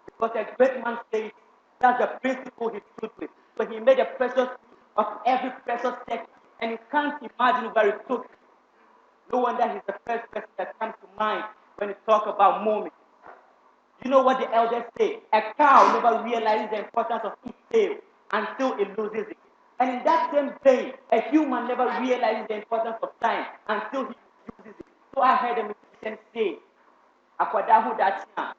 Because a great man says that's the principle he stood with. So he made a precious of every precious text, and you can't imagine where it took. No wonder he's the first person that comes to mind when you talk about moments. You know what the elders say? A cow never realizes the importance of its tail until it loses it. And in that same vein, a human never realizes the importance of time until he uses it. So I heard a musician say, Akwadahu Dachina.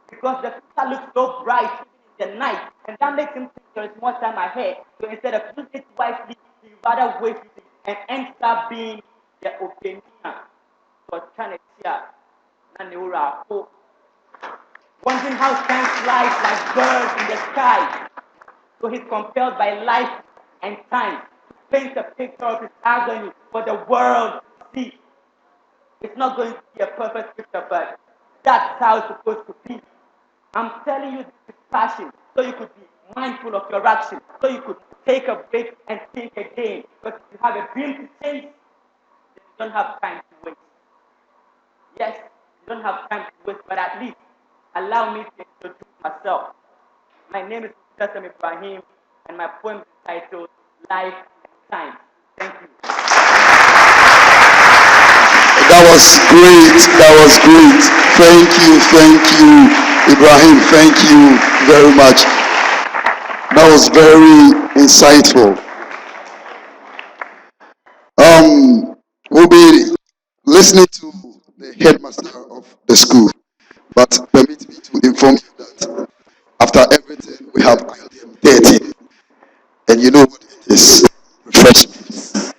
Because the future looks so bright even in the night, and that makes him think there is more time ahead. So instead of using it wisely, he rather wastes it and ends up being the opinion. So trying to hear wondering how time flies like birds in the sky. So he's compelled by life and time to paint a picture of his agony for the world to see. It's not going to be a perfect picture, but that's how it's supposed to be. I'm telling you this with passion, so you could be mindful of your actions, so you could take a break and think again. But if you have a dream to chase, then you don't have time to waste. Yes, you don't have time to waste, but at least allow me to introduce myself. My name is Professor Ibrahim, and my poem is titled Life and Time. Thank you. That was great. That was great. Thank you, Ibrahim. Thank you very much. That was very insightful. We'll be listening to the headmaster of the school, but permit me to inform you that after everything we have IDM 30, and you know what it is, refreshments.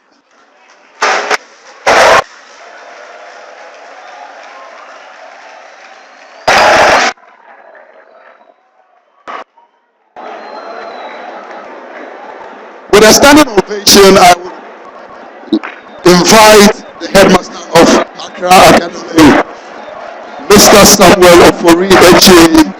With a standing ovation, I would invite the headmaster of Accra Academy, Mr. Samuel Ofori Eche.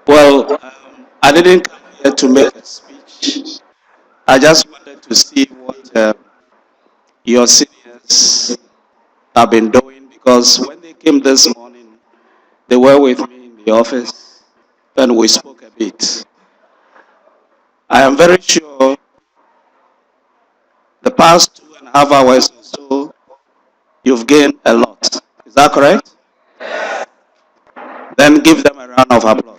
Well, I didn't come here to make a speech. I just wanted to see what your seniors have been doing, because when they came this morning, they were with me in the office and we spoke a bit. I am very sure the past 2.5 hours or so, you've gained a lot. Is that correct? Then give them a round of applause.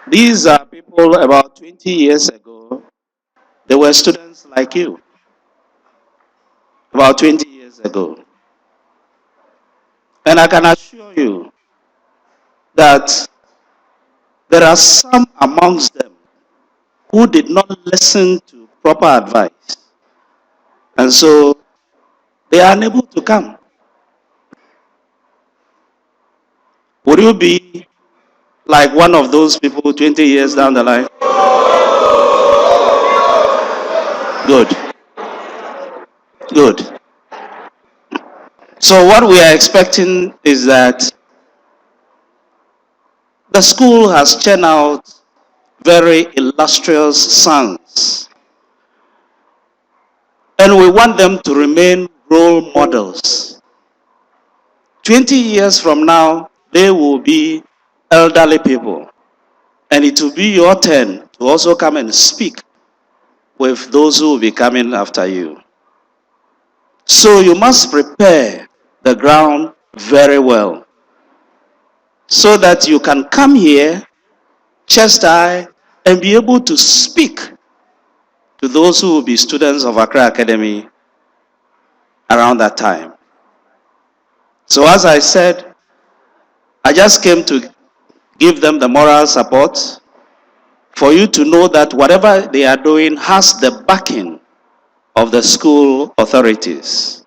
These are people about 20 years ago. They were students like you about 20 years ago. And I can assure you that there are some amongst them who did not listen to proper advice. And so they are unable to come. Would you be like one of those people 20 years down the line? Good. Good. So what we are expecting is that the school has churned out very illustrious sons. And we want them to remain role models. 20 years from now, they will be elderly people. And it will be your turn to also come and speak with those who will be coming after you. So you must prepare the ground very well so that you can come here, chest high, and be able to speak to those who will be students of Accra Academy around that time. So as I said, I just came to give them the moral support for you to know that whatever they are doing has the backing of the school authorities.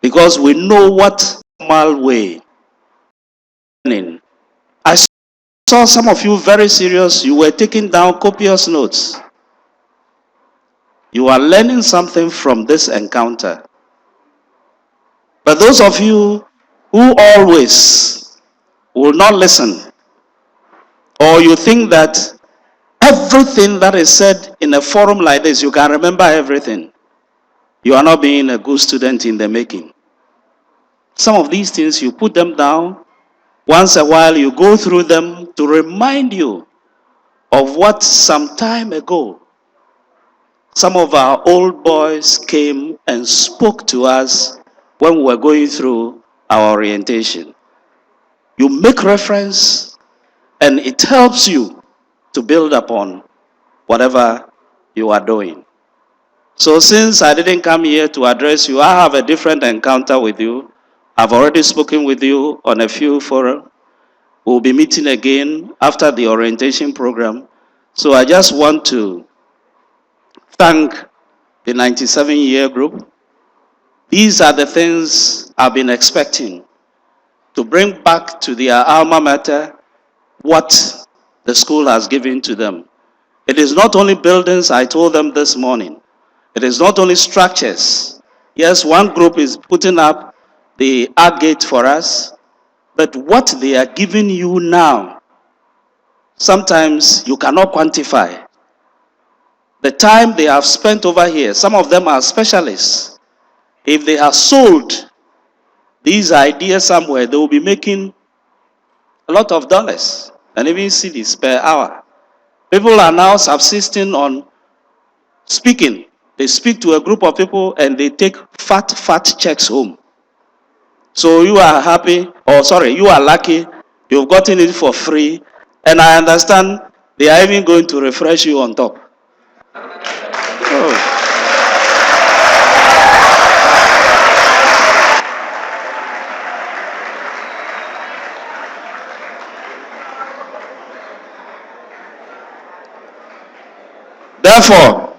Because we know what normal way. I saw some of you very serious. You were taking down copious notes. You are learning something from this encounter. But those of you who always will not listen, or you think that everything that is said in a forum like this, you can remember everything, you are not being a good student in the making. Some of these things, you put them down. Once a while, you go through them to remind you of what some time ago, some of our old boys came and spoke to us when we were going through our orientation. You make reference, and it helps you to build upon whatever you are doing. So since I didn't come here to address you, I have a different encounter with you. I've already spoken with you on a few forums. We'll be meeting again after the orientation program So I just want to thank the 97-year group. These are the things I've been expecting, to bring back to their alma mater what the school has given to them. It is not only buildings, I told them this morning. It is not only structures. Yes, one group is putting up the art gate for us, but what they are giving you now, sometimes you cannot quantify. The time they have spent over here, some of them are specialists. If they have sold these ideas somewhere, they will be making a lot of dollars and even cities per hour. People are now subsisting on speaking. They speak to a group of people and they take fat checks home. So you are happy, or sorry, you are lucky, you've gotten it for free, and I understand they are even going to refresh you on top. Oh. Therefore,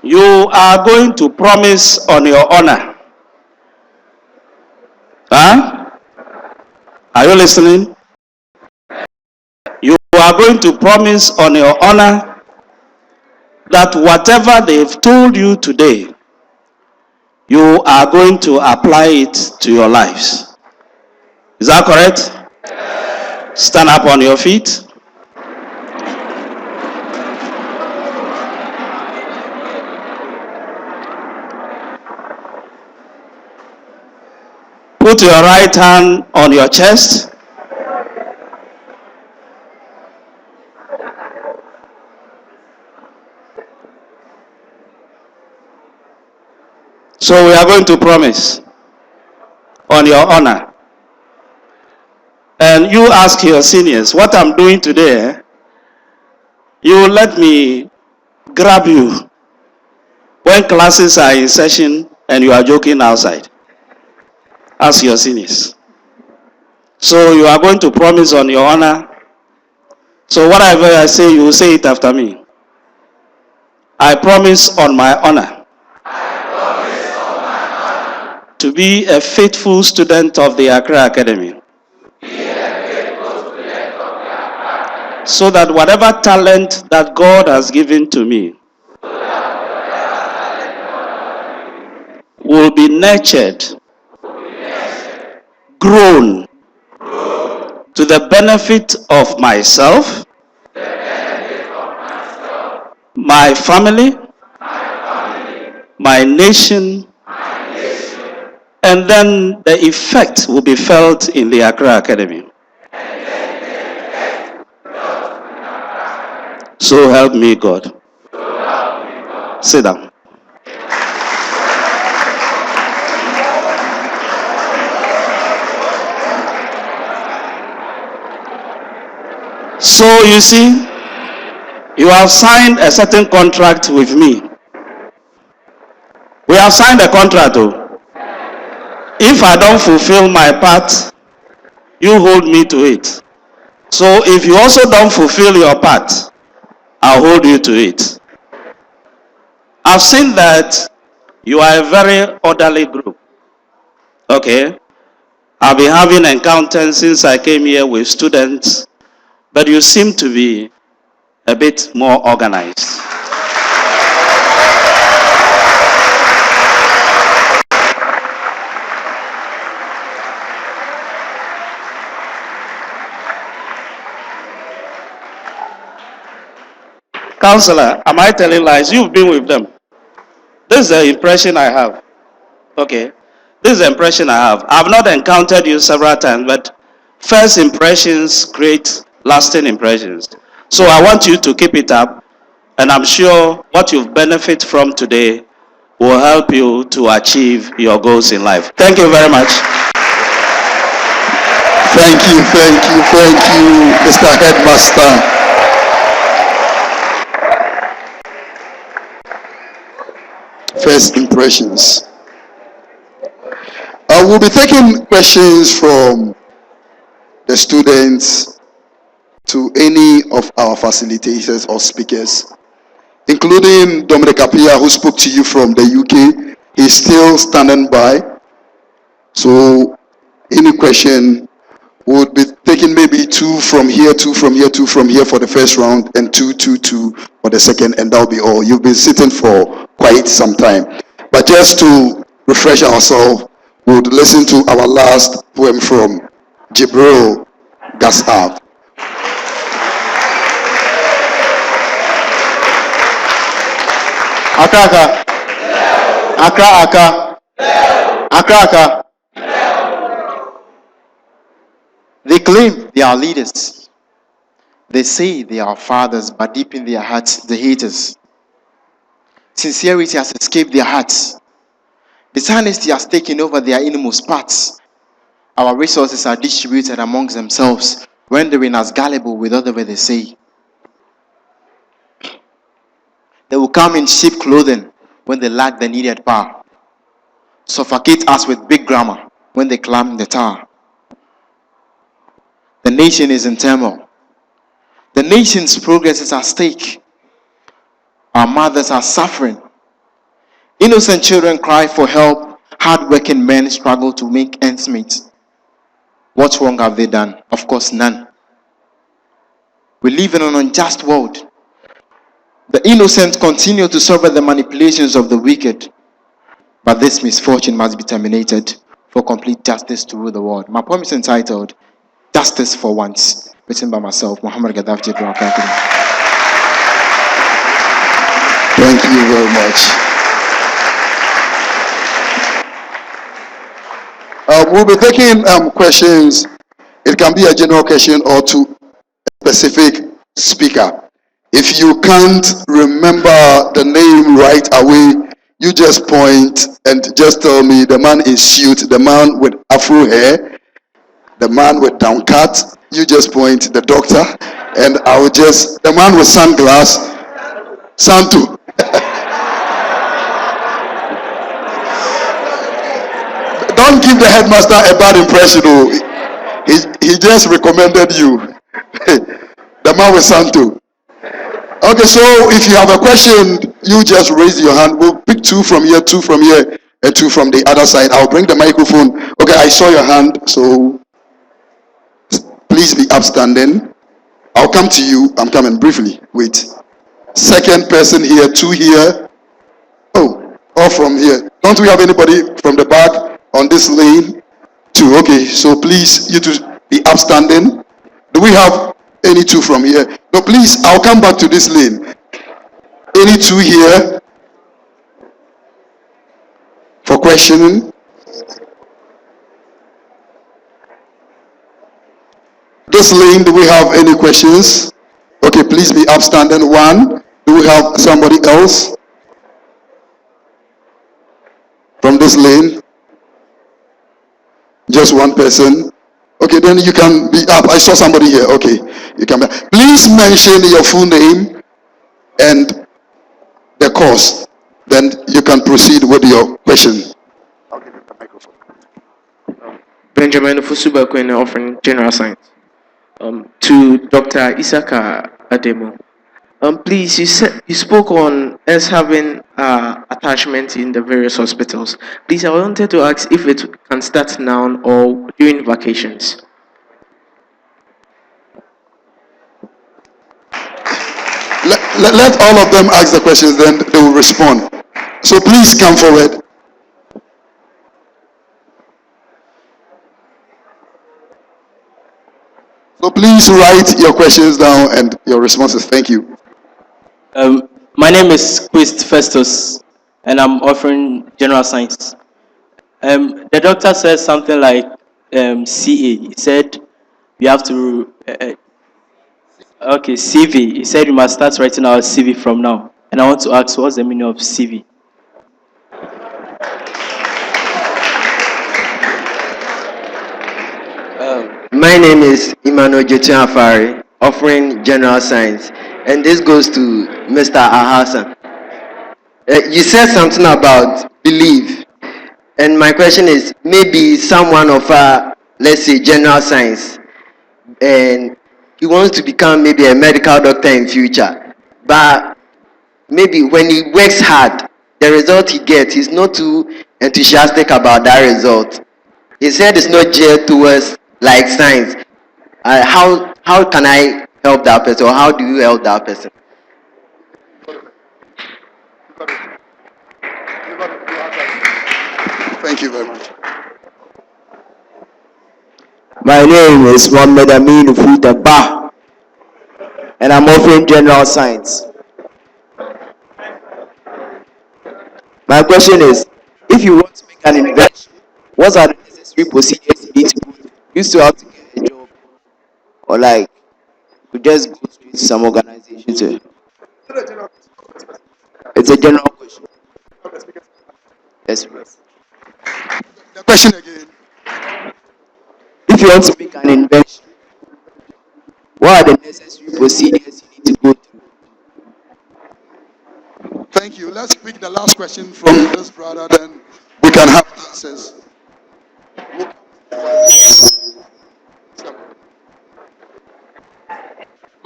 you are going to promise on your honor. Huh? Are you listening? You are going to promise on your honor that whatever they've told you today, you are going to apply it to your lives. Is that correct? Stand up on your feet. Put your right hand on your chest. So we are going to promise on your honor. And you ask your seniors, what I'm doing today, you let me grab you when classes are in session and you are joking outside. Ask your seniors. So you are going to promise on your honor. So whatever I say, you will say it after me. I promise on my honor to be a faithful student of the Accra Academy, so that whatever talent that God has given to me will be nurtured, grown to the benefit of myself, my family, my nation, and then the effect will be felt in the Accra Academy. So help me God. Sit down. So you see, you have signed a certain contract with me. We have signed a contract. Oh. If I don't fulfill my part, you hold me to it. So if you also don't fulfill your part, I'll hold you to it. I've seen that you are a very orderly group. Okay? I've been having encounters since I came here with students, but you seem to be a bit more organized. Counselor, am I telling lies? You've been with them. This is the impression I have. Okay. This is the impression I have. I've not encountered you several times, but first impressions create lasting impressions. So I want you to keep it up, and I'm sure what you've benefit from today will help you to achieve your goals in life. Thank you very much. Thank you, Mr. Headmaster. First impressions. We'll be taking questions from the students to any of our facilitators or speakers, including Dominic Apia, who spoke to you from the UK. He's still standing by. So any question would be taking maybe two from here, two from here, two from here for the first round, and two for the second, and that'll be all. You've been sitting for quite some time. But just to refresh ourselves, we would listen to our last poem from Jibril Gassab. Accra, Accra, Accra, Accra. They claim they are leaders. They say they are fathers, but deep in their hearts, the haters. Sincerity has escaped their hearts. Dishonesty has taken over their innermost parts. Our resources are distributed amongst themselves, rendering us gullible with whatever they say. They will come in cheap clothing when they lack the needed power. Suffocate us with big grammar when they climb the tower. The nation is in turmoil. The nation's progress is at stake. Our mothers are suffering. Innocent children cry for help. Hard-working men struggle to make ends meet. What wrong have they done? Of course, none. We live in an unjust world. The innocent continue to suffer the manipulations of the wicked. But this misfortune must be terminated for complete justice to rule the world. My poem is entitled Justice for Once, written by myself, Muhammad Gaddafi Jibril. Thank you very much. We'll be taking questions. It can be a general question or to a specific speaker. If you can't remember the name right away, you just point and just tell me the man in suit, the man with afro hair, the man with downcut. You just point the doctor, and I will just the man with sunglass, Santu. Don't give the headmaster a bad impression. Oh. He just recommended you. The man with Santu. Okay, so if you have a question, you just raise your hand. We'll pick two from here, and two from the other side. I'll bring the microphone. Okay, I saw your hand, so please be upstanding. I'll come to you. I'm coming briefly. Wait. Second person here, two here. Oh, all from here. Don't we have anybody from the back on this lane? Two. Okay, so please, you to be upstanding. Do we have any two from here? No, please, I'll come back to this lane. Any two here for questioning? This lane, do we have any questions? Okay, please be upstanding. One. Do we have somebody else from this lane? Just one person. Okay, then you can be up. I saw somebody here. Okay, you can be. Please mention your full name and the course. Then you can proceed with your question. I'll give you the microphone. Benjamin Fusuba Kwene offering general science. To Dr. Isaka Ademo. Please, you spoke on us having attachment in the various hospitals. Please, I wanted to ask if it can start now or during vacations. Let all of them ask the questions, then they will respond. So please come forward. So please write your questions down and your responses. Thank you. My name is Quist Festus, and I'm offering general science. The doctor said something like CA. He said we have to. Okay, CV. He said we must start writing our CV from now. And I want to ask, what's the meaning of CV? My name is Emmanuel Jetun Afari, offering general science, and this goes to Mr. Ahasan. You said something about belief, and my question is maybe someone of let's say general science, and he wants to become maybe a medical doctor in future, but maybe when he works hard, the result he gets, he's not too enthusiastic about that result. His head is not geared towards like science. How can I help that person, or how do you help that person? Thank you very much. My name is Mohammed Amin Ufutaba, and I'm offering general science. My question is, if you want to make an invention, what are the necessary procedures you need to go through? You still have to get a job, or like you just go straight to some organization to. It's a general question. Yes, please. The question again. If you want to make an invention, what are the necessary procedures you need to go through? Thank you. Let's pick the last question from this brother, then we can have answers.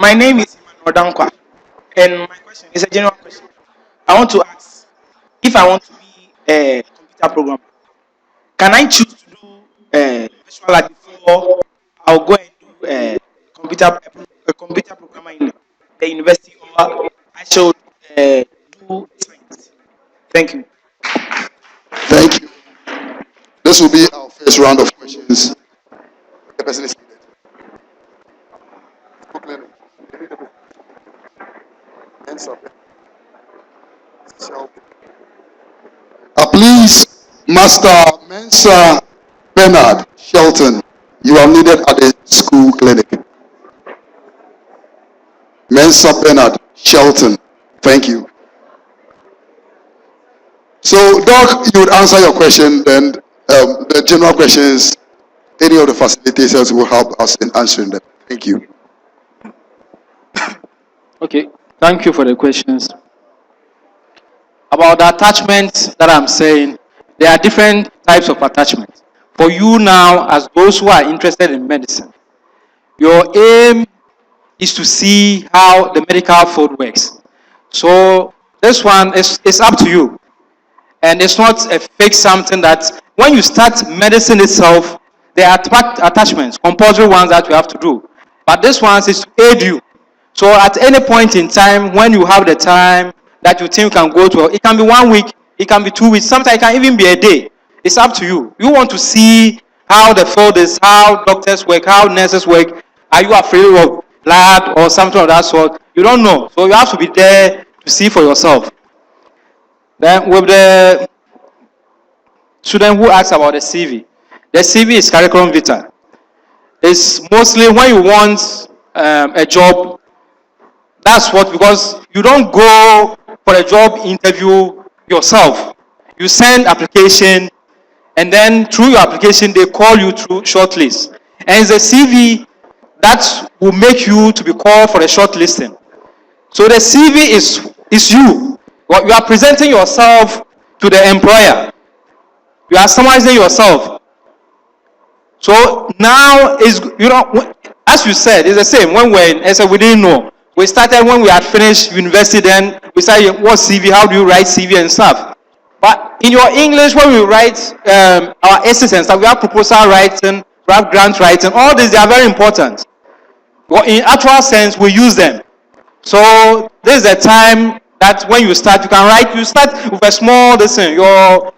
My name is Emmanuel Dankwa, and my question is a general question. I want to ask, if I want to be a computer programmer, can I choose to do visual art before I'll go and do a computer programmer in the university, or I should do science? Thank you. Thank you. This will be our first round of questions. The person is please, Master Mensa Bernard Shelton, you are needed at the school clinic. Mensa Bernard Shelton, thank you. So, Doc, you would answer your question, then the general questions, any of the facilitators will help us in answering them. Thank you. Okay, thank you for the questions. About the attachments that I'm saying, there are different types of attachments. For you now, as those who are interested in medicine, your aim is to see how the medical field works. So this one is up to you. And it's not a fake something that when you start medicine itself, there are attachments, compulsory ones that you have to do. But this one is to aid you. So at any point in time, when you have the time that you think you can go to, it can be 1 week, it can be 2 weeks, sometimes it can even be a day. It's up to you. You want to see how the field is, how doctors work, how nurses work. Are you afraid of blood or something of that sort? You don't know. So you have to be there to see for yourself. Then with the student who asks about the CV is curriculum vitae. It's mostly when you want a job. That's what, because you don't go for a job interview yourself. You send application, and then through your application they call you through shortlist. And it's a CV that will make you to be called for a shortlisting. So the CV is you. You are presenting yourself to the employer. You are summarizing yourself. So now is, as you said, it's the same. When we're in SA, we didn't know. We started when we had finished university. Then we started what CV? How do you write CV and stuff? But in your English, when we write our essays and stuff, we have proposal writing, we have grant writing. All these, they are very important. Well, in actual sense, we use them. So this is the time that when you start, you can write. You start with a small thing, your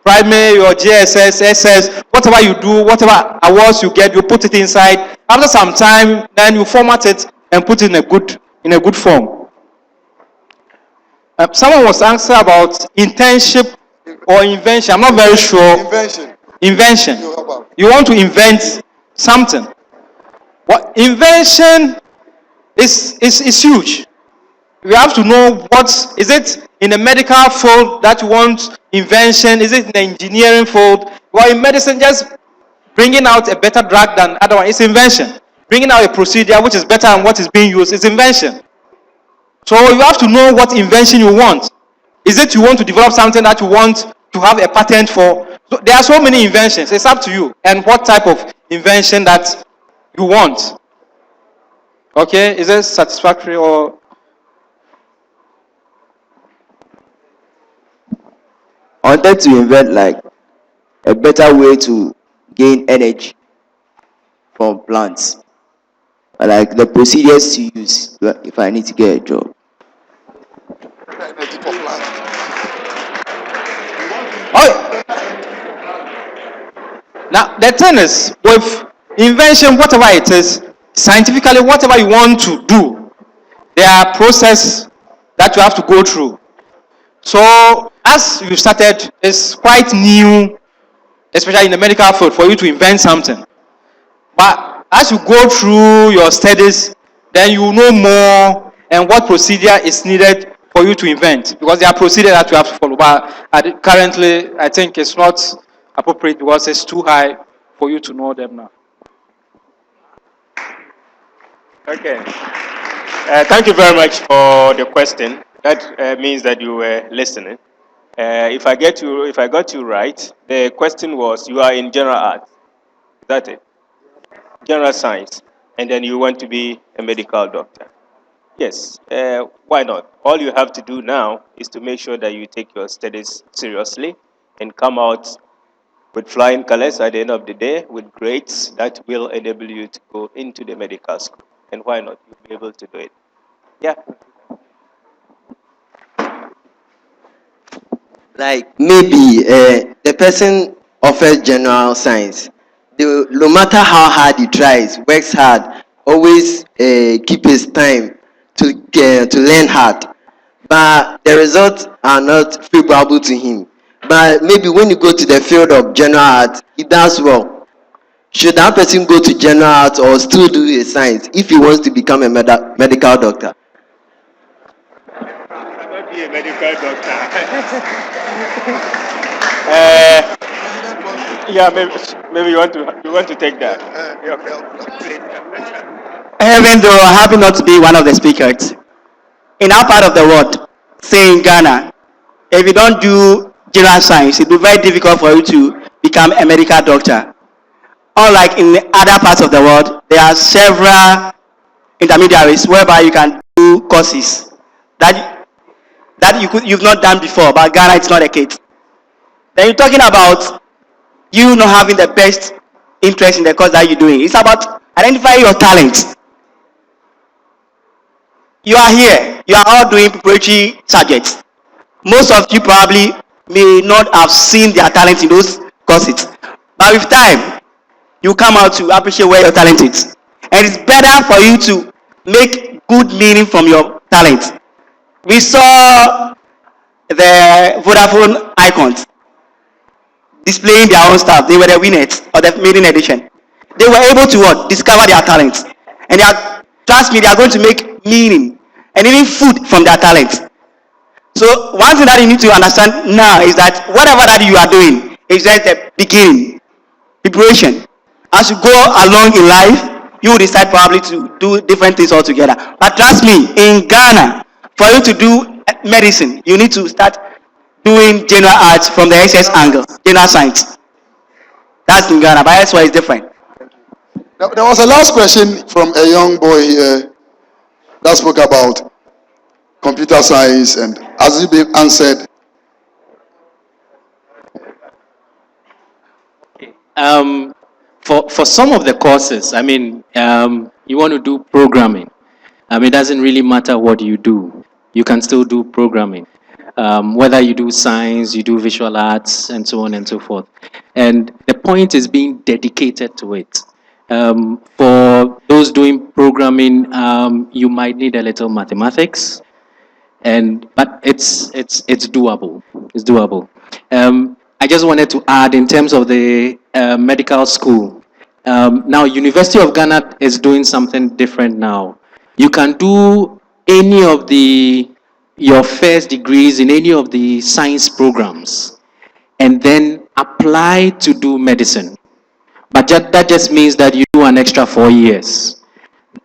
primary, your GSS, SS, whatever you do, whatever awards you get, you put it inside. After some time, then you format it and put it in a good form. Someone was asking about internship or invention. I'm not very sure. Invention. You want to invent something. What invention is huge. You have to know what is it in the medical field that you want invention. Is it in the engineering field? Well, in medicine, just bringing out a better drug than other one is invention. Bringing out a procedure which is better than what is being used is invention. So you have to know what invention you want. Is it you want to develop something that you want to have a patent for? So there are so many inventions. It's up to you and what type of invention that you want. Okay, is it satisfactory or? I wanted to invent like a better way to gain energy from plants, like the procedures to use if I need to get a job. Oh, now the thing is with invention, whatever it is, scientifically, whatever you want to do, there are process that you have to go through. So as you started, it's quite new, especially in the medical field, for you to invent something. But as you go through your studies, then you know more and what procedure is needed for you to invent, because there are procedures that you have to follow. But currently, I think it's not appropriate because it's too high for you to know them now. Okay. Thank you very much for the question. That means that you were listening. If I got you right, the question was: you are in general art. Is that it? General science, and then you want to be a medical doctor. Yes. Why not? All you have to do now is to make sure that you take your studies seriously and come out with flying colors at the end of the day with grades that will enable you to go into the medical school. And why not? You'll be able to do it. Yeah. Like maybe the person offers general science. No matter how hard he tries, works hard, always keep his time to learn hard. But the results are not favorable to him. But maybe when you go to the field of general art, he does well. Should that person go to general art or still do his science if he wants to become a medical doctor? Cannot be a medical doctor. uh, yeah, maybe you want to take that. Even though I happen not to be one of the speakers, in our part of the world, say in Ghana, if you don't do general science, it will be very difficult for you to become a medical doctor. Unlike in the other parts of the world, there are several intermediaries whereby you can do courses that you've not done before, but Ghana it's not a case. Then you're talking about you not having the best interest in the course that you're doing. It's about identifying your talents. You are here, you are all doing preparatory subjects. Most of you probably may not have seen their talent in those courses. But with time, you come out to appreciate where your talent is. And it's better for you to make good meaning from your talent. We saw the Vodafone icons displaying their own stuff. They were the winners of the maiden edition. They were able to what? Discover their talents. And they are, trust me, they are going to make meaning and even food from their talents. So one thing that you need to understand now is that whatever that you are doing is just the beginning, preparation. As you go along in life, you will decide probably to do different things altogether. But trust me, in Ghana, for you to do medicine, you need to start doing general arts from the SS angle, general science. That's in Ghana, but elsewhere it's different. There was a last question from a young boy here that spoke about computer science, and has it been answered? For some of the courses, I mean, you want to do programming. It doesn't really matter what you do. You can still do programming. Whether you do science, you do visual arts, and so on and so forth. And the point is being dedicated to it. For those doing programming, you might need a little mathematics, but it's doable. It's doable. I just wanted to add in terms of the medical school. Now, University of Ghana is doing something different now. You can do any of your first degrees in any of the science programs, and then apply to do medicine. But that just means that you do an extra 4 years.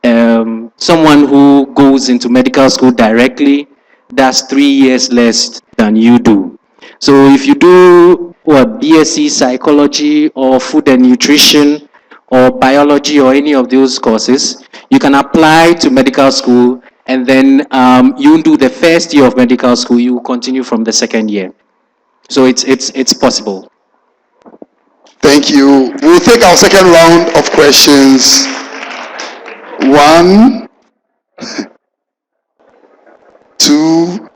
Someone who goes into medical school directly does 3 years less than you do. So if you do BSc psychology or food and nutrition or biology or any of those courses, you can apply to medical school, and then you do the first year of medical school, you continue from the second year. So it's possible. Thank you. We'll take our second round of questions. One, two.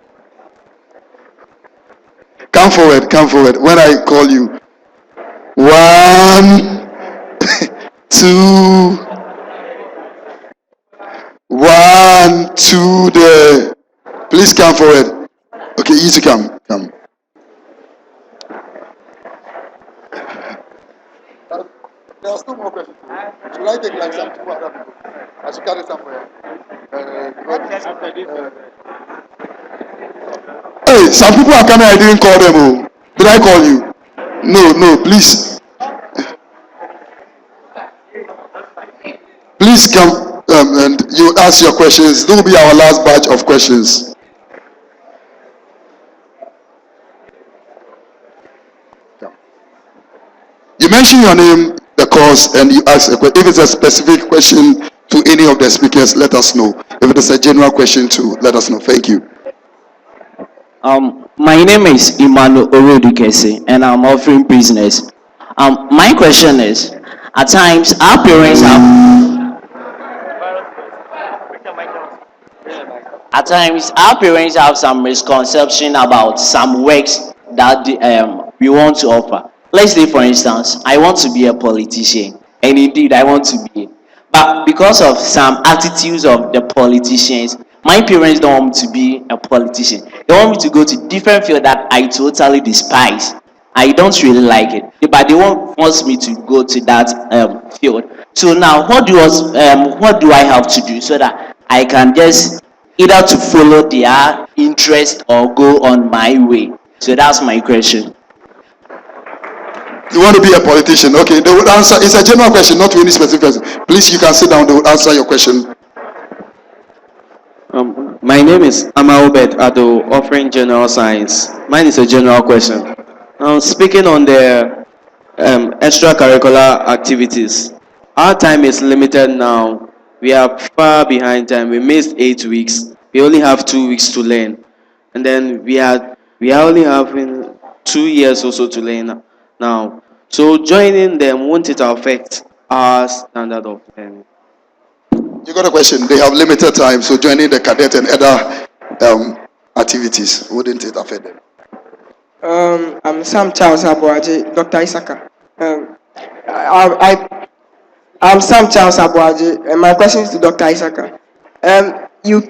Come forward, come forward. When I call you. One, two. One, two, there. Please come forward. Okay, you to come. Come. There are still more questions. Should I take like some two other people? I should carry somewhere. Hey, some people are coming. I didn't call them. Oh. Did I call you? No, no, please. Please come and you ask your questions. This will be our last batch of questions. You mention your name, the course, and you ask a question. If it's a specific question to any of the speakers, let us know. If it is a general question too, let us know. Thank you. My name is Emmanuel Orodukese, and I'm offering business. My question is, at times our parents have some misconception about some works that we want to offer. Let's say, for instance, I want to be a politician, and indeed I want to be. But because of some attitudes of the politicians, my parents don't want me to be a politician. They want me to go to different field that I totally despise. I don't really like it, but they wants me to go to that field. So now, what do I have to do so that I can just either to follow their interest or go on my way? So that's my question. You want to be a politician? Okay, they would answer. It's a general question, not to any specific person. Please, you can sit down. They will answer your question. My name is Amaubet Ado, offering general science. Mine is a general question. Speaking on the extracurricular activities, our time is limited now. We are far behind time. We missed 8 weeks. We only have 2 weeks to learn, and then we are only having 2 years also to learn now. So joining them, won't it affect our standard of learning? You got a question? They have limited time, so joining the cadet and other activities, wouldn't it affect them? I'm Sam Charles Abuaji, Dr. Isaka. I'm Sam Charles Abuaji, and my question is to Dr. Isaka. You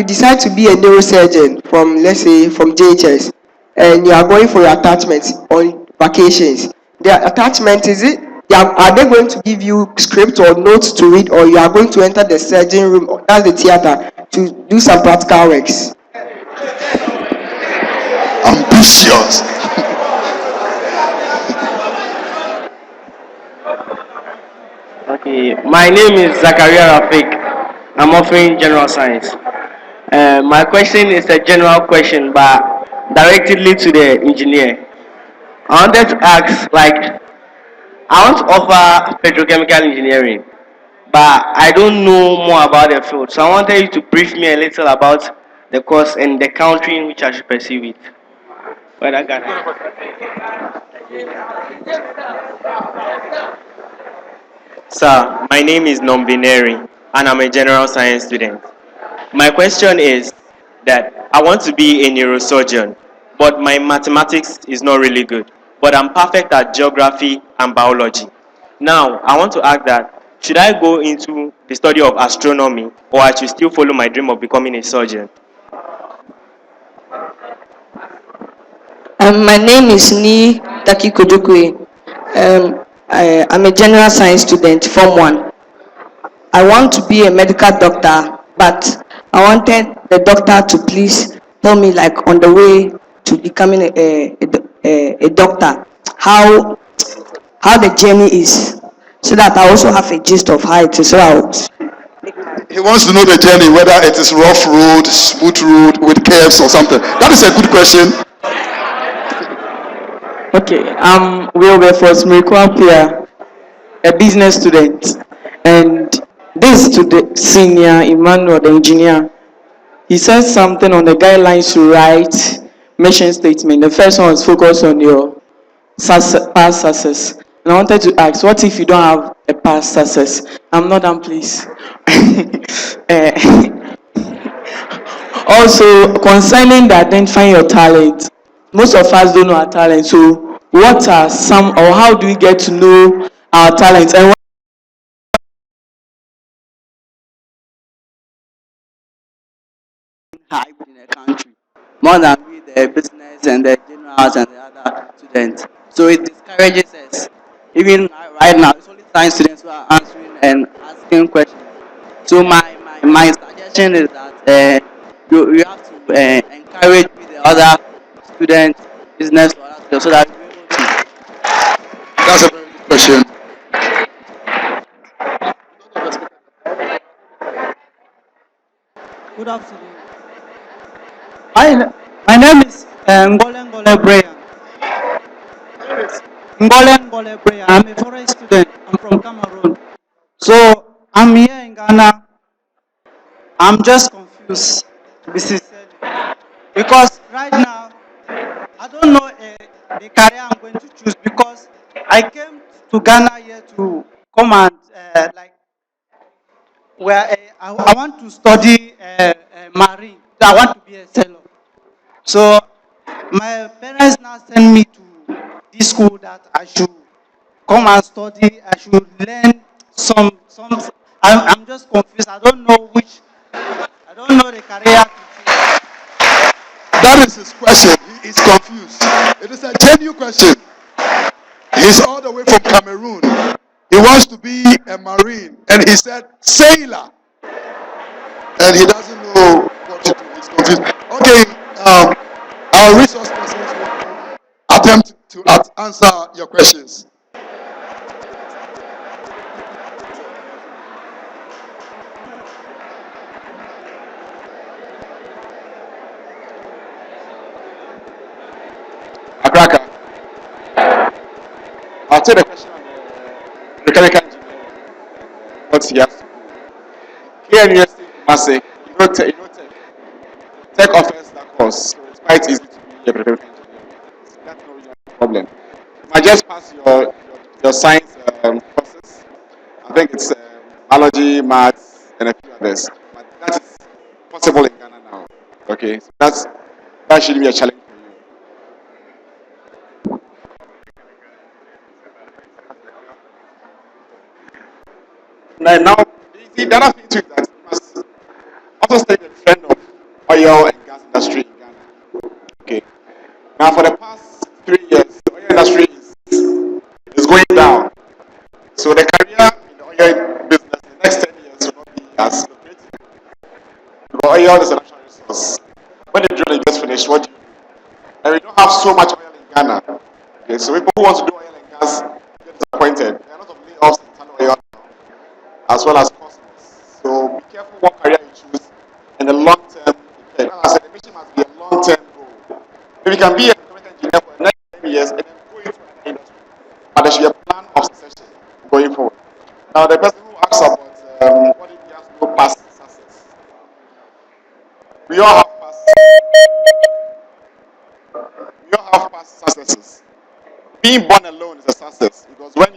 decide to be a neurosurgeon from, let's say, from JHS, and you are going for your attachment on vacations. The attachment, is it? Are they going to give you script or notes to read, or you are going to enter the surgeon room, or that's the theater, to do some practical works? Ambitious. Okay, my name is Zakaria Rafik. I'm offering general science. My question is a general question, but directly to the engineer. I wanted to ask, I want to offer petrochemical engineering, but I don't know more about the field. So I wanted you to brief me a little about the course and the country in which I should pursue it. Whether Ghana. Sir, my name is non-binary and I'm a general science student. My question is that I want to be a neurosurgeon, but my mathematics is not really good. But I'm perfect at geography and biology. Now, I want to ask that, should I go into the study of astronomy or I should still follow my dream of becoming a surgeon? My name is Ni Taki Kodukwe. I'm a general science student, Form 1. I want to be a medical doctor, but I wanted the doctor to please tell me, like, on the way to becoming a doctor, how the journey is, so that I also have a gist of how it is. So He wants to know the journey, whether it is rough road, smooth road, with curves or something. That is a good question. Okay, I'm Wilberforce Mirikwapia, a business student, and this to the senior Emmanuel, the engineer. He says something on the guidelines to write mission statement. The first one is focused on your past success. And I wanted to ask, what if you don't have a past success? I'm not done, please. Also, concerning the identifying your talent, most of us don't know our talent. So, what are some, or how do we get to know our talents? And high in the country, more than we the business and the generals and the other students. So it discourages us. Even right now, it's only science students who are answering and asking questions. So my suggestion is that you have to encourage with the other students, business or other students, so that we're able to. That's a very good question. Good afternoon. My name is Ngole Ngole Brian. Ngole Ngole Brian. I'm a foreign student. I'm from Cameroon. So I'm here in Ghana. I'm just confused, to be sincere, because right now I don't know the career I'm going to choose, because I came to Ghana here to come and like where I want to study marine. I want to be a sailor. So my parents now send me to this school that I should come and study. I should learn some. I'm just confused. I don't know which. I don't know the career. That is his question. He is confused. It is a genuine question. He's all the way from Cameroon. He wants to be a marine, and he said sailor, and he doesn't know what to do. He's confused. Okay, our resource persons will attempt to answer your questions. Accra. I'll take the question on the mechanical engineering, what he has to do. Here in university in Kumasi, tech offers that course, so it's quite easy to be a mechanical engineer. That's no really problem. You might just pass your science courses. I think it's biology, maths, and a few others. But that is possible in Ghana now. Okay, so that shouldn't be a challenge for you. Now, the other thing too is that you must also study the trend of oil and gas industry in Ghana. Okay. Now, for the past 3 years, the oil industry is going down. So the career in the oil business in the next 10 years will not be as lucrative. Because oil is a natural resource. When the drilling gets finished, what do you do? And we don't have so much oil in Ghana. Okay, so people who want to do oil and gas get disappointed. There are a lot of layoffs in Tano oil as well as customers. So be careful what career you choose and the long term effect. As I said, the mission must be a long term goal. If you can be a mechanical engineer for the next 10 years and then go into another industry, but there should be a plan of succession going forward. Now, the person who asks about what if he has no past success, we all have past successes. Being born alone is a success because when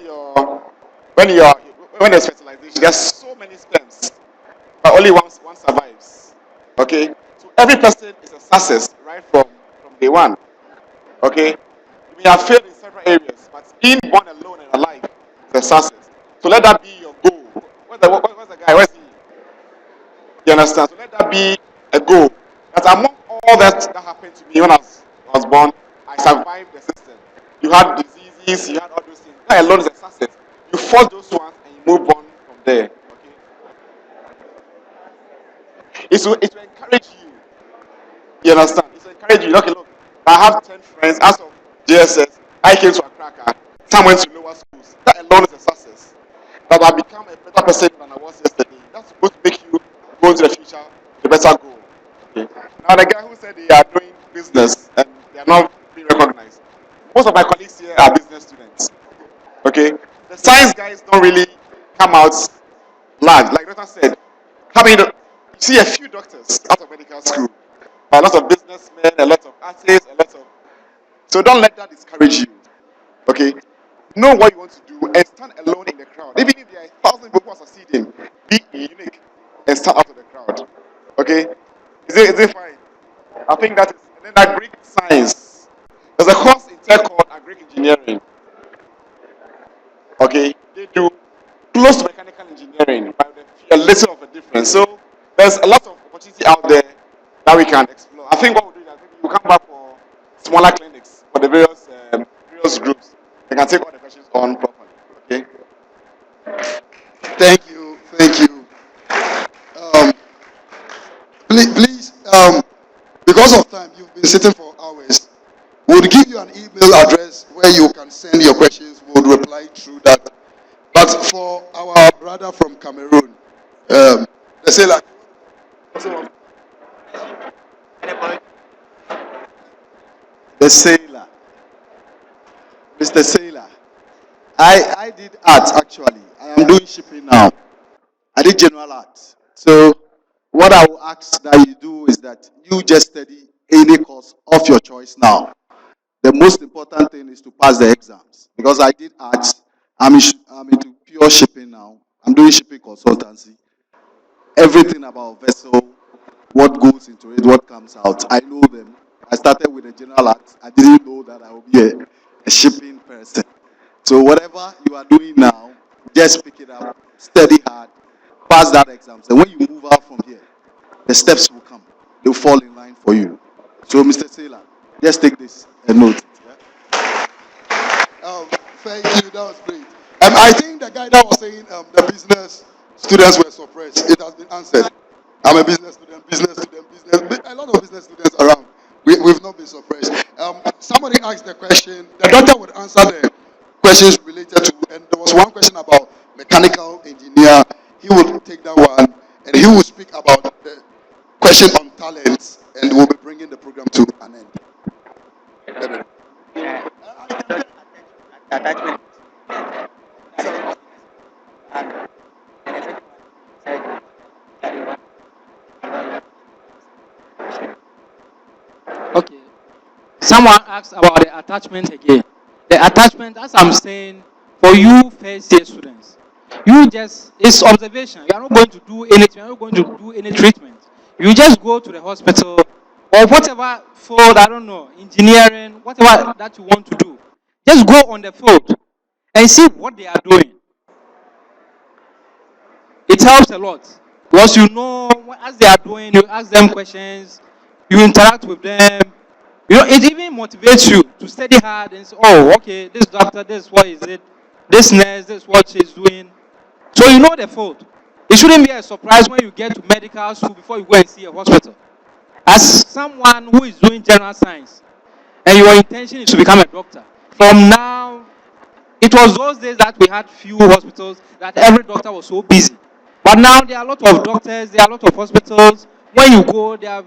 there's fertilization, there's so many sperms, but only one survives. Okay, so every person is a success right from day one. Okay, you may have failed in several areas, but being born alone and alive is a success. So let that be your goal. Where's the guy? Where's he? You understand? So let that be a goal. That among all that happened to me when I was born, I survived the system. You had diseases, you had all those things. That alone is a success. You force those ones and you move on from there. Okay? It's to encourage you. You understand? It's to encourage you. Okay, look, I have 10 friends. As of JSS, I came to Accra. Some went to lower schools. That alone is a success. That I become a better person than I was yesterday. That's supposed to make you go into the future with a better goal. Okay. Now the guy who said they are doing business and they are not being recognized. Most of my colleagues here are business students. Okay. The science guys things don't really come out large. Like doctor said, how many? You see a few doctors out of medical school, a lot of businessmen, a lot of artists, a lot of. So don't let that discourage you. Okay, know what you want to do and stand alone in the crowd. Even if there are 1,000 people who are succeeding, be unique and stand out of the crowd. Okay, is it fine? I think that is. And then agric science. There's a course in tech called agric engineering. Okay, they do close to mechanical engineering, but they feel a little of a difference. So there's a lot of opportunity out there that we can explore. I think what we'll do is that maybe we'll come back for smaller clinics for the various groups. They can take all the questions on properly. Okay. Thank you. Thank you. Please, because of time, you've been sitting for hours. We'll give you an email address where you can send your questions. We'll reply through that. But for our brother from Cameroon, they say like, the sailor, Mr. Sailor. I did art actually. I am doing shipping now. I did general art. So what I will ask that you do is that you just study any course of your choice now. The most important thing is to pass the exams. Because I did arts, I'm into pure shipping now. I'm doing shipping consultancy. Everything about vessel, what goes into it, what comes out. I know them. I started with a general art. I didn't know that I would be a shipping person. So whatever you are doing now, just pick it up, study hard, pass that exam. And when you move out from here, the steps will come. They'll fall in line for you. So Mr. Sailor, just take this and note it. Thank you. That was great. I think the guy that was saying the business students were suppressed. It has been answered. I'm a business student, a lot of business students around. We've not been suppressed. Somebody asked the question. The doctor would answer the questions related to, and there was one question about mechanical engineer. He would take that one, and he will speak about the question on talents, and we'll be bringing the program to an end. Attachment. Okay. Someone asked about the attachment again. The attachment, as I'm saying, for you first year students, it's observation. You are not going to do anything, you are not going to do any treatment. You just go to the hospital or whatever field, I don't know, engineering, whatever that you want to do. Just go on the field and see what they are doing. It helps a lot because you know as they are doing, you ask them questions, you interact with them. You know, it even motivates you to study hard and say, oh, okay, this doctor, this what is it, this nurse, this what she's doing. So you know the field. It shouldn't be a surprise when you get to medical school before you go and see a hospital. As someone who is doing general science, and your intention is to become a doctor, from now, it was those days that we had few hospitals that every doctor was so busy. But now there are a lot of doctors, there are a lot of hospitals. When you go, there are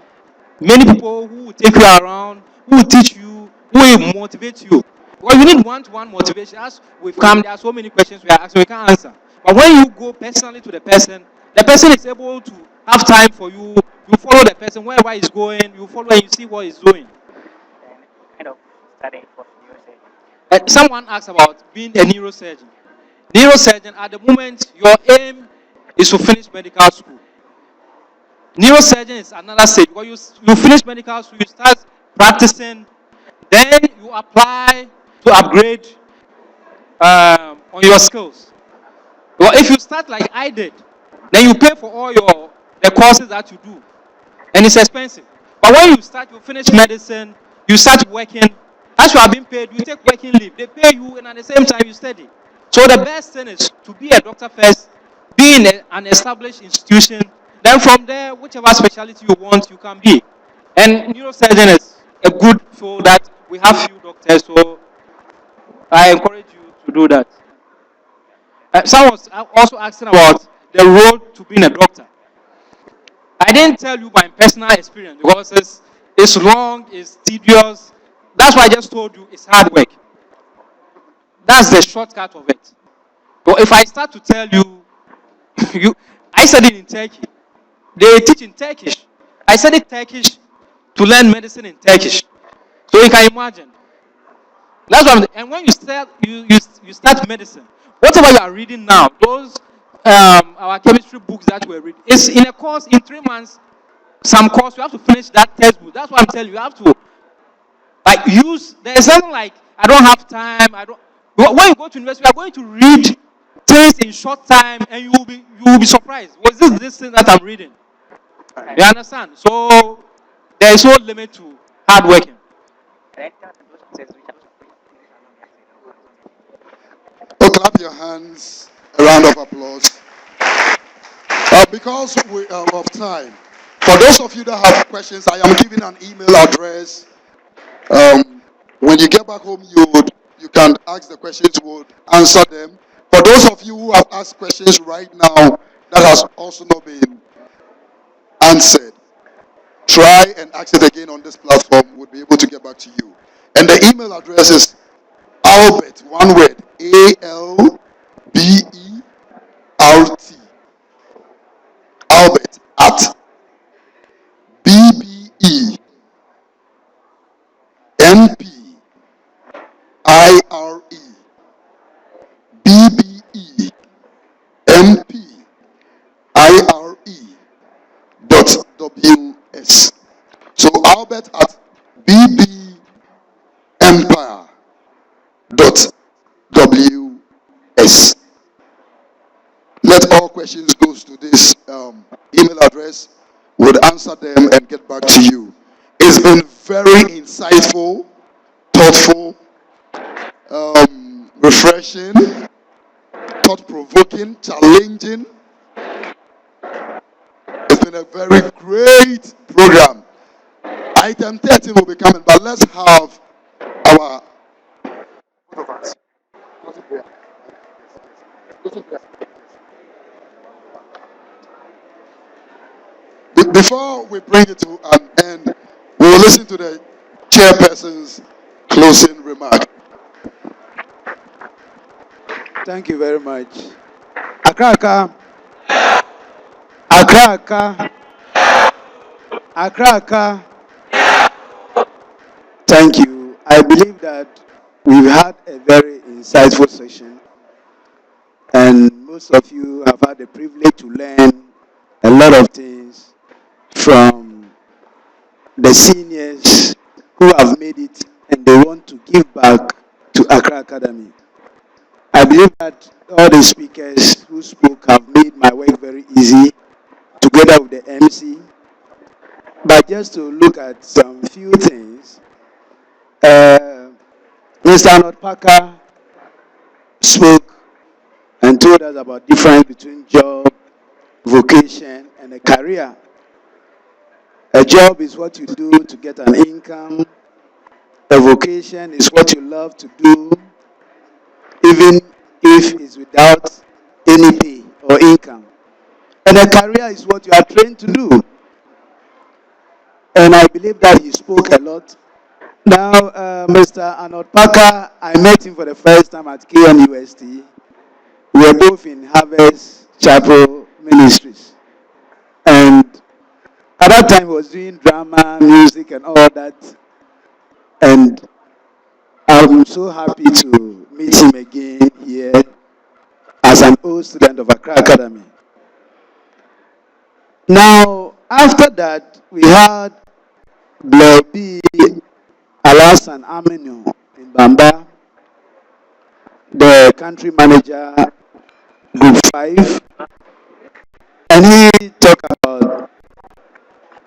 many people who will take you around, who will teach you, who will motivate you. Because you need one-to-one motivation. As we've come, there are so many questions we are asking, we can't answer. But when you go personally to the person is able to have time for you. You follow the person wherever he's going, you follow and you see what he's doing. Kind of studying for neurosurgeon. Someone asked about being a neurosurgeon. Neurosurgeon, at the moment, your aim is to finish medical school. Neurosurgeon is another stage. Because you finish medical school, you start practicing, then you apply to upgrade on your skills. Well, if you start like I did, then you pay for all the courses that you do, and it's expensive. But when you start, you finish medicine, you start working. As you are being paid, you take working leave. They pay you, and at the same time, you study. So the best thing is to be a doctor first, be in an established institution. Then from there, whichever specialty you want, you can be. And neurosurgeon is a good field that we have few doctors, so I encourage you to do that. Someone was also asking about the road to being a doctor. I didn't tell you my personal experience because it's long, it's tedious. That's why I just told you it's hard work. That's the shortcut of it. But if I start to tell you, I studied in Turkey. They teach in Turkish. I studied Turkish to learn medicine in Turkish. So you can imagine. That's what and when you start medicine, whatever you are reading now, those our chemistry books that we're reading, is in a course in 3 months. Some course you have to finish that textbook. That's what I'm telling you. You have to like use. There's something like I don't have time. I don't. When you go to university, you are going to read things in short time, and you will be surprised. Was this thing that I'm reading? You understand? So there is no limit to hard working. Oh, clap your hands. A round of applause. Because we are of time, for those of you that have questions, I am giving an email address. When you get back home, you can ask the questions. We'll answer them. For those of you who have asked questions right now that has also not been answered, try and ask it again on this platform. We'll be able to get back to you. And the email address is Albert, one word, ALBERT, Albert at BBEmpire.ws. So Albert at BBEmpire.ws. Let all questions go to this email address. We'll answer them and get back to you. It's been very insightful, thoughtful, refreshing, thought-provoking, challenging. It's been a very great program. Item 13 will be coming, but let's have our before we bring it to an end, we will listen to the chairperson's closing remark. Thank you very much. Accra, Accra, Accra. Thank you. I believe that we've had a very insightful session, and most of you have had the privilege to learn a lot of things from the seniors who have made it and they want to give back to Accra Academy. I believe that all the speakers who spoke have made my work very easy, together with the MC. But just to look at some few things, Mr. Arnold Parker spoke and told us about the difference between job, vocation, and a career. A job is what you do to get an income. A vocation is what you love to do, even if it's without any pay or income. And a career is what you are trained to do. And I believe that he spoke a lot. Now, Mr. Arnold Parker, I met him for the first time at KNUST. We were both in Harvest Chapel Ministries. And at that time, he was doing drama, music, and all that. And I'm so happy to meet him again here as an old student of Accra Academy. Now, after that, we had Bleoo Alasan Aminu in Bamba, the country manager, Group 5, and he talked about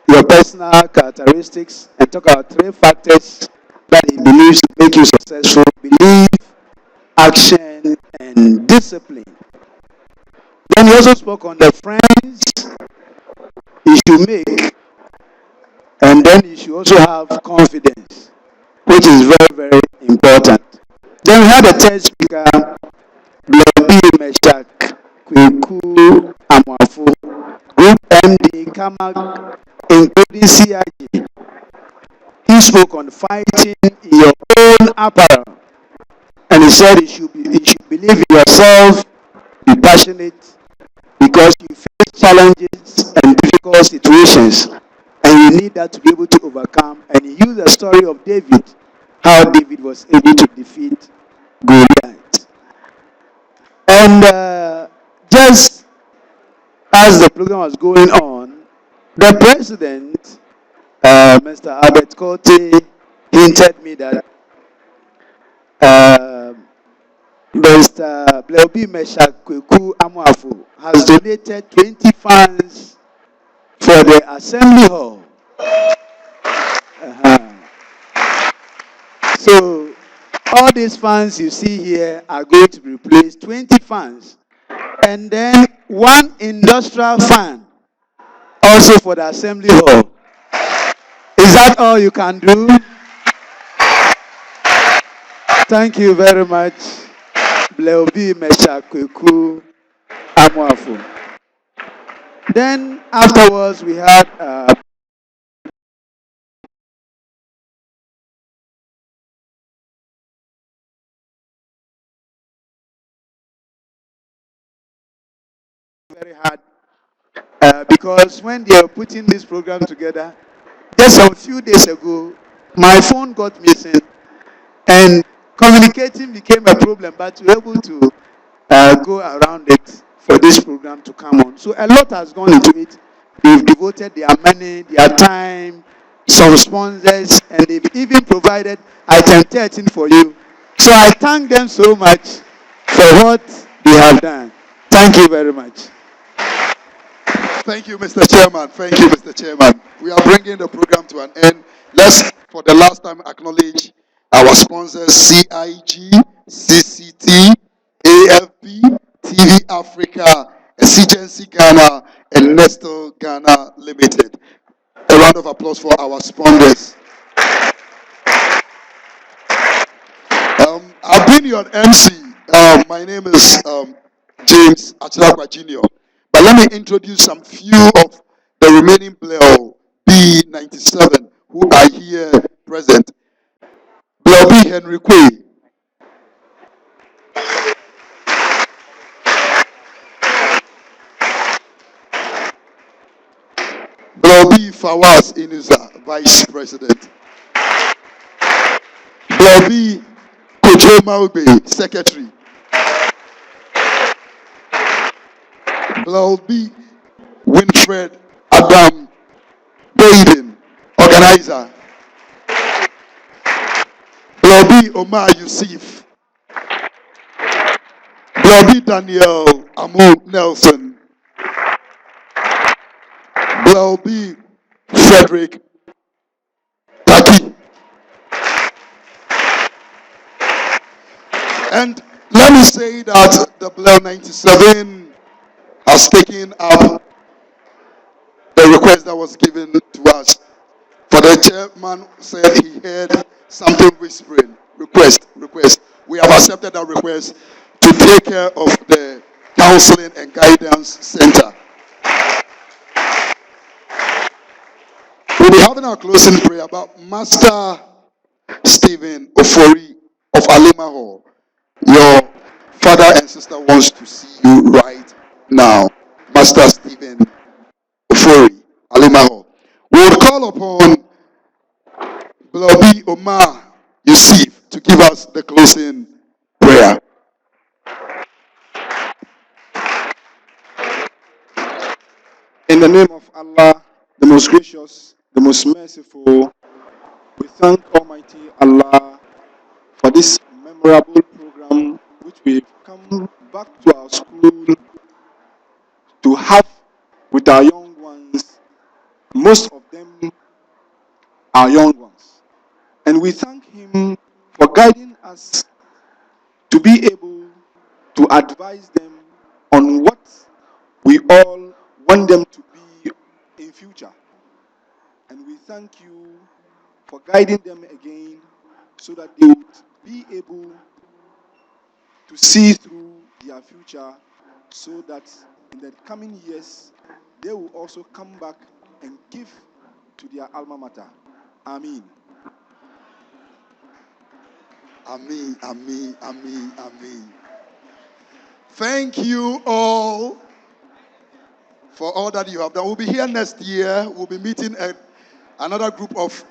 your personal characteristics and talk about 3 factors that he believes to make you successful: belief, action, and discipline. Then he also spoke on the friends you should make, and then you should also have confidence, which is very, very important. Then we had a third speaker, Bleoo Meshak Kweku Amwafu, Group MD, Kamak, including CIG. He spoke on fighting in your own apparel. And he said you should believe in yourself be passionate, because you face challenges and difficult situations, and you need that to be able to overcome. And he used the story of David, how David was able to defeat Goliath. And just as the program was going on, the president, Mr. Albert Cote, hinted me that Mr. Bleoo Meshach Kweku Amuafu has donated 20 fans for the assembly hall. So all these fans you see here are going to be replaced, 20 fans. And then one industrial fan also for the assembly hall. Is that all you can do? Thank you very much, Bleoo Meshach Kweku Amuafu. Then afterwards we had very hard because when they were putting this program together, just a few days ago, my phone got missing and communicating became a problem, but we were able to go around it for this program to come on. So a lot has gone into it. They've devoted their money, their time, some sponsors, and they've even provided item 13 for you. So I thank them so much for what they have done. Thank you very much. Thank you, Mr. Chairman. Thank you, Mr. Chairman. We are bringing the program to an end. Let's, for the last time, acknowledge our sponsors, CIG, CCT, AFP, TV Africa, Exigency Ghana, and Nestle Ghana Limited. A round of applause for our sponsors. I've been your MC. My name is James Achilakwa Jr. But let me introduce some few of the remaining Bleoo B97 who are here present. Bleoo B Henry Kwe, Bleoo B Fawaz Inuza, Vice President. Bleoo B Kojo Maugbe, Secretary. Bleoo B Winfred Adam Baden, Organizer. Bleoo B Omar Yusuf. Bleoo B Daniel Amu Nelson. Bleoo B Frederick Taki. And let me say that the Bleoo 97 has taken up the request that was given to us. For the chairman said he heard something whispering. Request. We have accepted that request to take care of the counseling and guidance center. We'll be having our closing prayer about Master Stephen Ofori of Alima Hall. Your father and sister wants to see you right now. Master Stephen Ofori, Alima Hall. We will call upon Bleoo B Omar Yusuf to give us the closing prayer. In the name of Allah, the most gracious, the most merciful, we thank Almighty Allah for this memorable program which we've come back to our school to have with our young ones. Most of them are young ones. And we thank him for guiding us to be able to advise them on what we all want them to be in future. And we thank you for guiding them again so that they would be able to see through their future, so that in the coming years they will also come back and give to their alma mater. Amen. Amen, amen, amen, amen. Thank you all for all that you have done. We'll be here next year. We'll be meeting another group of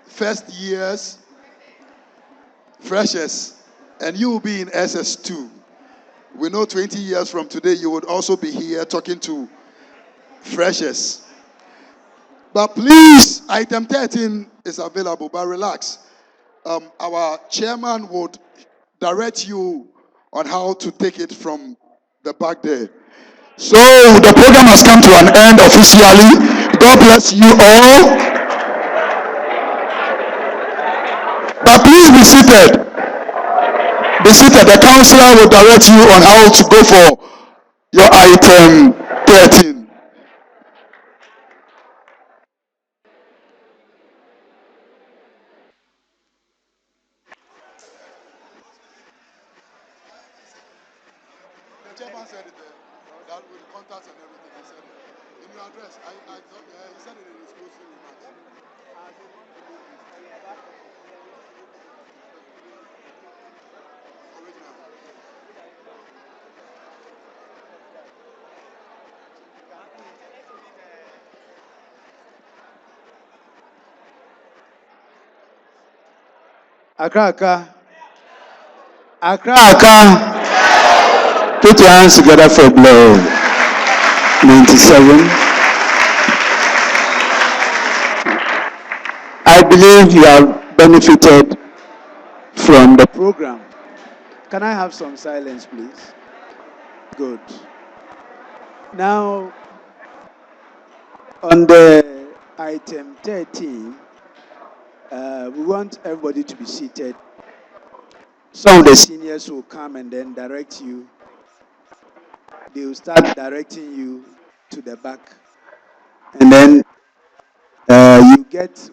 first years, freshers, and you will be in SS2. We know 20 years from today, you would also be here talking to freshers. But please, item 13 is available, but relax. Our chairman would direct you on how to take it from the back there. So the program has come to an end officially. God bless you all. But please be seated. Be seated. The counselor will direct you on how to go for your item 13. The chairman said it there, that with the contacts and everything, he said it. In your address, he said it in his closing remarks. Original. Accra, Accra. Accra, Accra. Put your hands together for Bleoo. 97. I believe you have benefited from the program. Can I have some silence, please? Good. Now, on the item 13, we want everybody to be seated. Some of the seniors will come and then direct you. They will start directing you to the back. And then you get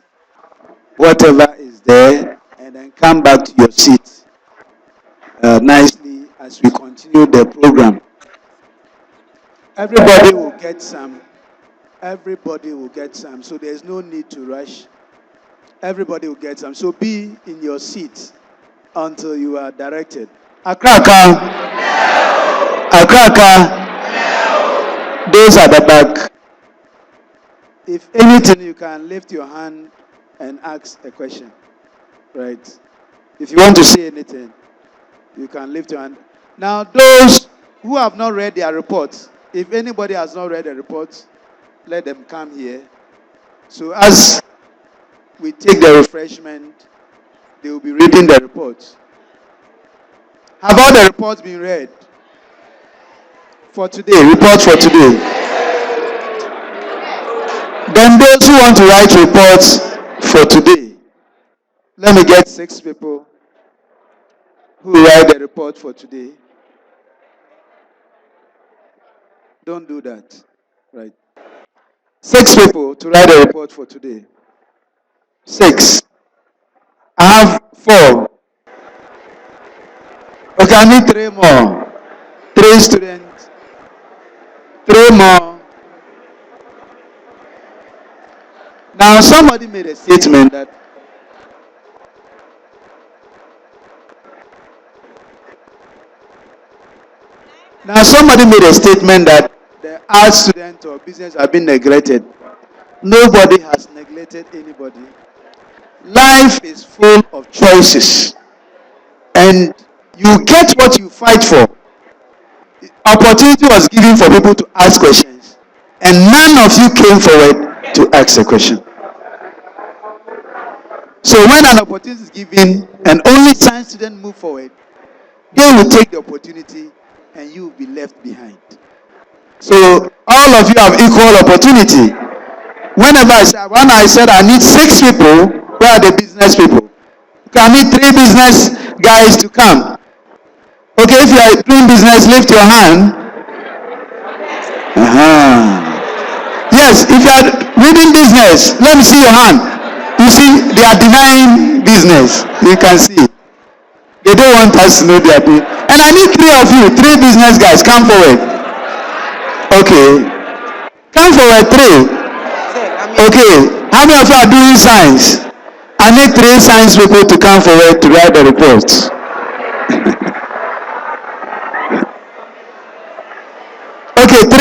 whatever is there and then come back to your seat nicely as we continue the program. Everybody will get some. Everybody will get some. So there's no need to rush. Everybody will get some. So be in your seat until you are directed. Accra, Accra. Those at the back. If anything, you can lift your hand and ask a question. Right? If you want to say anything, you can lift your hand. Now, those who have not read their reports, if anybody has not read the report, let them come here. So as we take the refreshment, they will be reading the reports. Have all the reports been read? For today, report for today. Then those who want to write reports for today, let me get 6 people who will write the report for today. Don't do that. Right. 6 people to write a report for today. 6. I have 4. Okay, I need 3 more. 3 students. 3 more. Now somebody made a statement that the art student or business have been neglected. Nobody has neglected anybody. Life is full of choices. And you get what you fight for. Opportunity was given for people to ask questions. And none of you came forward to ask a question. So when an opportunity is given and only science students move forward, they will take the opportunity and you will be left behind. So all of you have equal opportunity. When I said I need 6 people, where are the business people? I need 3 business guys to come. Okay, if you are doing business, lift your hand. Yes, if you are reading business, let me see your hand. You see, they are denying business. You can see. They don't want us to know they are doing. And I need 3 of you, 3 business guys, come forward. Okay. Come forward, 3. Okay. How many of you are doing science? I need 3 science people to come forward to write the reports.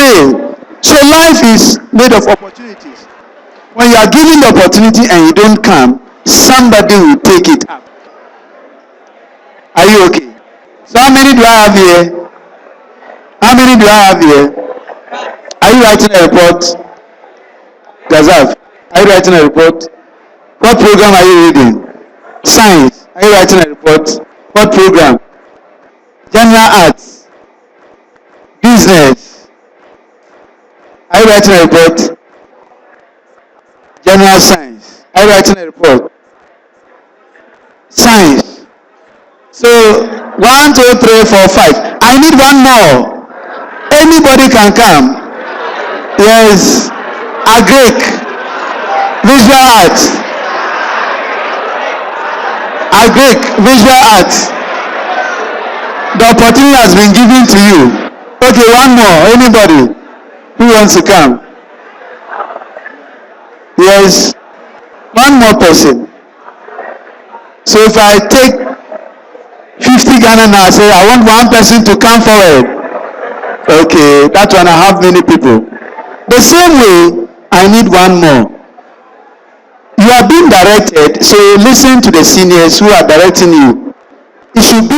fail. So life is made of opportunities. When you are given the opportunity and you don't come, somebody will take it up. Are you okay? So how many do I have here? How many do I have here? Are you writing a report? Gazaf, are you writing a report? What program are you reading? Science. Are you writing a report? What program? General arts. Business. Are you writing a report? General science. Are you writing a report? Science. So 1, 2, 3, 4, 5. I need one more. Anybody can come. Yes. Agric. Visual arts. Agric. Visual arts. The opportunity has been given to you. Okay, one more. Anybody who wants to come? Yes. One more person. So if I take 50 Ghana now, say I want one person to come forward. Okay, that one I have many people. The same way, I need one more. You are being directed, so listen to the seniors who are directing you. It should